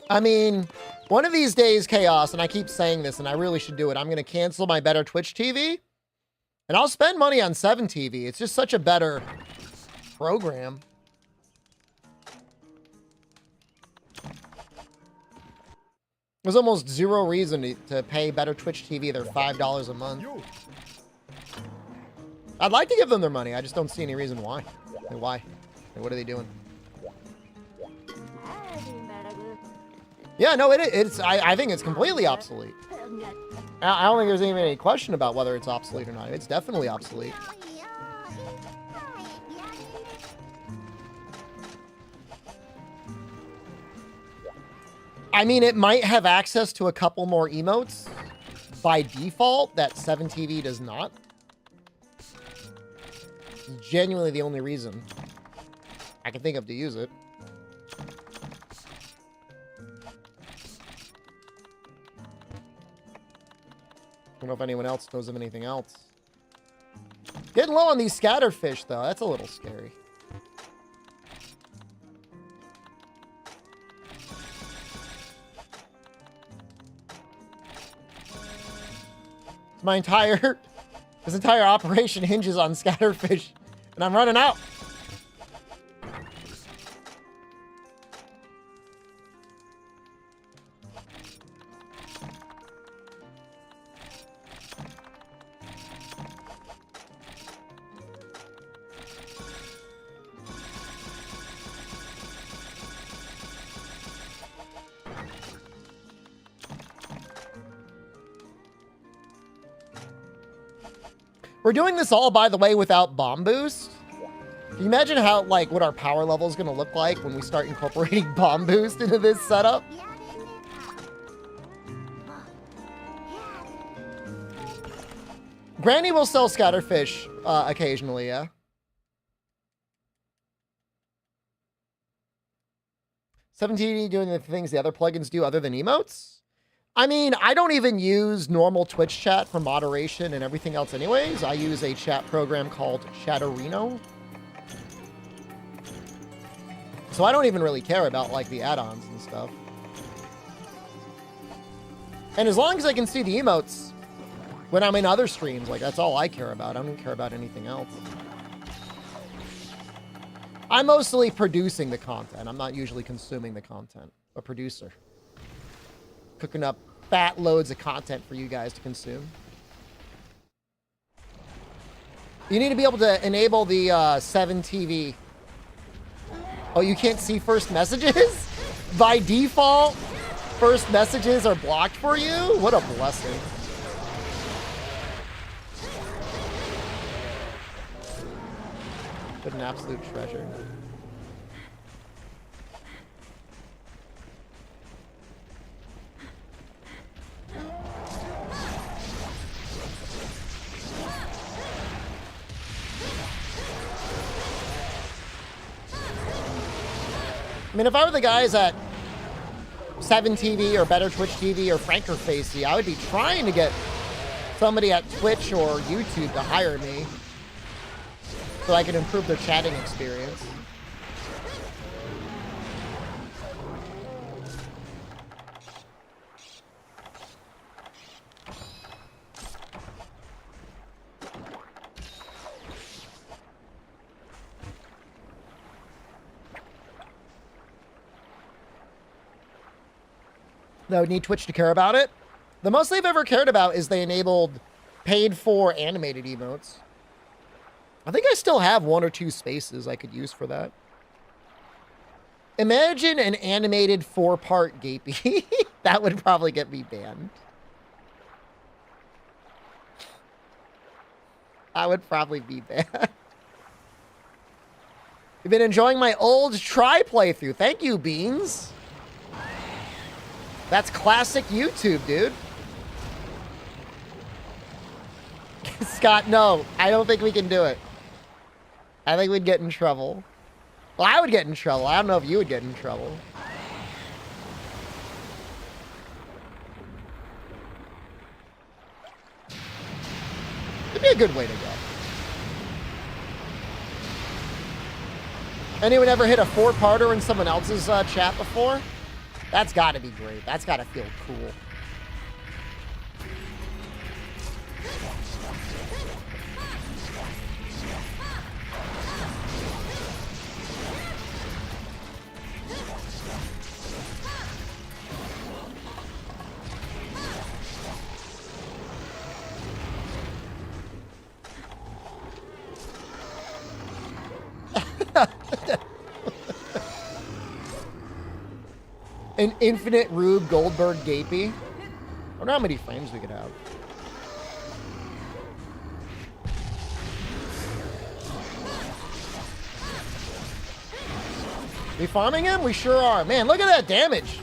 I mean, one of these days, Chaos, and I keep saying this, and I really should do it, I'm going to cancel my better Twitch TV, and I'll spend money on 7 TV. It's just such a better program. There's almost zero reason to pay better Twitch TV their $5 a month. I'd like to give them their money. I just don't see any reason why. Why? What are they doing? Yeah, no, it's. I think it's completely obsolete. I don't think there's even any question about whether it's obsolete or not. It's definitely obsolete. I mean, it might have access to a couple more emotes by default that 7TV does not. It's genuinely the only reason I can think of to use it. don't know if anyone else knows of anything else. Getting low on these scatterfish, though. That's a little scary. This entire operation hinges on scatterfish, and I'm running out. We're doing this all, by the way, without bomb boost. Can you imagine how, like, what our power level is going to look like when we start incorporating bomb boost into this setup? Granny will sell scatterfish occasionally, yeah. $17 doing the things the other plugins do other than emotes? I mean, I don't even use normal Twitch chat for moderation and everything else anyways. I use a chat program called Chatterino. So I don't even really care about, like, the add-ons and stuff. And as long as I can see the emotes when I'm in other streams, like, that's all I care about. I don't care about anything else. I'm mostly producing the content. I'm not usually consuming the content. A producer. Cooking up fat loads of content for you guys to consume. You need to be able to enable the 7 TV. Oh, you can't see first messages? By default, first messages are blocked for you? What a blessing. What an absolute treasure. I mean, if I were the guys at 7 TV or Better Twitch TV or Franker Facey, I would be trying to get somebody at Twitch or YouTube to hire me so I could improve their chatting experience. That would need Twitch to care about it. The most they've ever cared about is they enabled paid for animated emotes. I think I still have 1 or 2 spaces I could use for that. Imagine an animated 4-part gapey. That would probably get me banned. I would probably be banned. You've been enjoying my old try playthrough. Thank you, Beans. That's classic YouTube, dude. Scott, no. I don't think we can do it. I think we'd get in trouble. Well, I would get in trouble. I don't know if you would get in trouble. It'd be a good way to go. Anyone ever hit a 4-parter in someone else's chat before? That's got to be great. That's got to feel cool. An infinite Rube Goldberg gapey. I wonder how many frames we could have. We farming him? We sure are. Man, look at that damage.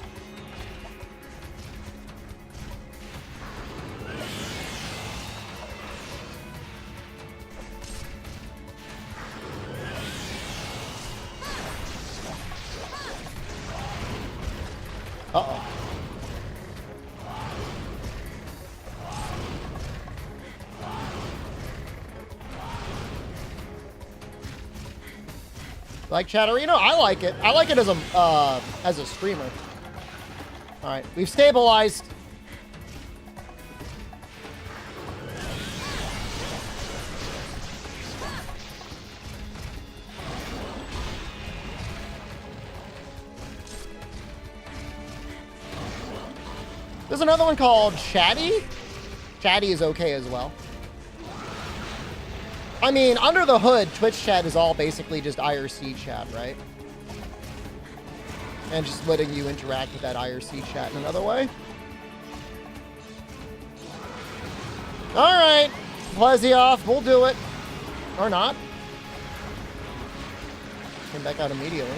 Uh-oh. Like Chatterino? I like it. I like it as a streamer. All right, we've stabilized. There's another one called Chatty. Chatty is okay as well. I mean, under the hood, Twitch chat is all basically just IRC chat, right? And just letting you interact with that IRC chat in another way. All right, Plesioth, we'll do it. Or not. Came back out immediately.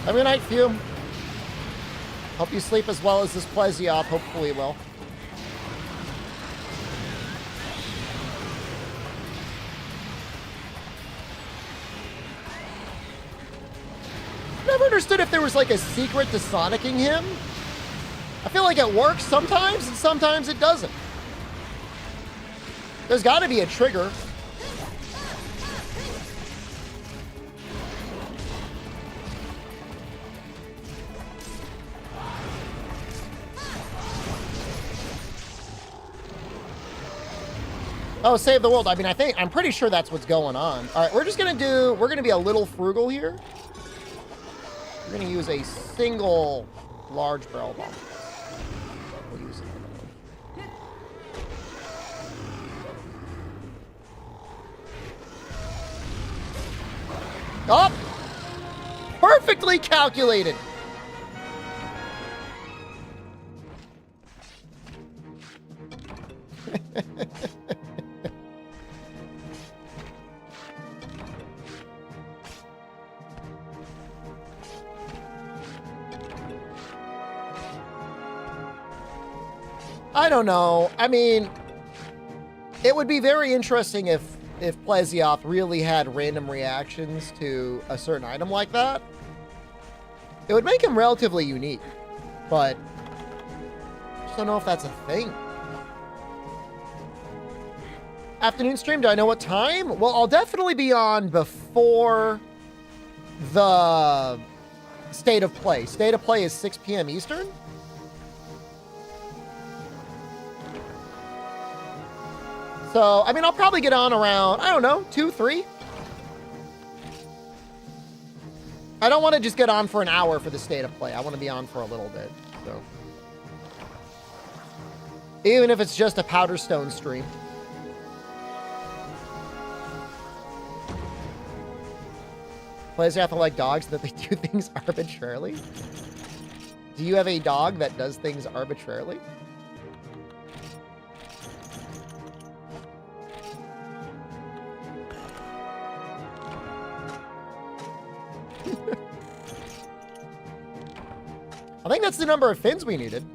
Have a good night, Few. Hope you sleep as well as this Plesioth hopefully will. Never understood if there was like a secret to Sonicking him. I feel like it works sometimes and sometimes it doesn't. There's got to be a trigger. Oh, save the world. I mean, I'm pretty sure that's what's going on. All right, we're going to be a little frugal here. We're going to use a single large barrel bomb. We'll use it. Oh! Perfectly calculated. I don't know. I mean, it would be very interesting if Plesioth really had random reactions to a certain item like that. It would make him relatively unique, but I just don't know if that's a thing. Afternoon stream, do I know what time? Well, I'll definitely be on before the State of Play. State of Play is 6 p.m. Eastern. So, I mean, I'll probably get on around, I don't know, 2, 3. I don't want to just get on for an hour for the State of Play. I want to be on for a little bit, so. Even if it's just a Powder Stone stream. Plesioth like dogs that they do things arbitrarily? Do you have a dog that does things arbitrarily? I think that's the number of fins we needed.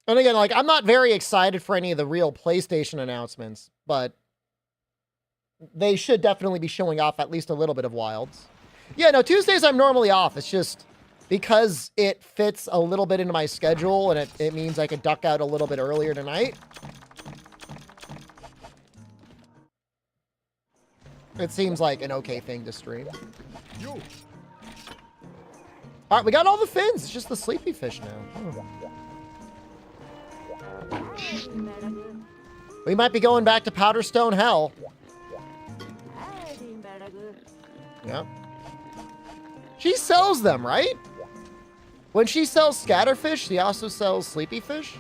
And again, like, I'm not very excited for any of the real PlayStation announcements, but they should definitely be showing off at least a little bit of Wilds. Yeah, no, Tuesdays I'm normally off. It's just because it fits a little bit into my schedule and it means I could duck out a little bit earlier tonight. It seems like an okay thing to stream. All right, we got all the fins. It's just the sleepy fish now. Oh. We might be going back to Powderstone Hell. Yeah. She sells them, right? When she sells scatterfish, she also sells sleepy fish.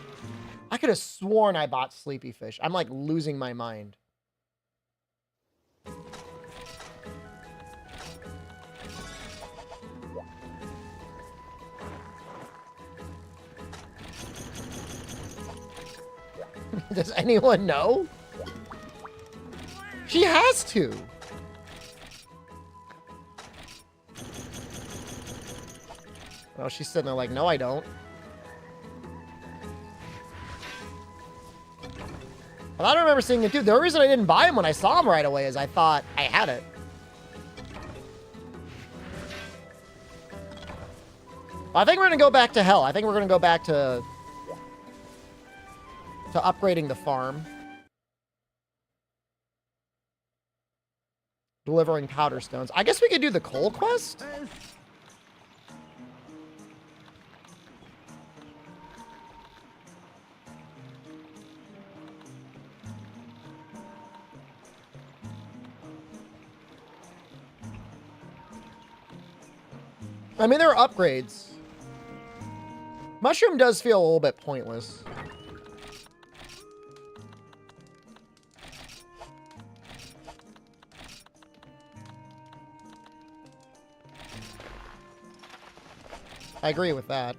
I could have sworn I bought sleepy fish. I'm like losing my mind. Does anyone know? She has to. Oh, she's sitting there like, no, I don't. Well, I don't remember seeing it too. The only reason I didn't buy him when I saw him right away is I thought I had it. I think we're gonna go back to hell. I think we're gonna go back to upgrading the farm. Delivering powder stones. I guess we could do the coal quest. I mean, there are upgrades. Mushroom does feel a little bit pointless. I agree with that.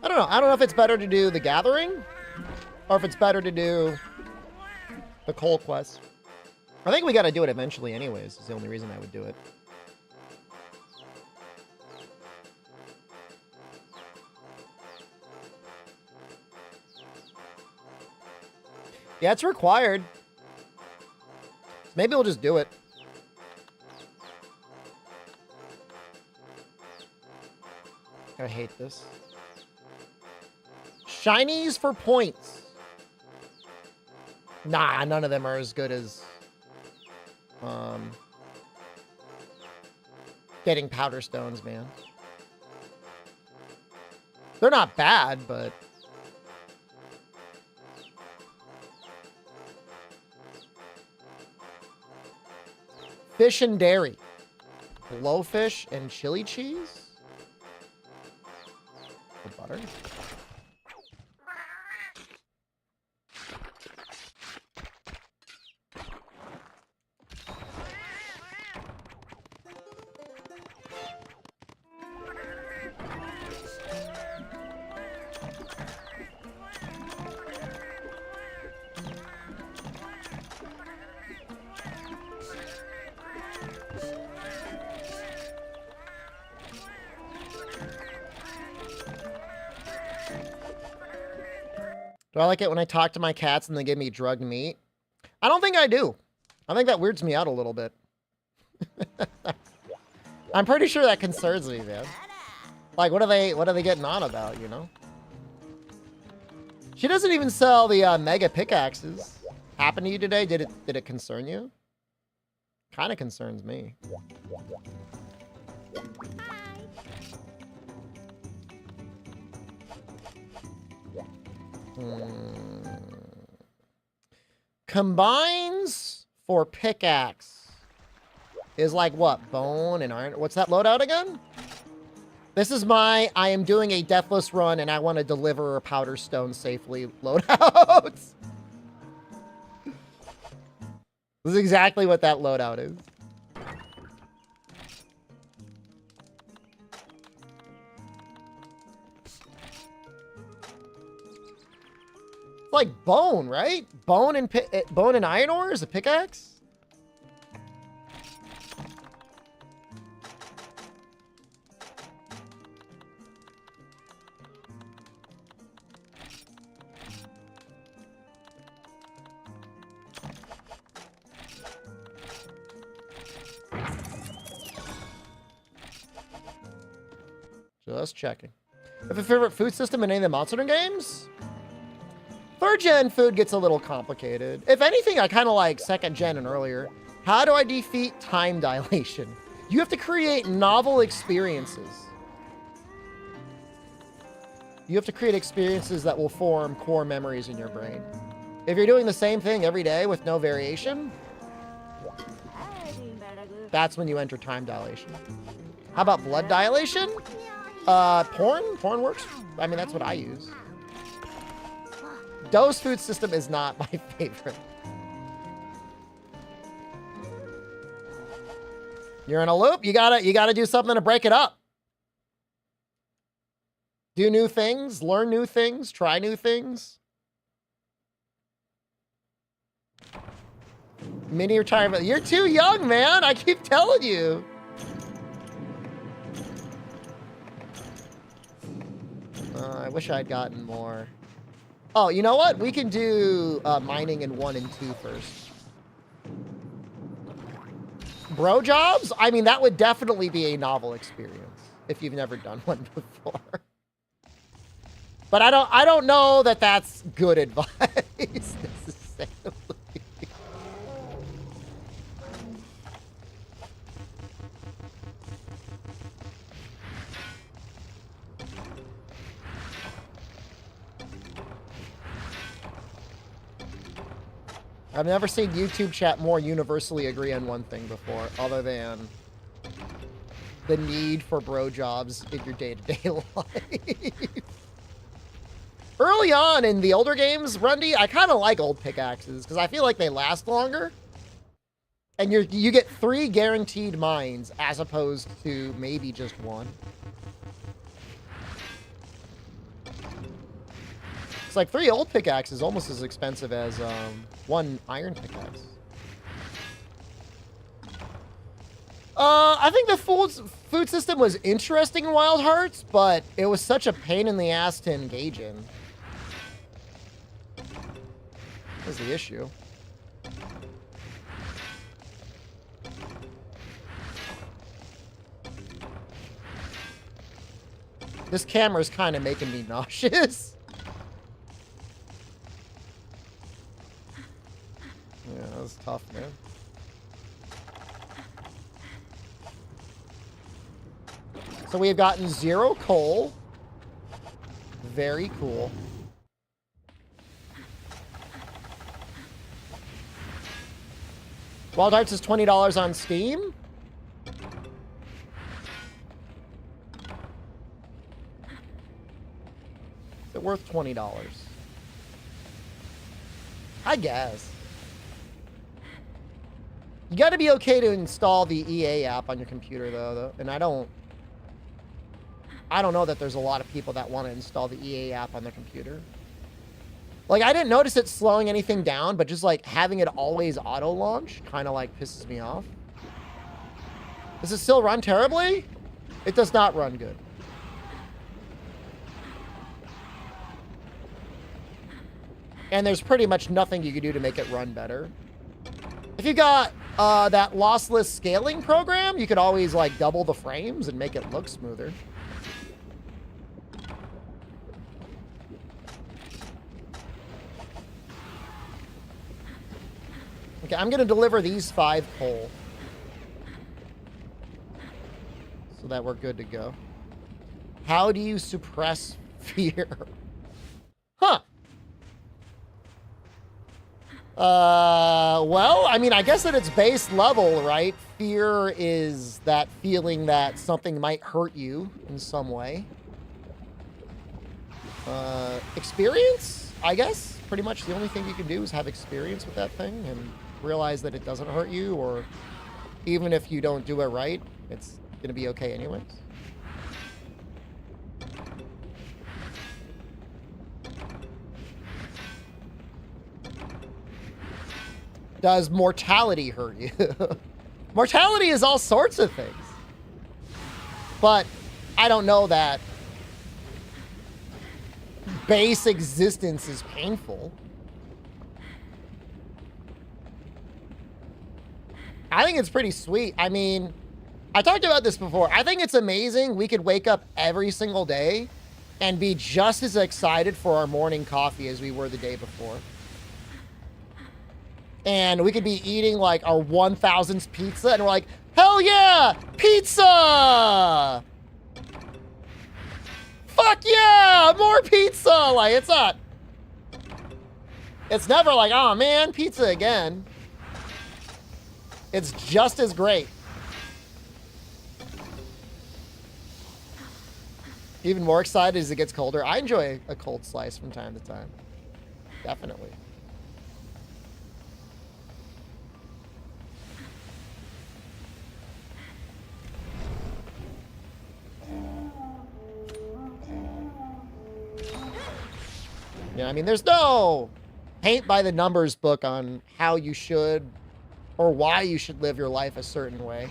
I don't know. I don't know if it's better to do the gathering or if it's better to do the coal quest. I think we got to do it eventually anyways. Is the only reason I would do it. Yeah, it's required. Maybe we'll just do it. I hate this. Shinies for points. Nah, none of them are as good as getting powder stones, man. They're not bad, but fish and dairy. Blowfish and chili cheese? The butter? Do I like it when I talk to my cats and they give me drugged meat? I don't think I do. I think that weirds me out a little bit. I'm pretty sure that concerns me, man. Like, what are they getting on about, you know? She doesn't even sell the mega pickaxes. Happened to you today? Did it concern you? Kind of concerns me. Combines for pickaxe is like what? Bone and iron. What's that loadout again? This is my I am doing a deathless run and I want to deliver a powder stone safely loadout. This is exactly what that loadout is. Like bone, right? Bone and iron ore is a pickaxe. Just checking. Have a favorite food system in any of the Monster Hunter games? Third gen food gets a little complicated. If anything, I kind of like second gen and earlier. How do I defeat time dilation? You have to create novel experiences. You have to create experiences that will form core memories in your brain. If you're doing the same thing every day with no variation, that's when you enter time dilation. How about blood dilation? Porn? Porn works. I mean, that's what I use. Doe's food system is not my favorite. You're in a loop. You gotta do something to break it up. Do new things, learn new things, try new things. Mini retirement. You're too young, man. I keep telling you. I wish I'd gotten more. Oh, you know what? We can do mining in 1 and 2 first. Bro jobs? I mean, that would definitely be a novel experience if you've never done one before. But I don't know that that's good advice necessarily. I've never seen YouTube chat more universally agree on one thing before, other than the need for bro jobs in your day-to-day life. Early on in the older games, Rundy, I kind of like old pickaxes because I feel like they last longer. And you get 3 guaranteed mines as opposed to maybe just 1. It's like 3 old pickaxes almost as expensive as 1 iron pickaxe. I think the food system was interesting in Wild Hearts, but it was such a pain in the ass to engage in. That was the issue. This camera is kind of making me nauseous. Yeah, that was tough, man. So we have gotten 0 coal. Very cool. Wild Hearts is $20 on Steam. Is it worth $20? I guess. You got to be okay to install the EA app on your computer, though. And I don't know that there's a lot of people that want to install the EA app on their computer. Like, I didn't notice it slowing anything down, but just, like, having it always auto-launch kind of, like, pisses me off. Does it still run terribly? It does not run good. And there's pretty much nothing you can do to make it run better. If you got that lossless scaling program, you could always, like, double the frames and make it look smoother. Okay, I'm going to deliver these 5 coal. So that we're good to go. How do you suppress fear? Huh. Well, I mean, I guess at its base level, right? Fear is that feeling that something might hurt you in some way. Experience, I guess. Pretty much the only thing you can do is have experience with that thing and realize that it doesn't hurt you, or even if you don't do it right, it's gonna be okay anyways. Does mortality hurt you? Mortality is all sorts of things. But I don't know that base existence is painful. I think it's pretty sweet. I mean, I talked about this before. I think it's amazing we could wake up every single day and be just as excited for our morning coffee as we were the day before. And we could be eating like our 1000th pizza and we're like, hell yeah, pizza! Fuck yeah, more pizza! Like, it's never like, oh man, pizza again. It's just as great. Even more excited as it gets colder. I enjoy a cold slice from time to time. Definitely. Yeah, I mean, there's no paint by the numbers book on how you should or why you should live your life a certain way.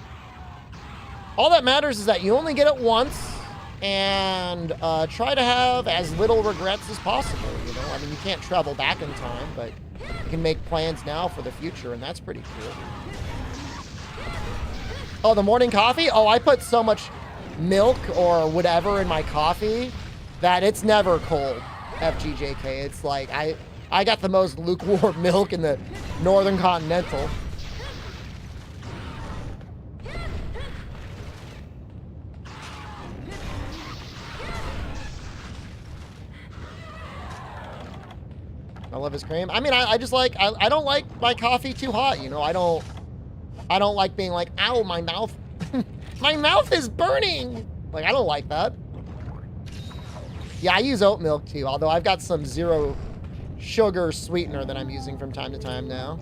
All that matters is that you only get it once, and try to have as little regrets as possible, you know? I mean, you can't travel back in time, but you can make plans now for the future, and that's pretty cool. Oh, the morning coffee? Oh, I put so much milk or whatever in my coffee that it's never cold, FGJK. It's like, I got the most lukewarm milk in the Northern Continental. I love his cream. I mean, I just like, I don't like my coffee too hot, you know? I don't like being like, ow, my mouth, my mouth is burning. Like, I don't like that. Yeah, I use oat milk too, although I've got some zero sugar sweetener that I'm using from time to time now.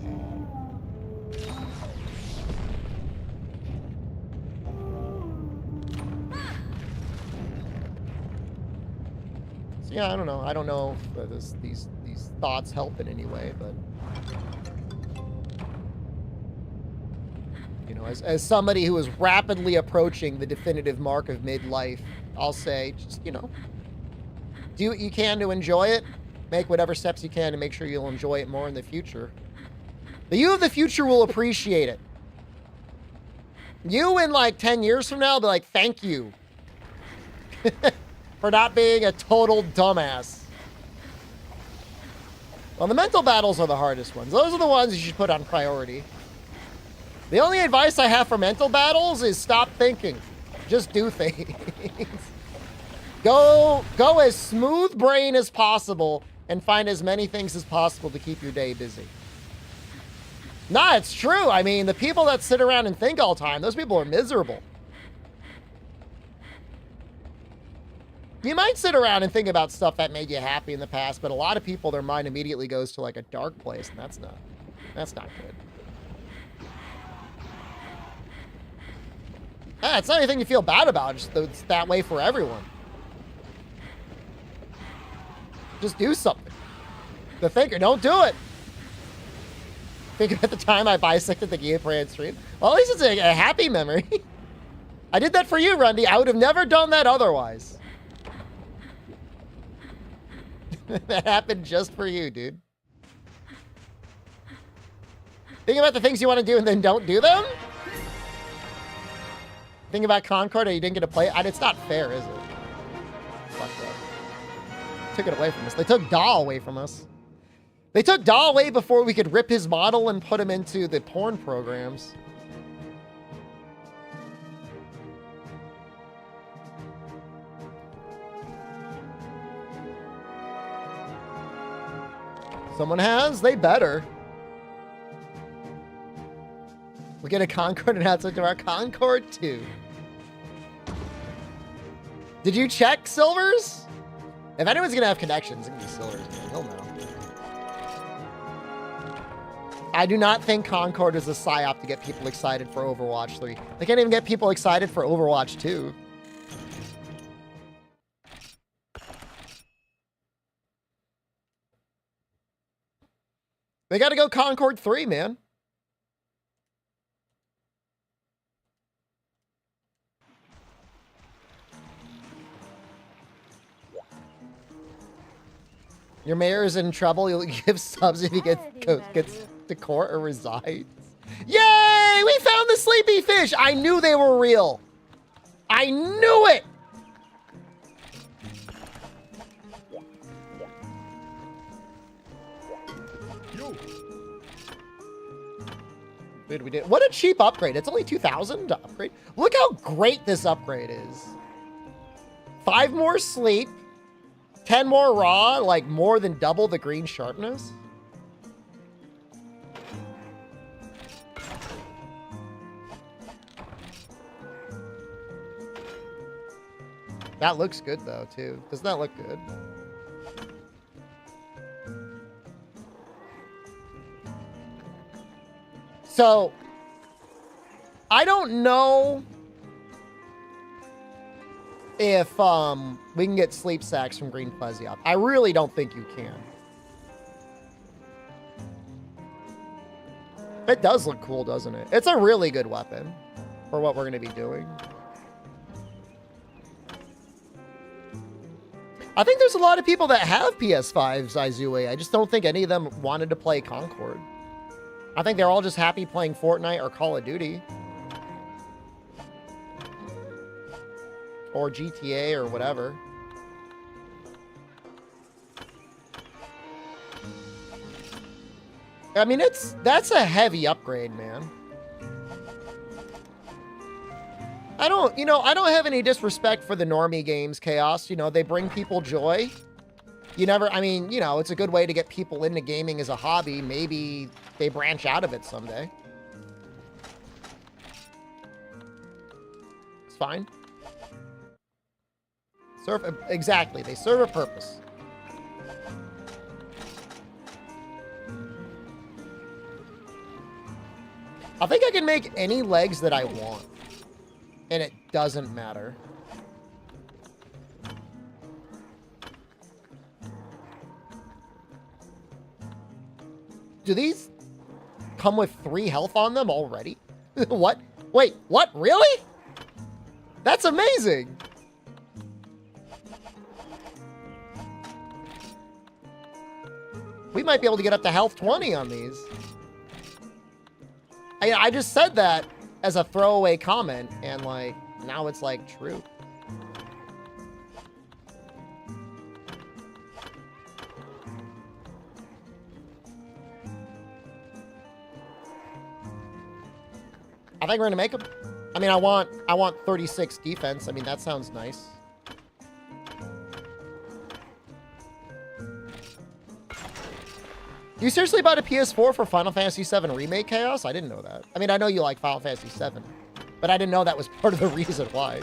So yeah, I don't know. I don't know if these thoughts help in any way, but you know, as somebody who is rapidly approaching the definitive mark of midlife, I'll say, just, you know, do what you can to enjoy it. Make whatever steps you can to make sure you'll enjoy it more in the future. The you of the future will appreciate it. You in like 10 years from now will be like, thank you for not being a total dumbass. Well, the mental battles are the hardest ones. Those are the ones you should put on priority. The only advice I have for mental battles is stop thinking. Just do things. Go as smooth brain as possible and find as many things as possible to keep your day busy. Nah, it's true. I mean, the people that sit around and think all the time, those people are miserable. You might sit around and think about stuff that made you happy in the past, but a lot of people, their mind immediately goes to like a dark place, and that's not good. Ah, it's not anything you feel bad about, just it's that way for everyone. Just do something. The thinker, don't do it. Think about the time I bisected the Gia Brand stream. Well, at least it's a happy memory. I did that for you, Rundy. I would have never done that otherwise. That happened just for you, dude. Think about the things you want to do and then don't do them? Think about Concord and you didn't get to play it. It's not fair, is it? Fuck that. Took it away from us. They took Dahl away from us. They took Dahl away before we could rip his model and put him into the porn programs. Someone has? They better. We'll get a Concord announcement to our Concord 2. Did you check Silvers? If anyone's gonna have connections, it's gonna be Silvers, man. He'll know. I do not think Concord is a psyop to get people excited for Overwatch 3. They can't even get people excited for Overwatch 2. They gotta go Concord 3, man. Your mayor is in trouble. You'll give subs if he gets to court or resigns. Yay! We found the sleepy fish. I knew they were real. I knew it. We did. What a cheap upgrade. It's only 2,000 to upgrade. Look how great this upgrade is. 5 more sleep. 10 more raw, like more than double the green sharpness. That looks good though, too. Doesn't that look good? So, I don't know if we can get sleep sacks from green Plesioth. I really don't think you can. It does look cool, doesn't it? It's a really good weapon for what we're going to be doing. I think there's a lot of people that have PS5s, Izui. I just don't think any of them wanted to play Concord. I think they're all just happy playing Fortnite or Call of Duty. Or GTA or whatever. I mean, that's a heavy upgrade, man. I don't have any disrespect for the normie games, Chaos. You know, they bring people joy. I mean, it's a good way to get people into gaming as a hobby. Maybe they branch out of it someday. It's fine. Exactly, they serve a purpose. I think I can make any legs that I want. And it doesn't matter. Do these come with 3 health on them already? What? Wait, what? Really? That's amazing. We might be able to get up to health 20 on these. I just said that as a throwaway comment, and like, now it's like true. I think we're gonna make them. I mean, I want 36 defense. I mean, that sounds nice. You seriously bought a PS4 for Final Fantasy VII Remake, Chaos? I didn't know that. I mean, I know you like Final Fantasy VII, but I didn't know that was part of the reason why.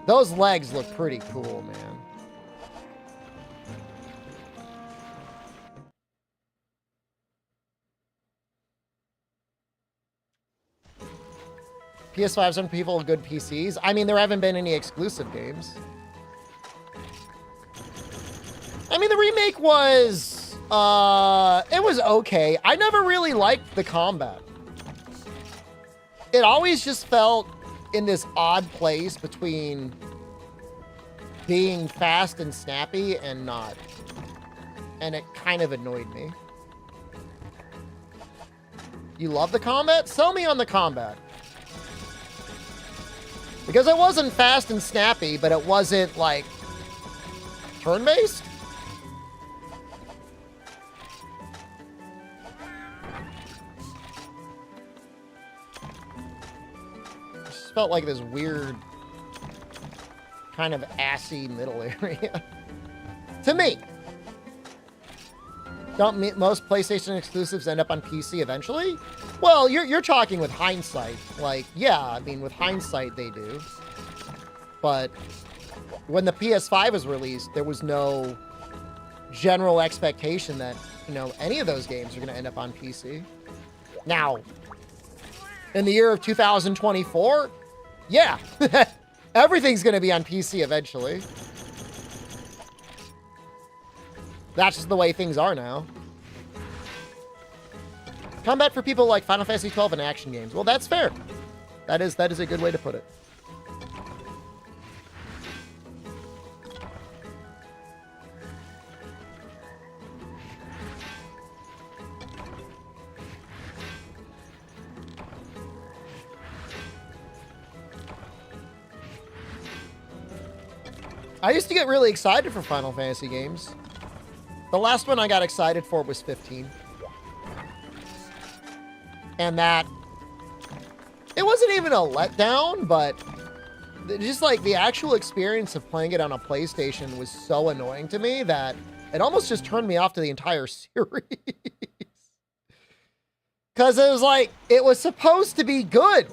Those legs look pretty cool, man. PS5s and people with good PCs. I mean, there haven't been any exclusive games. I mean, the remake was, it was okay. I never really liked the combat. It always just felt in this odd place between being fast and snappy and not. And it kind of annoyed me. You love the combat? Sell me on the combat. Because it wasn't fast and snappy, but it wasn't, like, turn-based? It just felt like this weird, kind of assy middle area. To me. Don't most PlayStation exclusives end up on PC eventually? Well, you're talking with hindsight. Like, yeah, I mean, with hindsight, they do. But when the PS5 was released, there was no general expectation that, any of those games are going to end up on PC. Now, in the year of 2024, yeah, everything's going to be on PC eventually. That's just the way things are now. Combat for people like Final Fantasy XII and action games. Well, that's fair. That is a good way to put it. I used to get really excited for Final Fantasy games. The last one I got excited for was 15. And that, it wasn't even a letdown, but just like the actual experience of playing it on a PlayStation was so annoying to me that it almost just turned me off to the entire series. Because it was like, it was supposed to be good.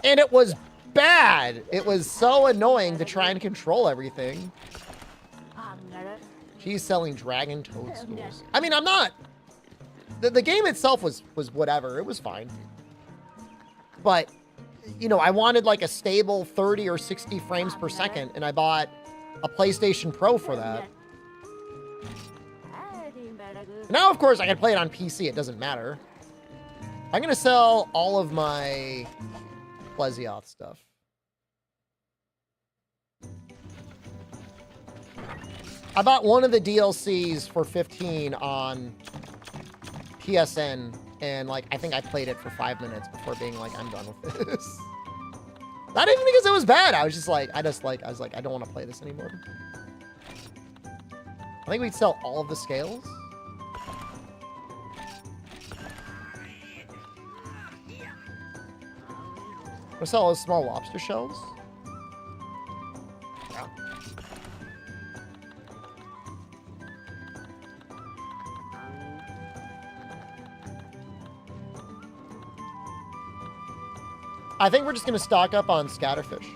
And it was bad. It was so annoying to try and control everything. She's selling dragon toadstools. I mean, I'm not the game itself was whatever. It was fine. But, you know, I wanted like a stable 30 or 60 frames per second, and I bought a PlayStation Pro for that. Now, of course, I can play it on PC. It doesn't matter. I'm going to sell all of my Plesioth stuff. I bought one of the DLCs for 15 on PSN, and like I think I played it for 5 minutes before being like, I'm done with this. Not even because it was bad. I was just like, I was like, I don't want to play this anymore. I think we'd sell all of the scales. We'll sell all those small lobster shells. Yeah. I think we're just going to stock up on scatterfish.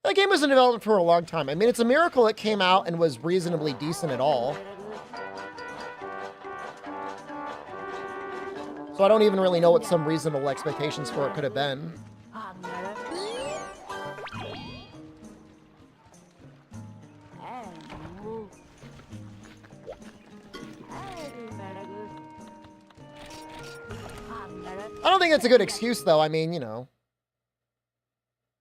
That game was in development for a long time. I mean, it's a miracle it came out and was reasonably decent at all. So I don't even really know what some reasonable expectations for it could have been. I don't think that's a good excuse, though. I mean, you know,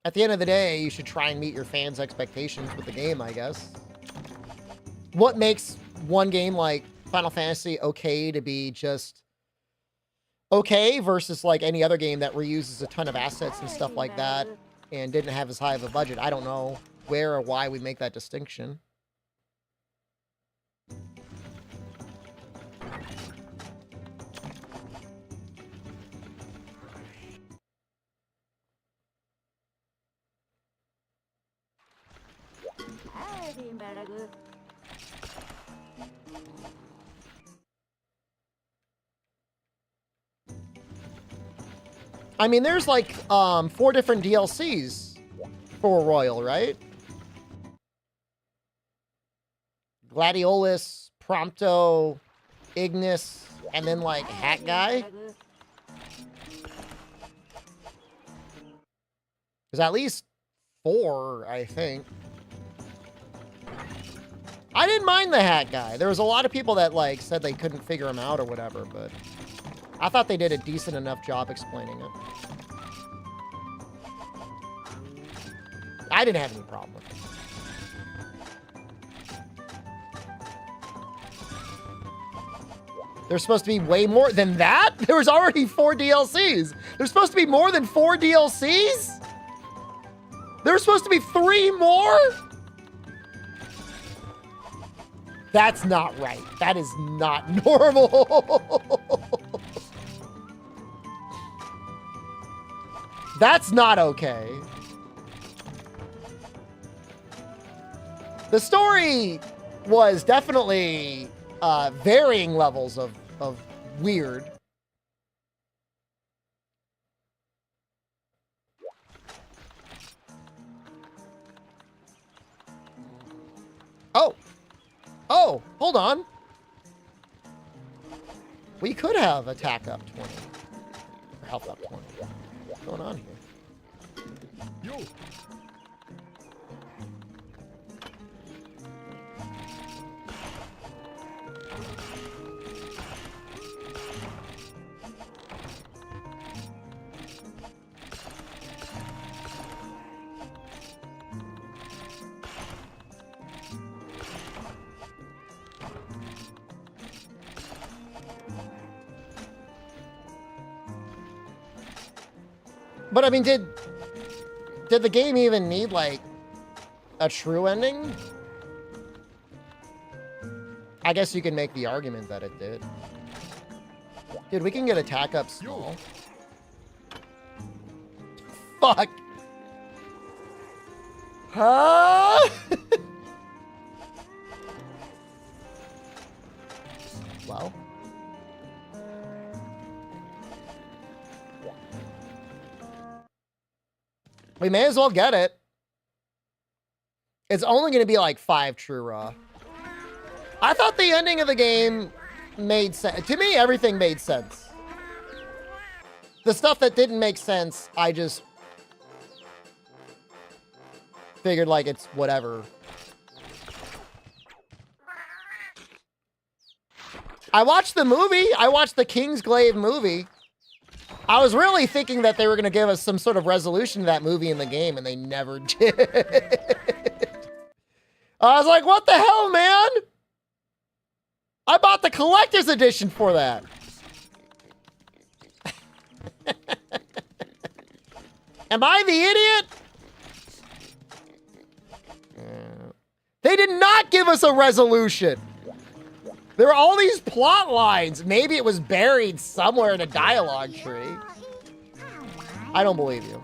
at the end of the day, you should try and meet your fans' expectations with the game, I guess. What makes one game like Final Fantasy okay to be just okay versus like any other game that reuses a ton of assets and stuff like that and didn't have as high of a budget? I don't know where or why we make that distinction. I mean, there's like 4 different DLCs for Royal, right? Gladiolus, Prompto, Ignis, and then like Hat Guy. There's at least 4, I think. I didn't mind the Hat Guy. There was a lot of people that like said they couldn't figure him out or whatever, but I thought they did a decent enough job explaining it. I didn't have any problem with it. There's supposed to be way more than that? There was already 4 DLCs. There's supposed to be more than 4 DLCs? There's supposed to be 3 more? That's not right. That is not normal. That's not okay. The story was definitely varying levels of weird. Oh, hold on. We could have attack up 20. Or health up 20. What's going on here? Yo. But I mean, did the game even need like a true ending? I guess you can make the argument that it did. Dude, we can get attack up small. Fuck. Huh? Well. We may as well get it. It's only going to be like 5 true raw. I thought the ending of the game made sense. To me, everything made sense. The stuff that didn't make sense, I just figured like it's whatever. I watched the movie. I watched the Kingsglaive movie. I was really thinking that they were going to give us some sort of resolution to that movie in the game, and they never did. I was like, what the hell, man? I bought the collector's edition for that. Am I the idiot? They did not give us a resolution. There were all these plot lines. Maybe it was buried somewhere in a dialogue tree. I don't believe you.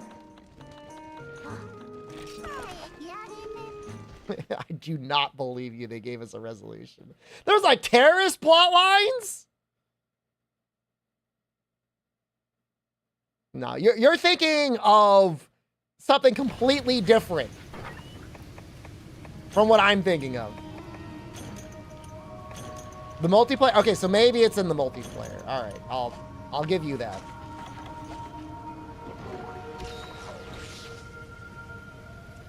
I do not believe you. They gave us a resolution. There's like terrorist plot lines? No, you're thinking of something completely different from what I'm thinking of. The multiplayer? Okay, so maybe it's in the multiplayer. All right, I'll give you that.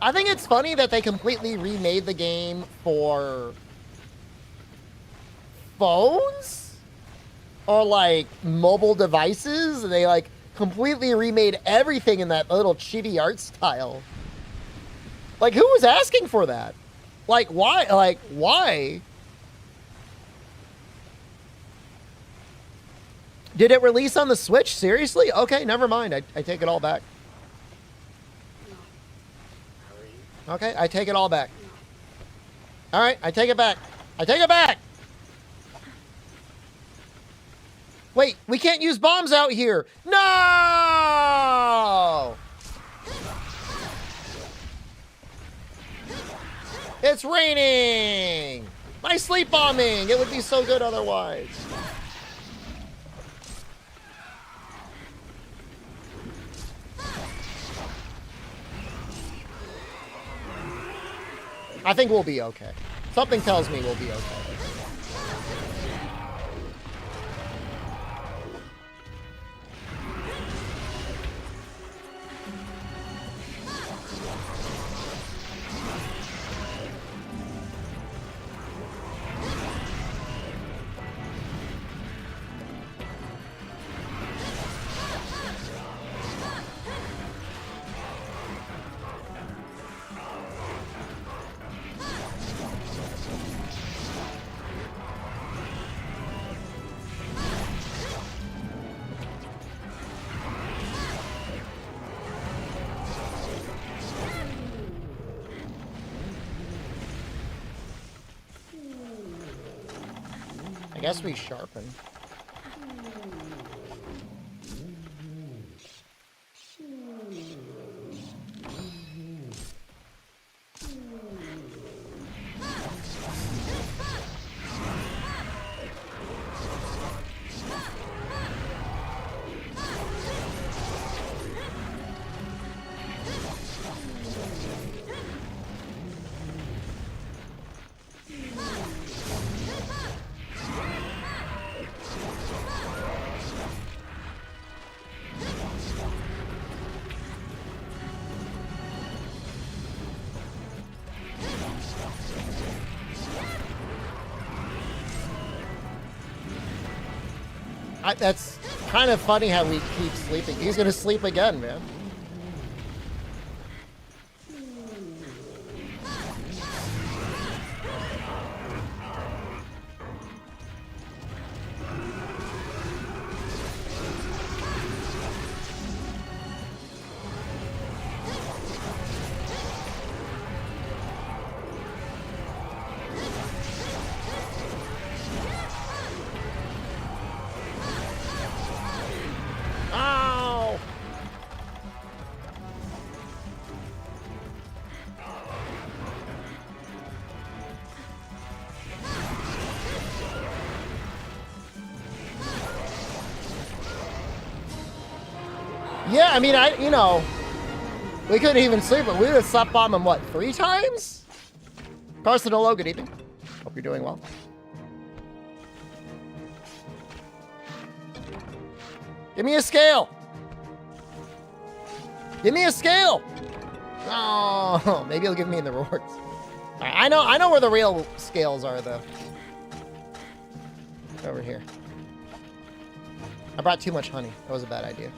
I think it's funny that they completely remade the game for phones or like mobile devices. They like completely remade everything in that little cheaty art style. Like, who was asking for that? Like, why? Like, why? Did it release on the Switch? Seriously? Okay, never mind. I take it all back. Okay, I take it all back. All right, I take it back. I take it back! Wait, we can't use bombs out here. No! It's raining! My sleep bombing! It would be so good otherwise. I think we'll be okay. Something tells me we'll be okay. I guess we sharpen. That's kind of funny how we keep sleeping. He's gonna sleep again, man. Yeah, I mean, you know, we couldn't even sleep, but we would have slept bomb him, what, 3 times? Carson, hello, good evening. Hope you're doing well. Give me a scale. Give me a scale. Oh, maybe he'll give me the rewards. All right, I know where the real scales are, though. Over here. I brought too much honey. That was a bad idea.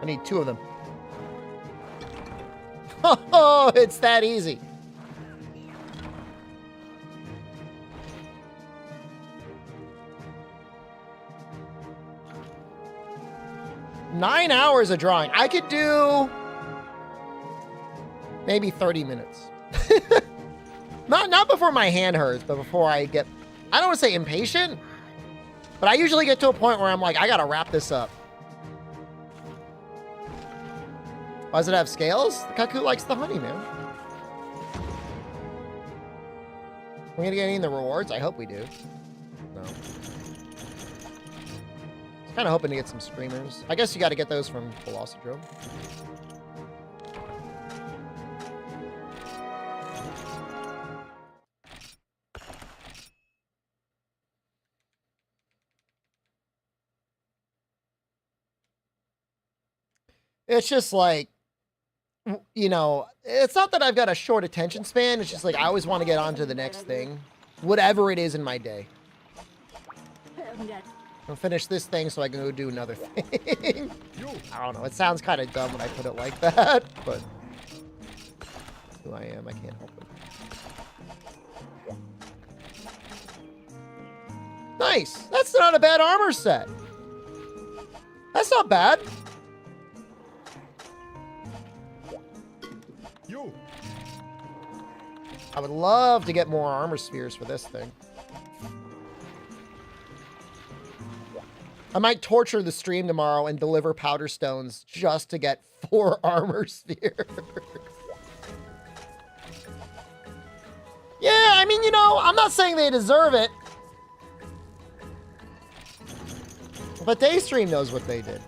I need 2 of them. Oh, it's that easy. Nine hours of drawing. I could do maybe 30 minutes. Not before my hand hurts, but before I get, I don't want to say impatient, but I usually get to a point where I'm like, I gotta wrap this up. Why does it have scales? The cuckoo likes the honey, man. We're gonna get any of the rewards? I hope we do. No. I was kind of hoping to get some streamers. I guess you got to get those from Velocitron. It's just like, you know, it's not that I've got a short attention span. It's just like I always want to get on to the next thing, whatever it is in my day. I'll finish this thing so I can go do another thing. I don't know. It sounds kind of dumb when I put it like that, but that's who I am. I can't help it. Nice. That's not a bad armor set. That's not bad. I would love to get more armor spheres for this thing. I might torture the stream tomorrow and deliver powder stones just to get 4 armor spheres. Yeah, I mean, you know, I'm not saying they deserve it. But Daystream knows what they did.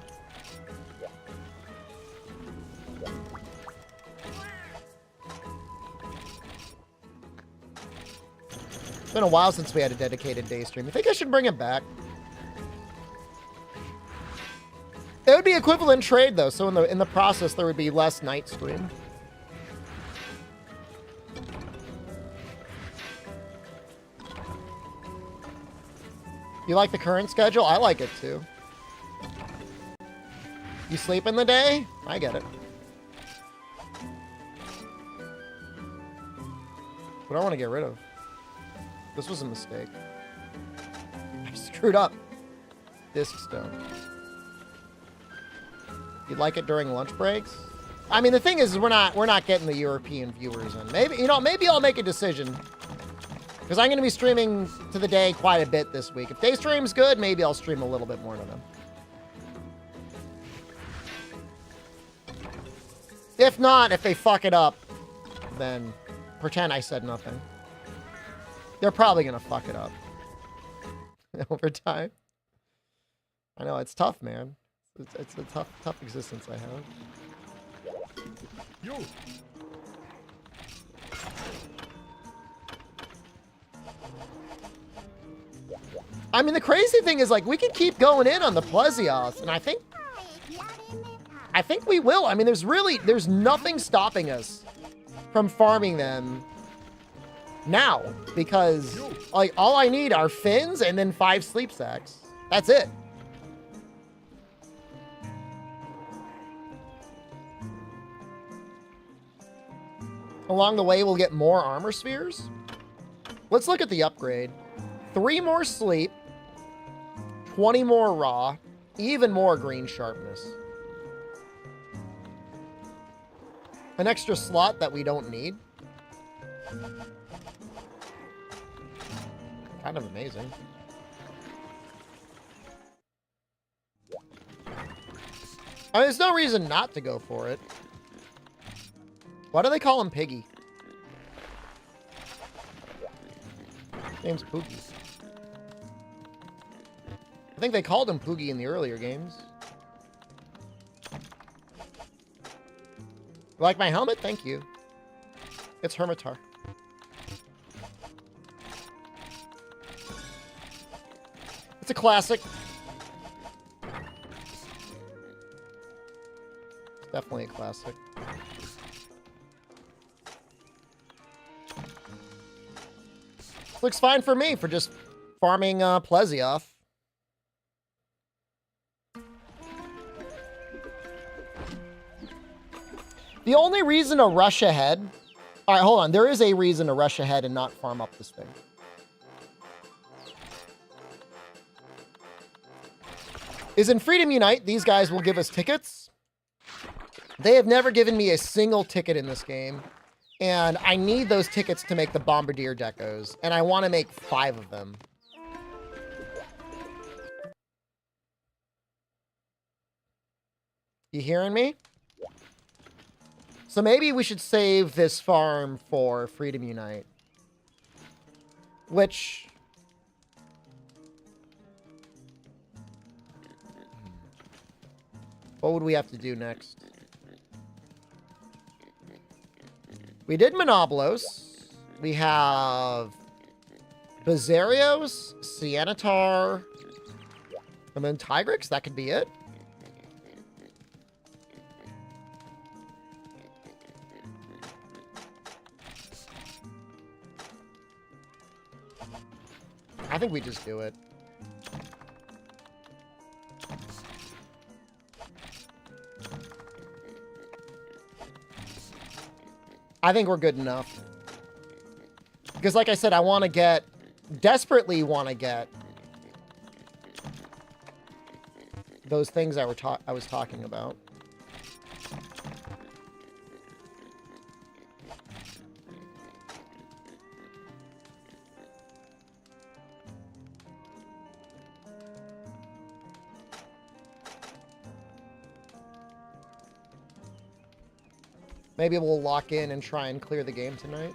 It's been a while since we had a dedicated Daystream. I think I should bring it back. It would be equivalent trade though, so in the process there would be less night stream. You like the current schedule? I like it too. You sleep in the day? I get it. What do I want to get rid of? This was a mistake. I screwed up. Disc stone. You'd like it during lunch breaks? I mean, the thing is we're not getting the European viewers in. Maybe, you know, maybe I'll make a decision. Because I'm going to be streaming to the day quite a bit this week. If day stream's good, maybe I'll stream a little bit more to them. If not, if they fuck it up, then pretend I said nothing. They're probably going to fuck it up. Over time. I know, it's tough, man. It's a tough existence I have. You. I mean, the crazy thing is, like, we can keep going in on the Plesioth, and I think we will. I mean, there's nothing stopping us from farming them now, because, like, all I need are fins and then 5 sleep sacks. That's it. Along the way, we'll get more armor spheres. Let's look at the upgrade. 3 more sleep, 20 more raw, even more green sharpness. An extra slot that we don't need. Kind of amazing. I mean, there's no reason not to go for it. Why do they call him Piggy? His name's Poogie. I think they called him Poogie in the earlier games. Like my helmet? Thank you. It's Hermitar. It's a classic. It's definitely a classic. Looks fine for me for just farming Plesioth. The only reason to rush ahead... All right, hold on. There is a reason to rush ahead and not farm up this thing. Is in Freedom Unite, these guys will give us tickets. They have never given me a single ticket in this game. And I need those tickets to make the Bombardier decos. And I want to make 5 of them. You hearing me? So maybe we should save this farm for Freedom Unite. Which... what would we have to do next? We did Monoblos. We have Basarios, Sianatar, and then Tigrex. That could be it. I think we just do it. I think we're good enough. Because like I said, I want to get... desperately want to get... those things I was talking about. Maybe we'll lock in and try and clear the game tonight.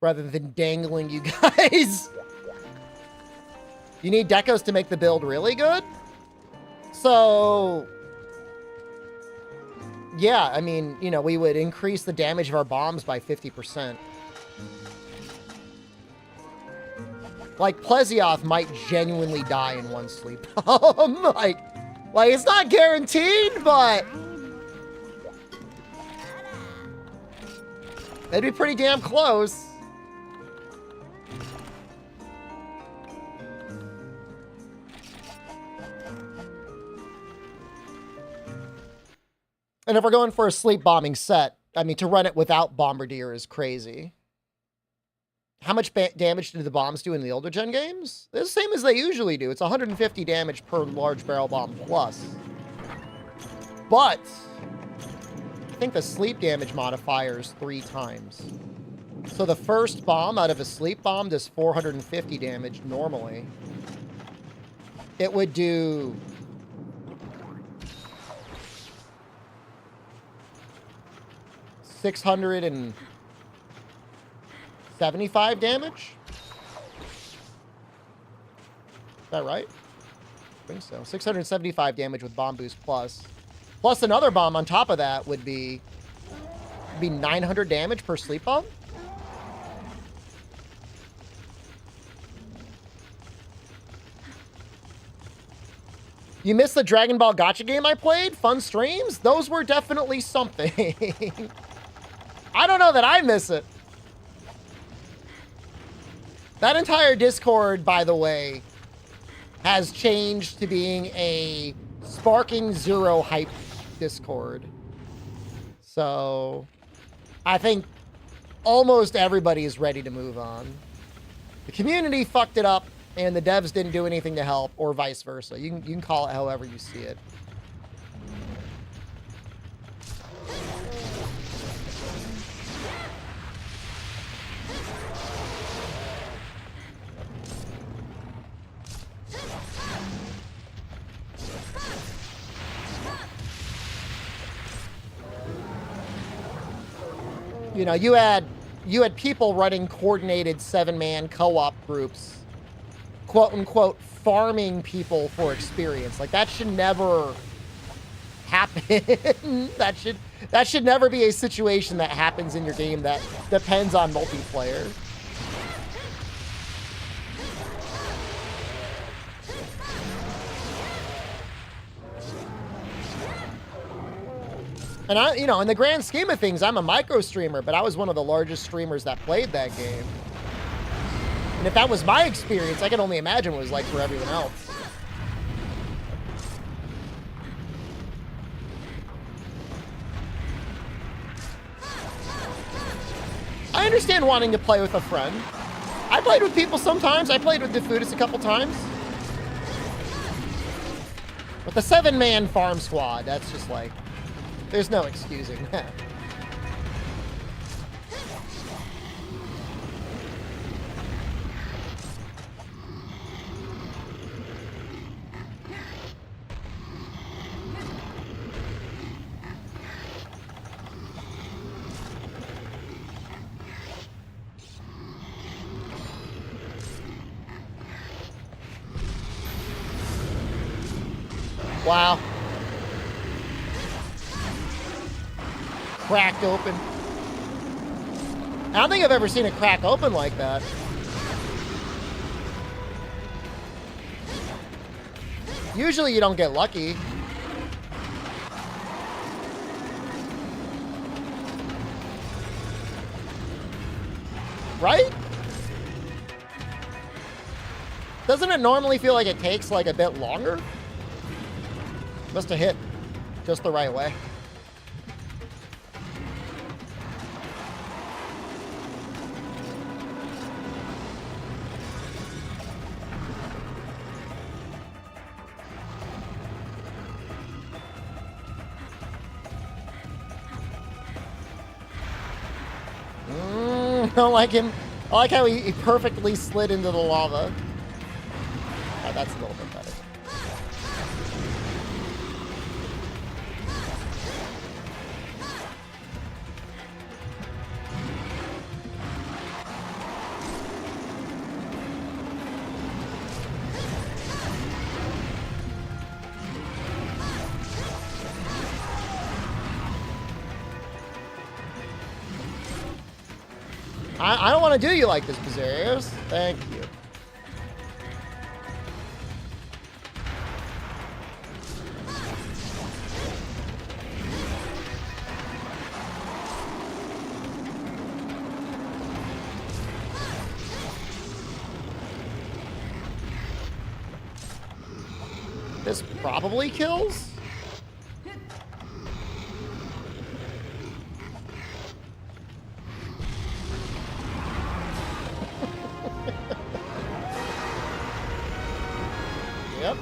Rather than dangling you guys. You need decos to make the build really good? So... yeah, I mean, you know, we would increase the damage of our bombs by 50%. Like, Plesioth might genuinely die in one sleep bomb. like, it's not guaranteed, but... it'd be pretty damn close. And if we're going for a sleep bombing set, I mean, to run it without Bombardier is crazy. How much damage did the bombs do in the older gen games? It's the same as they usually do. It's 150 damage per large barrel bomb plus. But... I think the sleep damage modifier is 3 times. So the first bomb out of a sleep bomb does 450 damage normally. It would do... 675 damage? Is that right? I think so. 675 damage with bomb boost plus. Plus another bomb on top of that would be 900 damage per sleep bomb. You missed the Dragon Ball Gacha game I played? Fun streams? Those were definitely something. I don't know that I miss it. That entire Discord, by the way, has changed to being a sparking zero hype Discord. So I think almost everybody is ready to move on. The community fucked it up and the devs didn't do anything to help, or vice versa. You can call it however you see it. You know, you had people running coordinated 7-man co-op groups, quote unquote, farming people for experience. Like, that should never happen. that should never be a situation that happens in your game that depends on multiplayer. And I, you know, in the grand scheme of things, I'm a micro streamer, but I was one of the largest streamers that played that game. And if that was my experience, I can only imagine what it was like for everyone else. I understand wanting to play with a friend. I played with people sometimes. I played with Defudis a couple times. But the 7-man farm squad, that's just like, there's no excusing that. Wow. Cracked open. I don't think I've ever seen it crack open like that. Usually you don't get lucky. Right? Doesn't it normally feel like it takes like a bit longer? Must have hit just the right way. I don't like him. I like how he perfectly slid into the lava. Oh, that's a little bit better. I don't want to do you like this, Basarios. Thank you. This probably kills. Yep.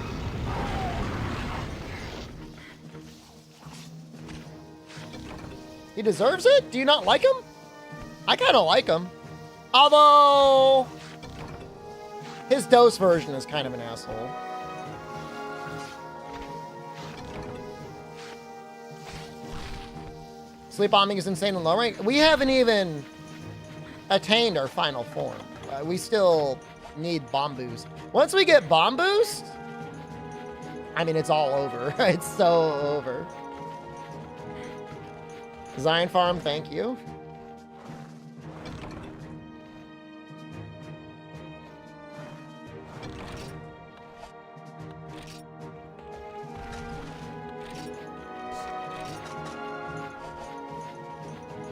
He deserves it? Do you not like him? I kind of like him. Although, his dose version is kind of an asshole. Sleep bombing is insane in low rank. We haven't even attained our final form. We still need bomb boost. Once we get bomb boost, I mean, it's all over. It's so over. Zion Farm, thank you.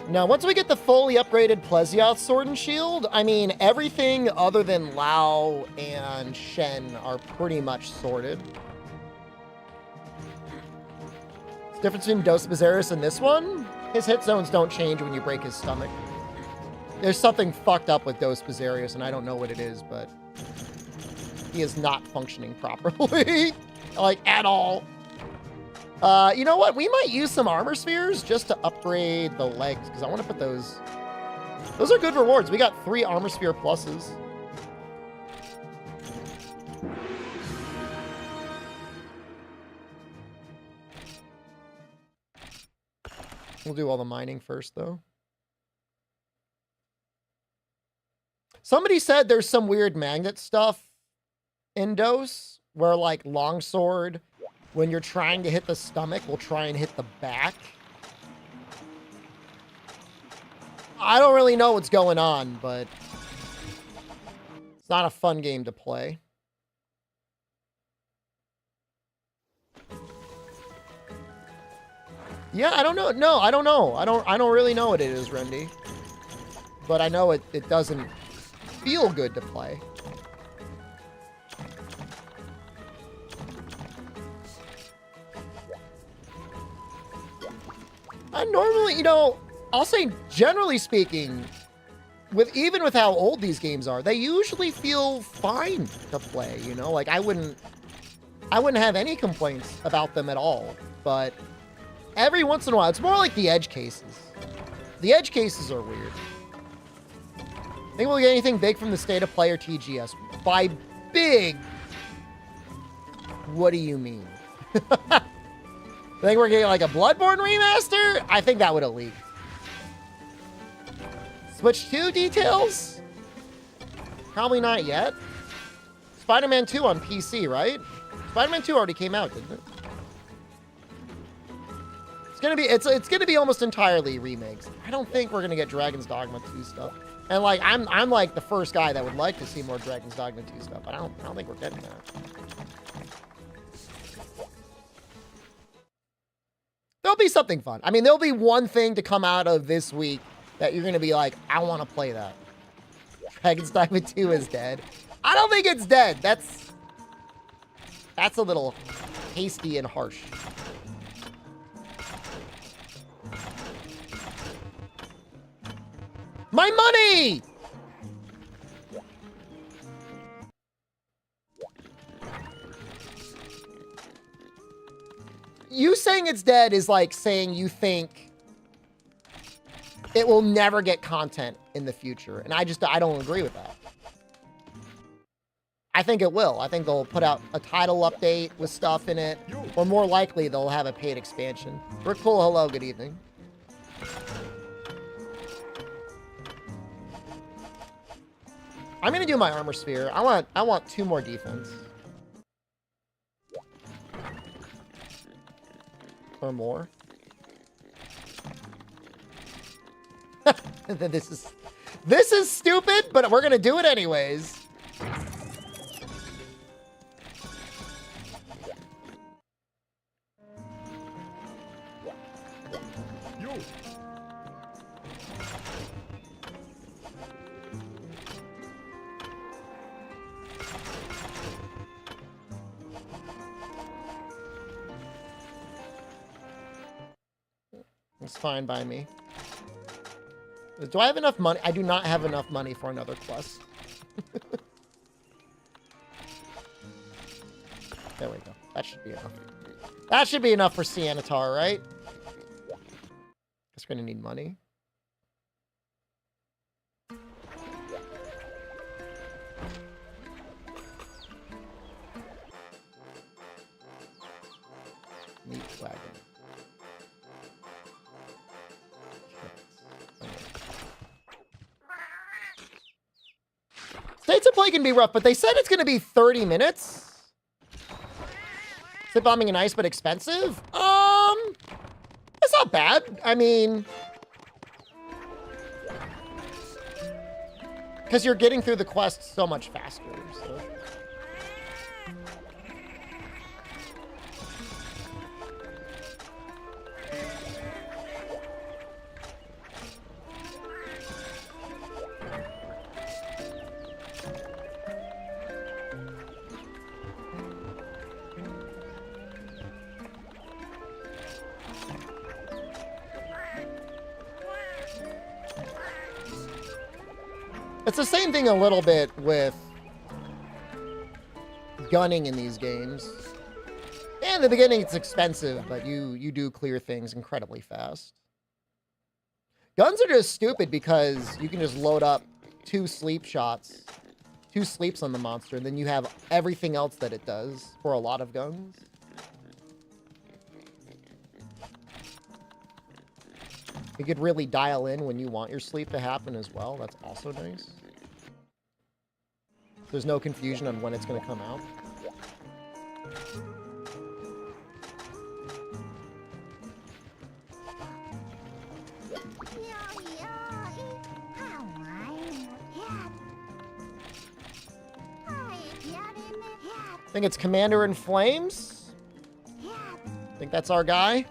Now, once we get the fully upgraded Plesioth Sword and Shield, I mean, everything other than Lao and Shen are pretty much sorted. The difference between Dos Basarios and this one, his hit zones don't change when you break his stomach. There's something fucked up with Dos Basarios, and I don't know what it is, but he is not functioning properly, like, at all. You know what? We might use some armor spheres just to upgrade the legs, because I want to put those... Those are good rewards. We got 3 armor sphere pluses. We'll do all the mining first, though. Somebody said there's some weird magnet stuff in DOS, where, like, longsword... when you're trying to hit the stomach, we'll try and hit the back. I don't really know what's going on, but it's not a fun game to play. Yeah, I don't know. No, I don't know. I don't really know what it is, Rendy. But I know it doesn't feel good to play. I normally, you know, I'll say generally speaking, even with how old these games are, they usually feel fine to play, you know? Like I wouldn't have any complaints about them at all, but every once in a while, it's more like the edge cases. The edge cases are weird. Think we'll get anything big from the State of Play or TGS? By big, what do you mean? Think we're getting like a Bloodborne remaster? I think that would have leaked. Switch 2 details? Probably not yet. Spider-Man 2 on PC, right? Spider-Man 2 already came out, didn't it? It's gonna be almost entirely remakes. I don't think we're gonna get Dragon's Dogma 2 stuff. And like I'm like the first guy that would like to see more Dragon's Dogma 2 stuff, but I don't think we're getting that. There'll be something fun. I mean, there'll be one thing to come out of this week that you're gonna be like, I want to play that. Dragon's Dogma 2 is dead. I don't think it's dead. That's a little hasty and harsh. My money! You saying it's dead is like saying you think it will never get content in the future. And I don't agree with that. I think it will. I think they'll put out a title update with stuff in it. Or more likely, they'll have a paid expansion. We're cool. Hello, good evening. I'm gonna do my armor sphere. I want 2 more defense. Or more. This is stupid, but we're gonna do it anyways. It's fine by me. Do I have enough money? I do not have enough money for another quest. There we go. That should be enough. That should be enough for Sianatar, right? Guess we're gonna need money. Meat wagon. States of Play can be rough, but they said it's going to be 30 minutes. Zip bombing and ice, but expensive? It's not bad. I mean, because you're getting through the quest so much faster, so. It's the same thing a little bit with gunning in these games. And in the beginning, it's expensive, but you do clear things incredibly fast. Guns are just stupid because you can just load up 2 sleep shots, 2 sleeps on the monster, and then you have everything else that it does for a lot of guns. You could really dial in when you want your sleep to happen as well. That's also nice. There's no confusion on when it's going to come out. I think it's Commander in Flames. I think that's our guy.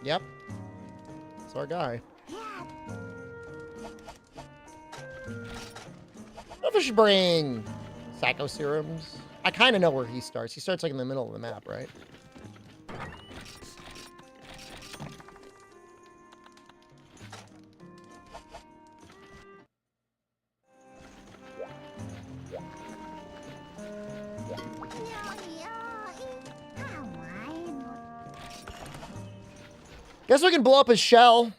Yep. That's our guy. What if we should bring Psycho Serums? I kind of know where he starts. He starts like in the middle of the map, right? Guess we can blow up his shell.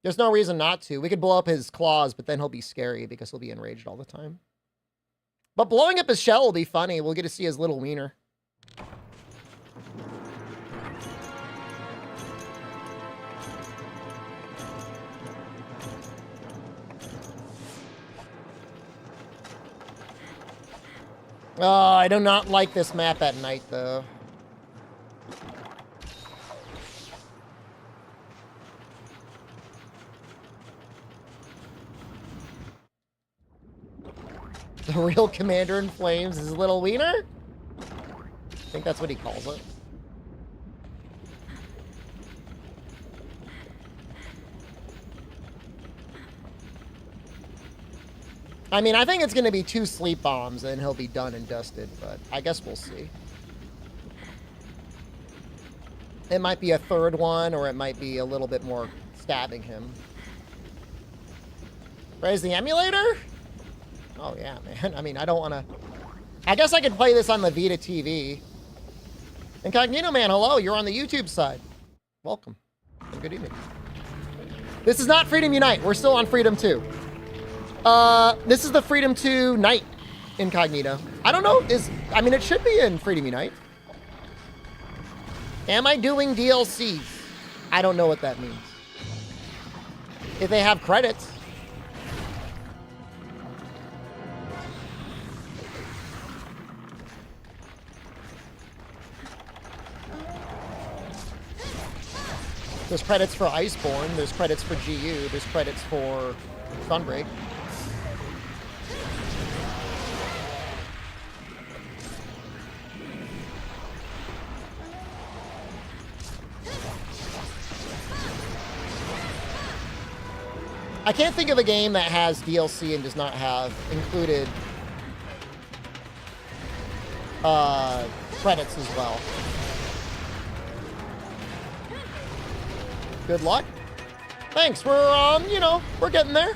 There's no reason not to. We could blow up his claws, but then he'll be scary because he'll be enraged all the time. But blowing up his shell will be funny. We'll get to see his little wiener. Oh, I do not like this map at night, though. The real commander in flames is little wiener? I think that's what he calls it. I mean, I think it's going to be 2 sleep bombs and he'll be done and dusted, but I guess we'll see. It might be a 3rd one, or it might be a little bit more stabbing him. Raise the emulator? Oh, yeah, man. I mean, I don't want to... I guess I could play this on the Vita TV. Incognito Man, hello. You're on the YouTube side. Welcome. And good evening. This is not Freedom Unite. We're still on Freedom 2. This is the Freedom 2 Night Incognito. I don't know. I mean, it should be in Freedom Unite. Am I doing DLCs? I don't know what that means. If they have credits... There's credits for Iceborne, there's credits for GU, there's credits for Sunbreak. I can't think of a game that has DLC and does not have included credits as well. Good luck. Thanks. We're, you know, we're getting there.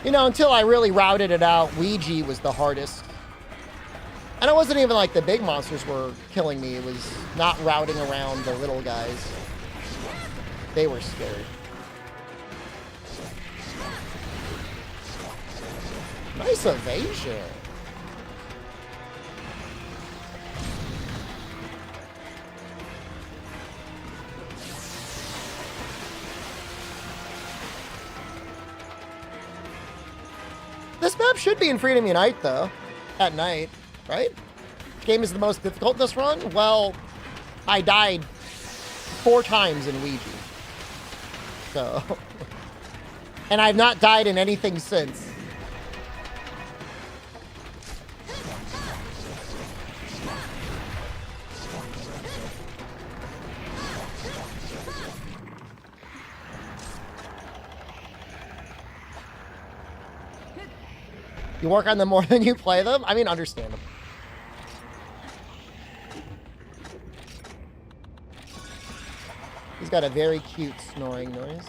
You know, until I really routed it out, Ouija was the hardest. And it wasn't even like the big monsters were killing me. It was not routing around the little guys. They were scary. Nice evasion. This map should be in Freedom Unite, though, at night. Right? Game is the most difficult in this run? Well, I died 4 times in Ouija. So. And I've not died in anything since. You work on them more than you play them? I mean, understandable. He's got a very cute snoring noise.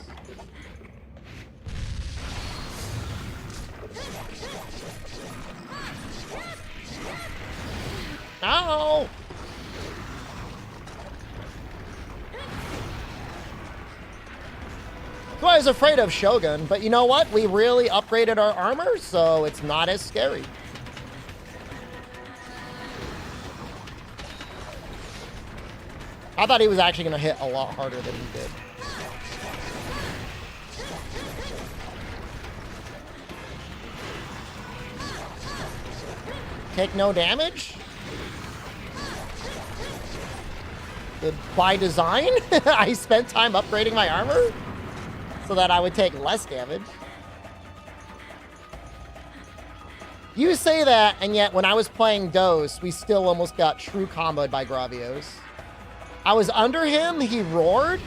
Ow! So I was afraid of Shogun, but you know what? We really upgraded our armor, so it's not as scary. I thought he was actually going to hit a lot harder than he did. Take no damage? By design, I spent time upgrading my armor so that I would take less damage. You say that, and yet when I was playing Dose, we still almost got true comboed by Gravios. I was under him, he roared,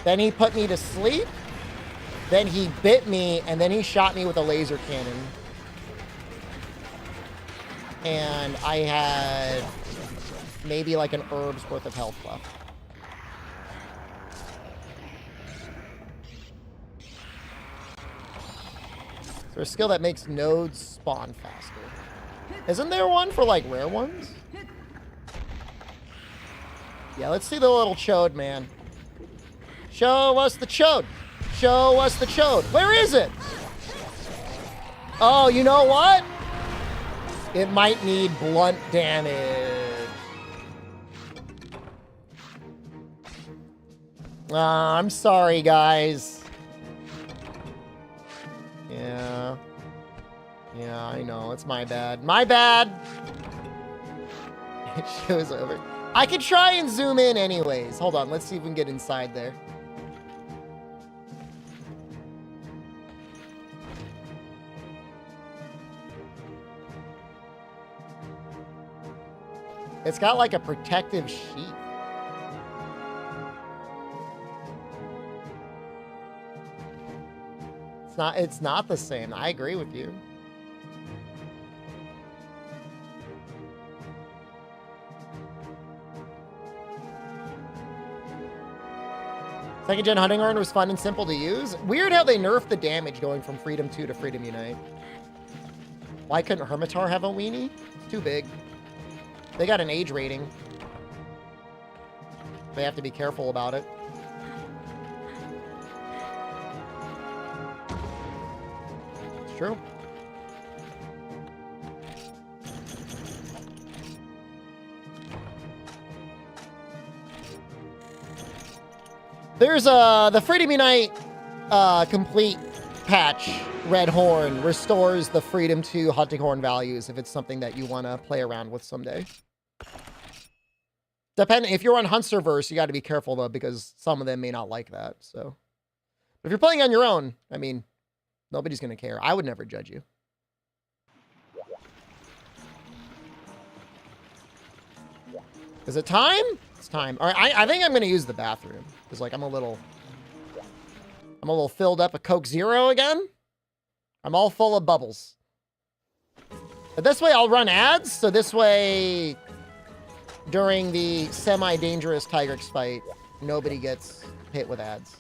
then he put me to sleep, then he bit me, and then he shot me with a laser cannon. And I had maybe like an herb's worth of health left. Is there a skill that makes nodes spawn faster? Isn't there one for like rare ones? Yeah, let's see the little chode, man. Show us the chode. Show us the chode. Where is it? Oh, you know what? It might need blunt damage. I'm sorry, guys. Yeah. Yeah, I know. It's my bad. My bad! It shows over. I could try and zoom in anyways. Hold on. Let's see if we can get inside there. It's got like a protective sheet. It's not the same. I agree with you. Second gen hunting horn was fun and simple to use. Weird how they nerfed the damage going from Freedom 2 to Freedom Unite. Why couldn't Hermitar have a weenie? It's too big. They got an age rating. They have to be careful about it. It's true. There's the Freedom Unite complete patch, Red Horn, restores the Freedom 2 hunting horn values if it's something that you want to play around with someday. If you're on Huntserverse, you got to be careful though, because some of them may not like that. So, but if you're playing on your own, I mean, nobody's going to care. I would never judge you. Is it time? It's time. All right, I think I'm going to use the bathroom because like I'm a little filled up a Coke Zero again. I'm all full of bubbles. But this way I'll run ads, so this way during the semi-dangerous Tigrex fight, nobody gets hit with ads.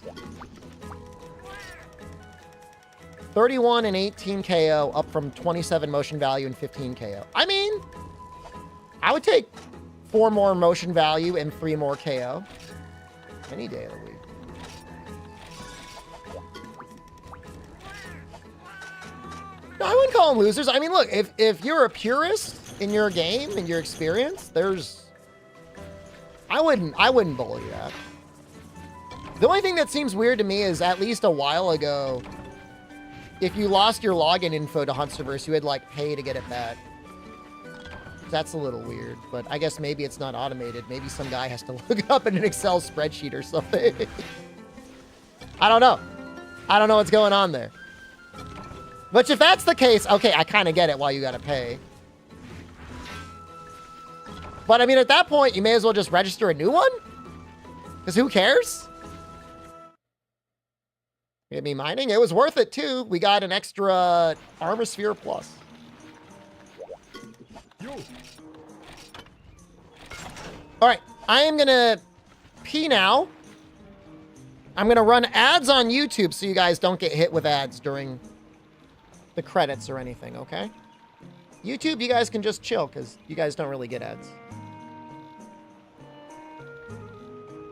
31 and 18 KO, up from 27 motion value and 15 KO. I mean, I would take 4 more motion value and 3 more KO any day of the week. No, I wouldn't call them losers. I mean, look, if you're a purist in your game and your experience, I wouldn't bully that. The only thing that seems weird to me is at least a while ago, if you lost your login info to Huntserverse, you had like pay to get it back. That's a little weird, but I guess maybe it's not automated. Maybe some guy has to look it up in an Excel spreadsheet or something. I don't know. I don't know what's going on there. But if that's the case, okay, I kind of get it why you got to pay. But I mean, at that point, you may as well just register a new one? Because who cares? Get me mining? It was worth it, too. We got an extra Armor Sphere Plus. All right, I am going to pee now. I'm going to run ads on YouTube so you guys don't get hit with ads during the credits or anything, okay? YouTube, you guys can just chill because you guys don't really get ads.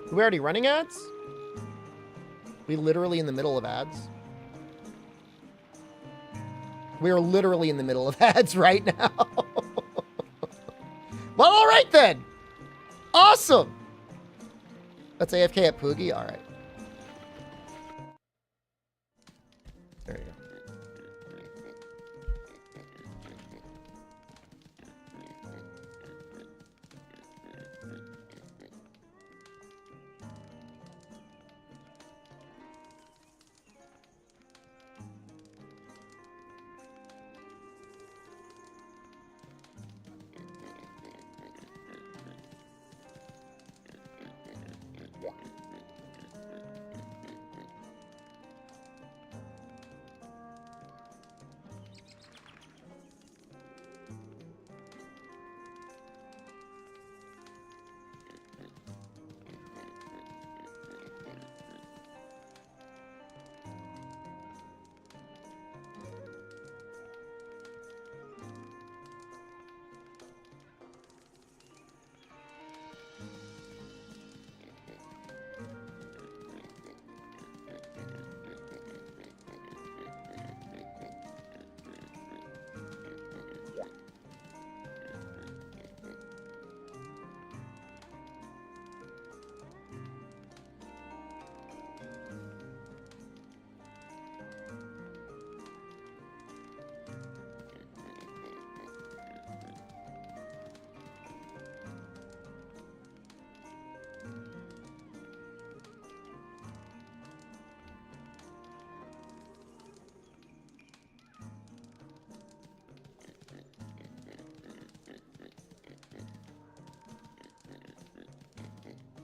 Are we already running ads? We literally in the middle of ads? We're literally in the middle of ads right now. Well, all right then. Awesome. Let's AFK at Poogie. All right. There you go.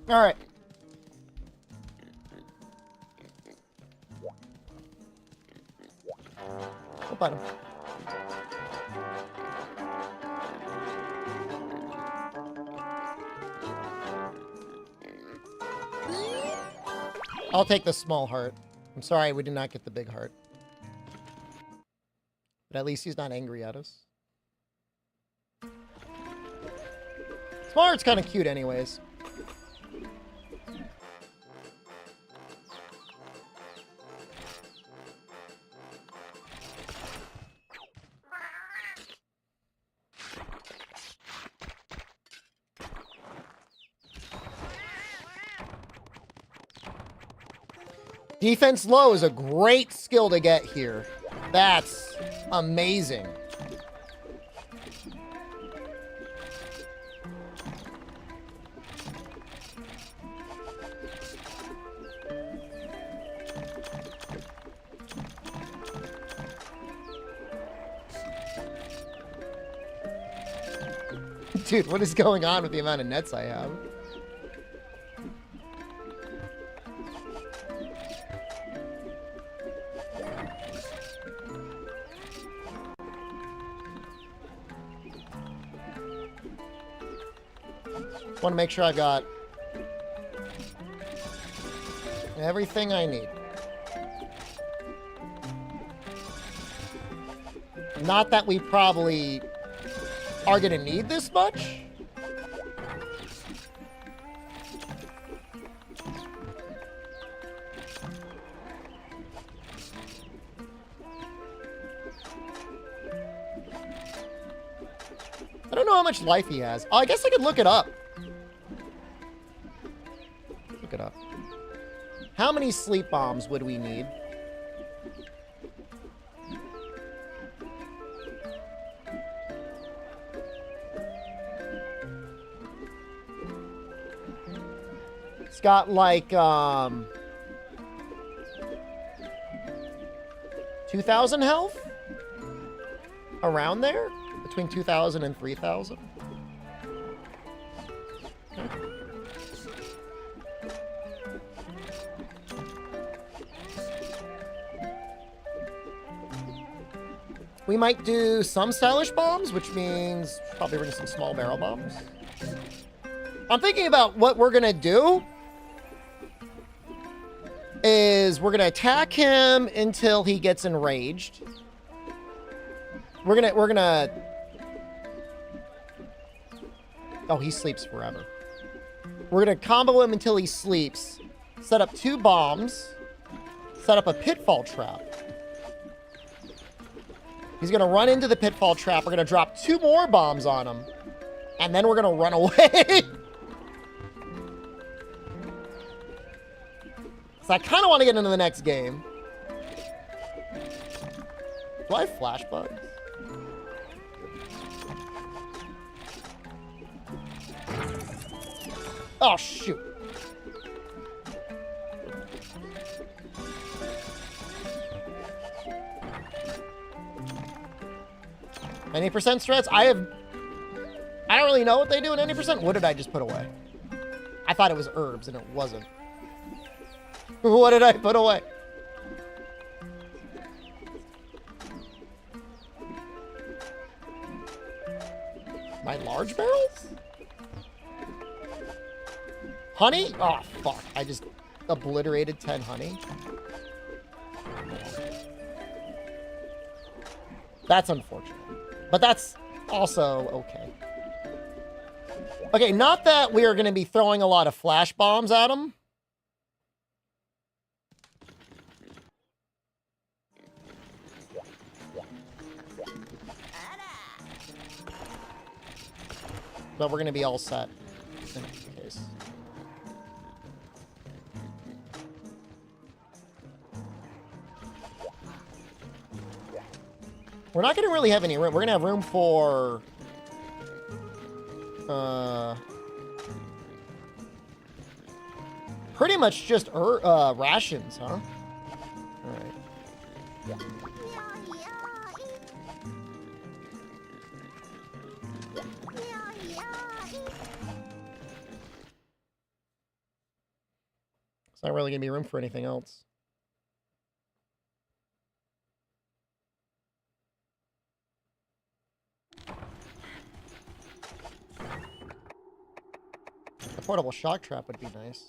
All right. Go bite him. I'll take the small heart. I'm sorry we did not get the big heart. But at least he's not angry at us. Small heart's kind of cute anyways. Defense low is a great skill to get here. That's amazing. Dude, what is going on with the amount of nets I have? Want to make sure I've got everything I need. Not that we probably are going to need this much. I don't know how much life he has. Oh, I guess I could look it up. Look it up. How many sleep bombs would we need? It's got like 2,000 health? Around there? Between 2,000 and 3,000? Okay. We might do some stylish bombs, which means probably bring some small barrel bombs. I'm thinking about what we're gonna do is we're gonna attack him until he gets enraged. We're gonna oh, he sleeps forever. We're gonna combo him until he sleeps, set up 2 bombs, set up a pitfall trap. He's gonna run into the pitfall trap. We're gonna drop 2 more bombs on him, and then we're gonna run away. So I kind of want to get into the next game. Do I have flash bugs? Oh, shoot. Any percent strats? I don't really know what they do in any percent. What did I just put away? I thought it was herbs, and it wasn't. What did I put away? My large barrels? Honey? Oh, fuck. I just obliterated 10 honey. That's unfortunate. But that's also okay. Okay, not that we are going to be throwing a lot of flash bombs at him. But we're going to be all set in any case. We're not going to really have any room. We're going to have room for... pretty much just rations, huh? Alright. Yeah. It's not really going to be room for anything else. A portable shock trap would be nice.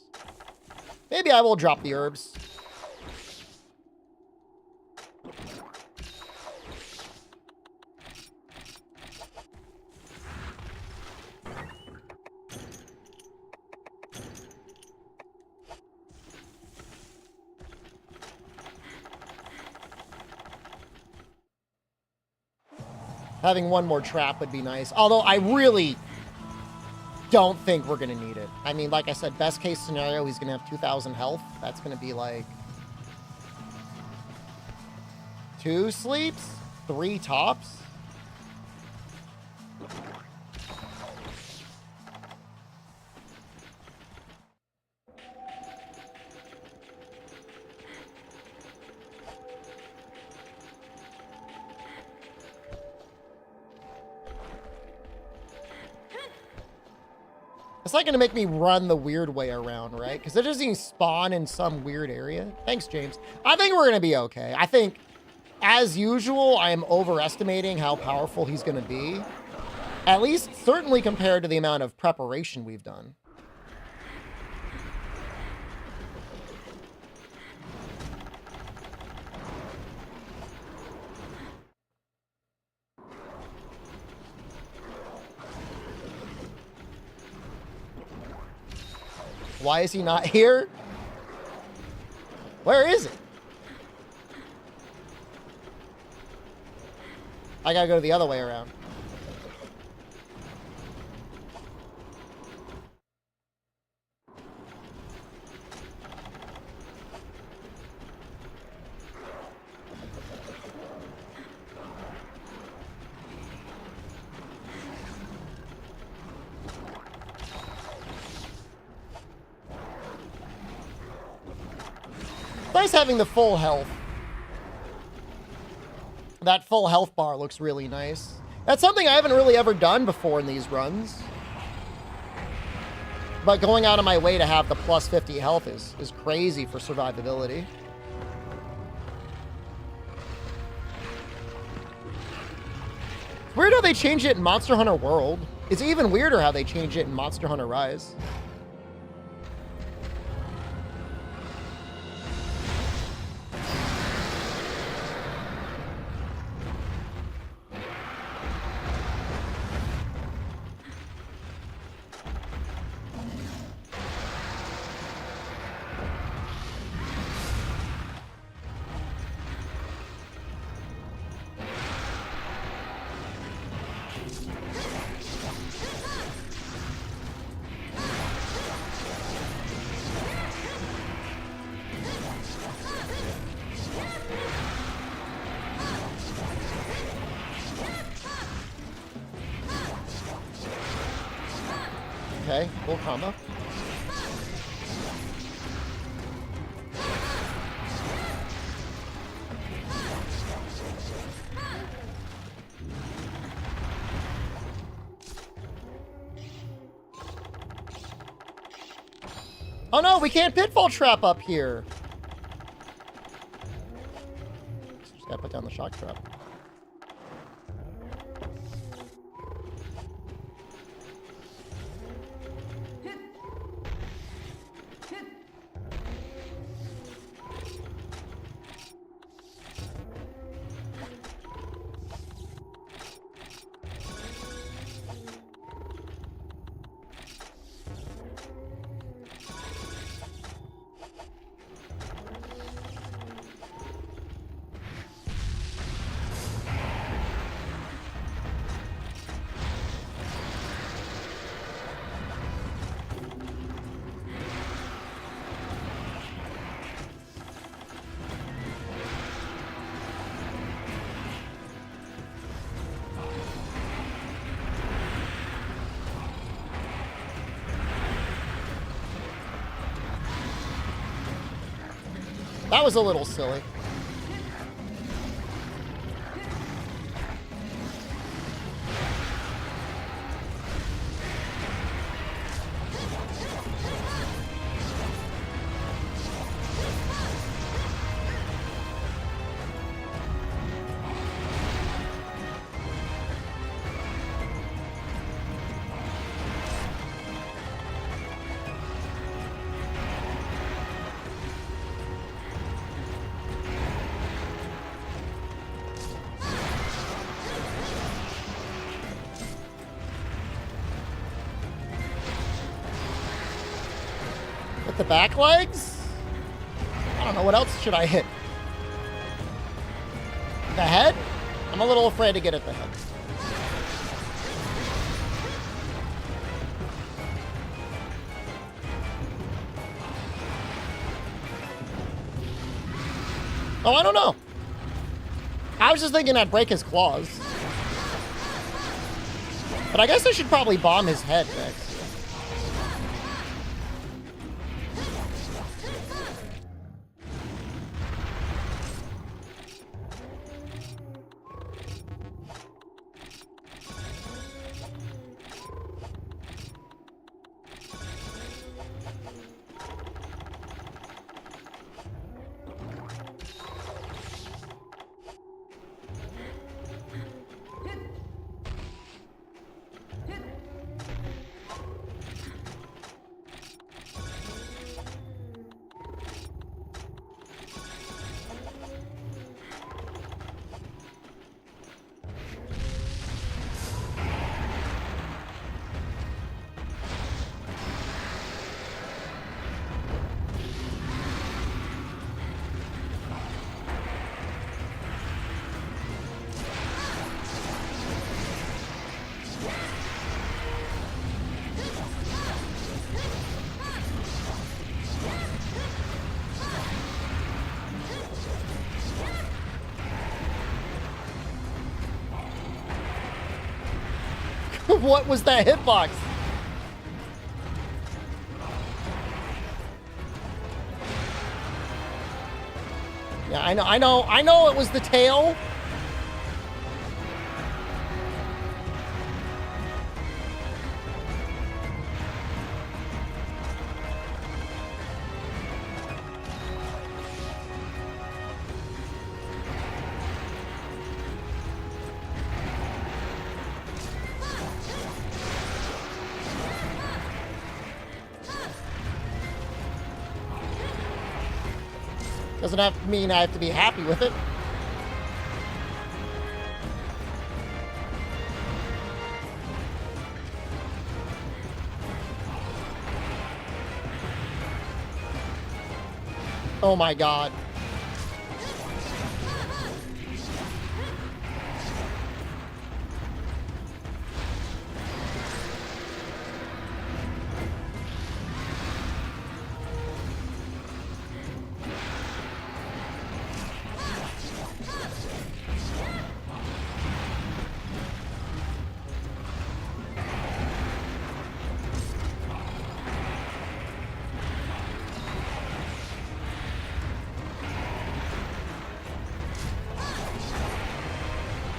Maybe I will drop the herbs. Having one more trap would be nice. Although I really don't think we're going to need it. I mean, like I said, best case scenario, he's going to have 2,000 health. That's going to be like 2 sleeps, 3 tops. It's not going to make me run the weird way around, right? Because it doesn't spawn in some weird area. Thanks, James. I think we're going to be okay. I think, as usual, I am overestimating how powerful he's going to be. At least, certainly compared to the amount of preparation we've done. Why is he not here? Where is it? I gotta go the other way around. Nice having the full health. That full health bar looks really nice. That's something I haven't really ever done before in these runs. But going out of my way to have the plus 50 health is crazy for survivability. It's weird how they changed it in Monster Hunter World. It's even weirder how they changed it in Monster Hunter Rise. Okay, cool combo. Oh no, we can't pitfall trap up here. Just gotta put down the shock trap. That was a little silly. With the back legs? I don't know, what else should I hit? The head? I'm a little afraid to get at the head. Oh, I don't know. I was just thinking I'd break his claws. But I guess I should probably bomb his head next. What was that hitbox? Yeah, I know it was the tail. Doesn't have to mean I have to be happy with it. Oh my God.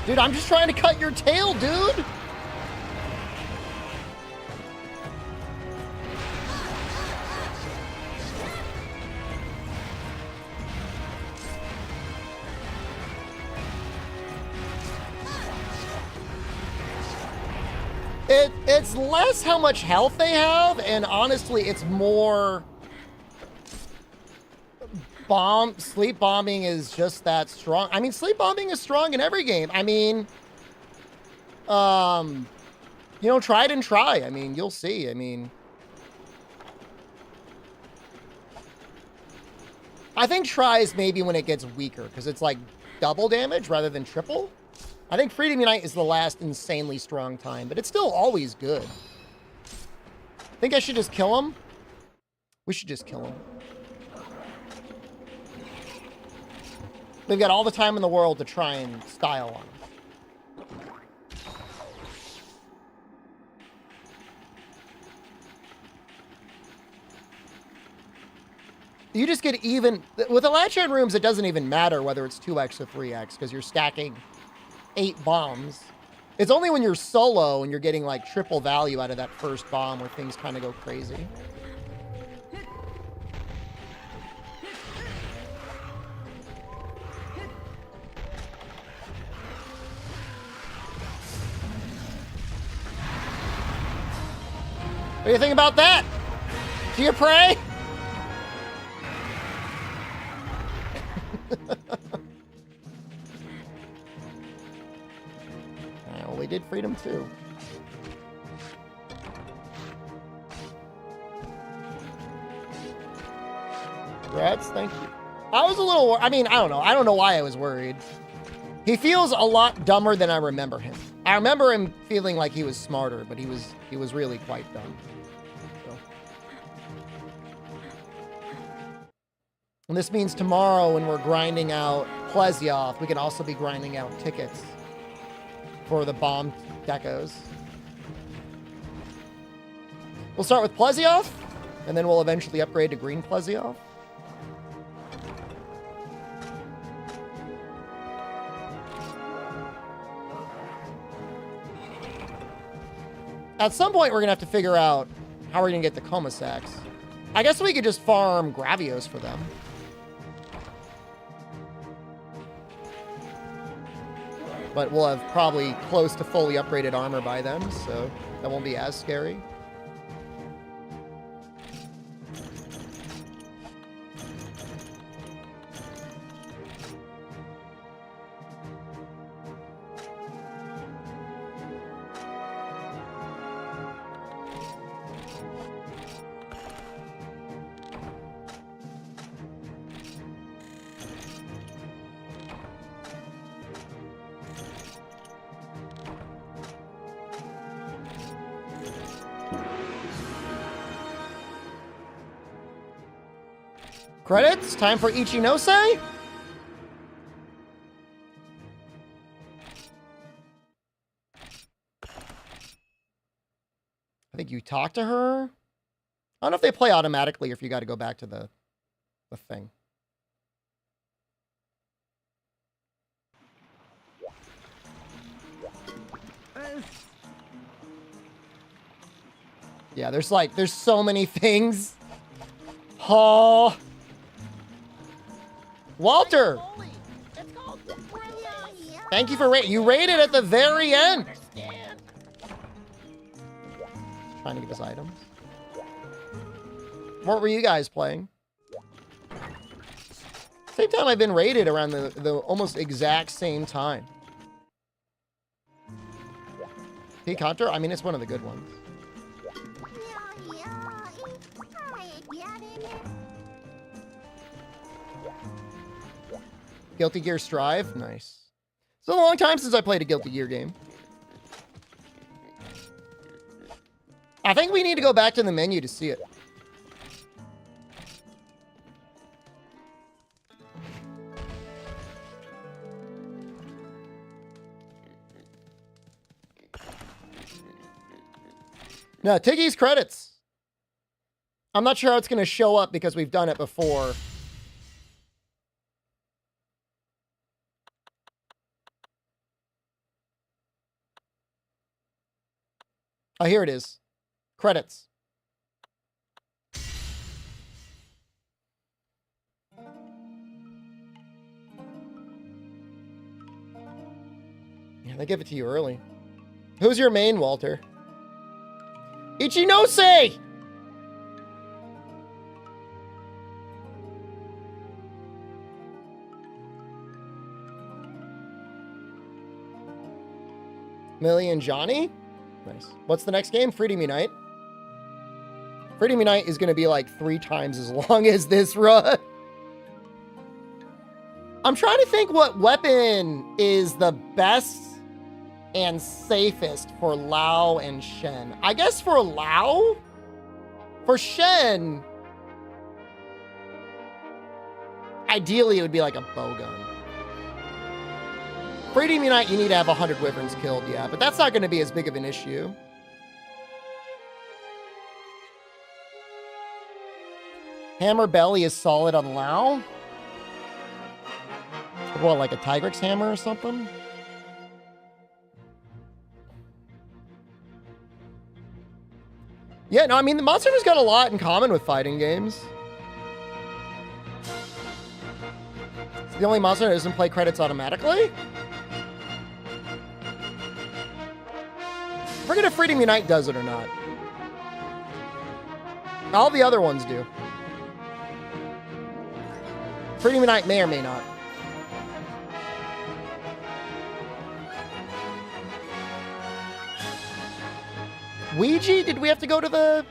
Dude, I'm just trying to cut your tail, dude. It's less how much health they have, and honestly, it's more sleep bombing is just that strong. I mean, sleep bombing is strong in every game. I mean, you know, try it and try. I mean, you'll see. I mean, I think tries maybe when it gets weaker, because it's like double damage rather than triple. I think Freedom Unite is the last insanely strong time, but it's still always good. Think I should just kill him? We should just kill him. We've got all the time in the world to try and style on him. You just get even... With the latch-on rooms, it doesn't even matter whether it's 2x or 3x, because you're stacking 8 bombs. It's only when you're solo and you're getting like triple value out of that first bomb where things kind of go crazy. What do you think about that? Do you pray? Well, we did freedom too. Congrats, thank you. I was a little, I mean, I don't know. I don't know why I was worried. He feels a lot dumber than I remember him. I remember him feeling like he was smarter, but he was really quite dumb. So. And this means tomorrow when we're grinding out Plesioth, we can also be grinding out tickets for the bomb decos. We'll start with Plesioth, and then we'll eventually upgrade to green Plesioth. At some point, we're going to have to figure out how we're going to get the Comasax. I guess we could just farm Gravios for them. But we'll have probably close to fully upgraded armor by then, so that won't be as scary. Credits? Time for Ichinose? I think you talk to her. I don't know if they play automatically or if you got to go back to the thing. Yeah, there's so many things. Oh. Walter! Thank you for rating. You rated at the very end. Trying to give us items. What were you guys playing? Same time I've been rated around the almost exact same time. Peak Hunter? I mean, it's one of the good ones. Guilty Gear Strive? Nice. It's been a long time since I played a Guilty Gear game. I think we need to go back to the menu to see it. No, Tiggy's credits. I'm not sure how it's going to show up because we've done it before. Oh, here it is. Credits. Yeah, they give it to you early. Who's your main, Walter? Ichinose! Millie and Johnny? Nice. What's the next game? Freedom Unite. Freedom Unite is going to be like 3 times as long as this run. I'm trying to think what weapon is the best and safest for Lao and Shen. I guess for Lao? For Shen, ideally it would be like a Bowgun. Freedom Unite, you need to have 100 Wyverns killed, yeah, but that's not going to be as big of an issue. Hammer Belly is solid on Lao. What, like a Tigrex hammer or something? Yeah, no, I mean, the Monster Hunter's got a lot in common with fighting games. It's the only Monster Hunter that doesn't play credits automatically. I forget if Freedom Unite does it or not. All the other ones do. Freedom Unite may or may not. Ouija? Did we have to go to the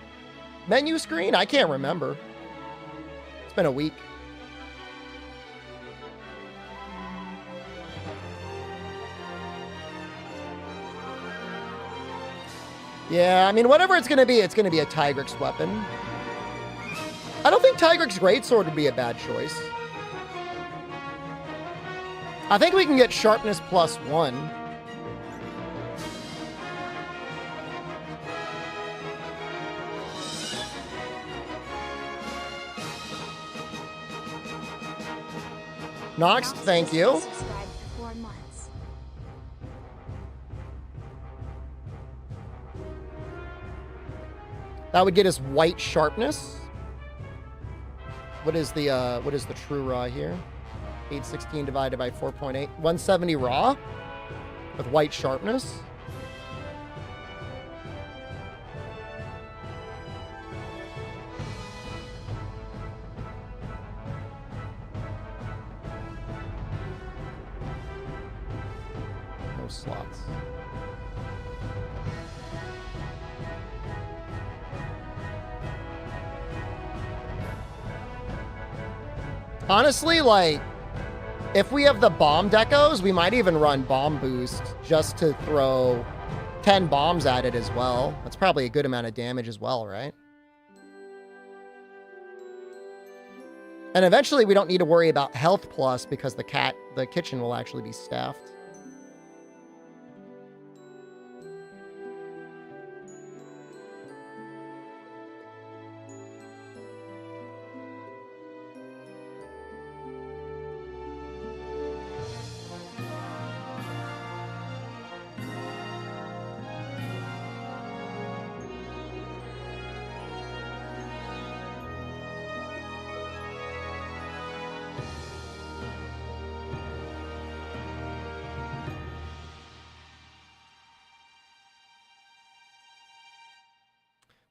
menu screen? I can't remember. It's been a week. Yeah, I mean, whatever it's going to be a Tigrex weapon. I don't think Tigrex Greatsword would be a bad choice. I think we can get sharpness +1. Nox, thank you. That would get us white sharpness. What is the true raw here? 816 divided by 4.8. 170 raw with white sharpness. No slots. Honestly, like, if we have the bomb decos, we might even run bomb boost just to throw 10 bombs at it as well. That's probably a good amount of damage as well, right? And eventually we don't need to worry about health plus because the kitchen will actually be staffed.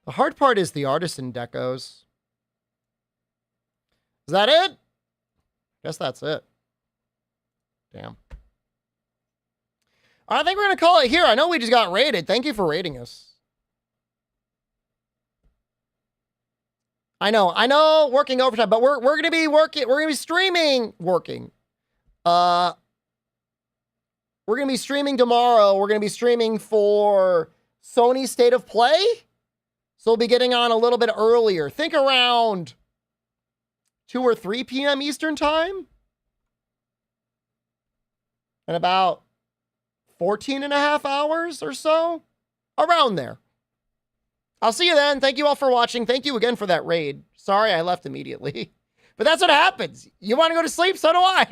The hard part is the artisan decos. Is that it? Guess that's it. Damn. I think we're going to call it here. I know we just got raided. Thank you for raiding us. I know, working overtime, but we're going to be working, we're going to be streaming, working. We're going to be streaming tomorrow. We're going to be streaming for Sony State of Play. So we'll be getting on a little bit earlier. Think around 2 or 3 p.m. Eastern time. And about 14.5 hours or so. Around there. I'll see you then. Thank you all for watching. Thank you again for that raid. Sorry I left immediately. But that's what happens. You want to go to sleep? So do I.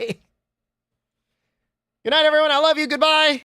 Good night, everyone. I love you. Goodbye.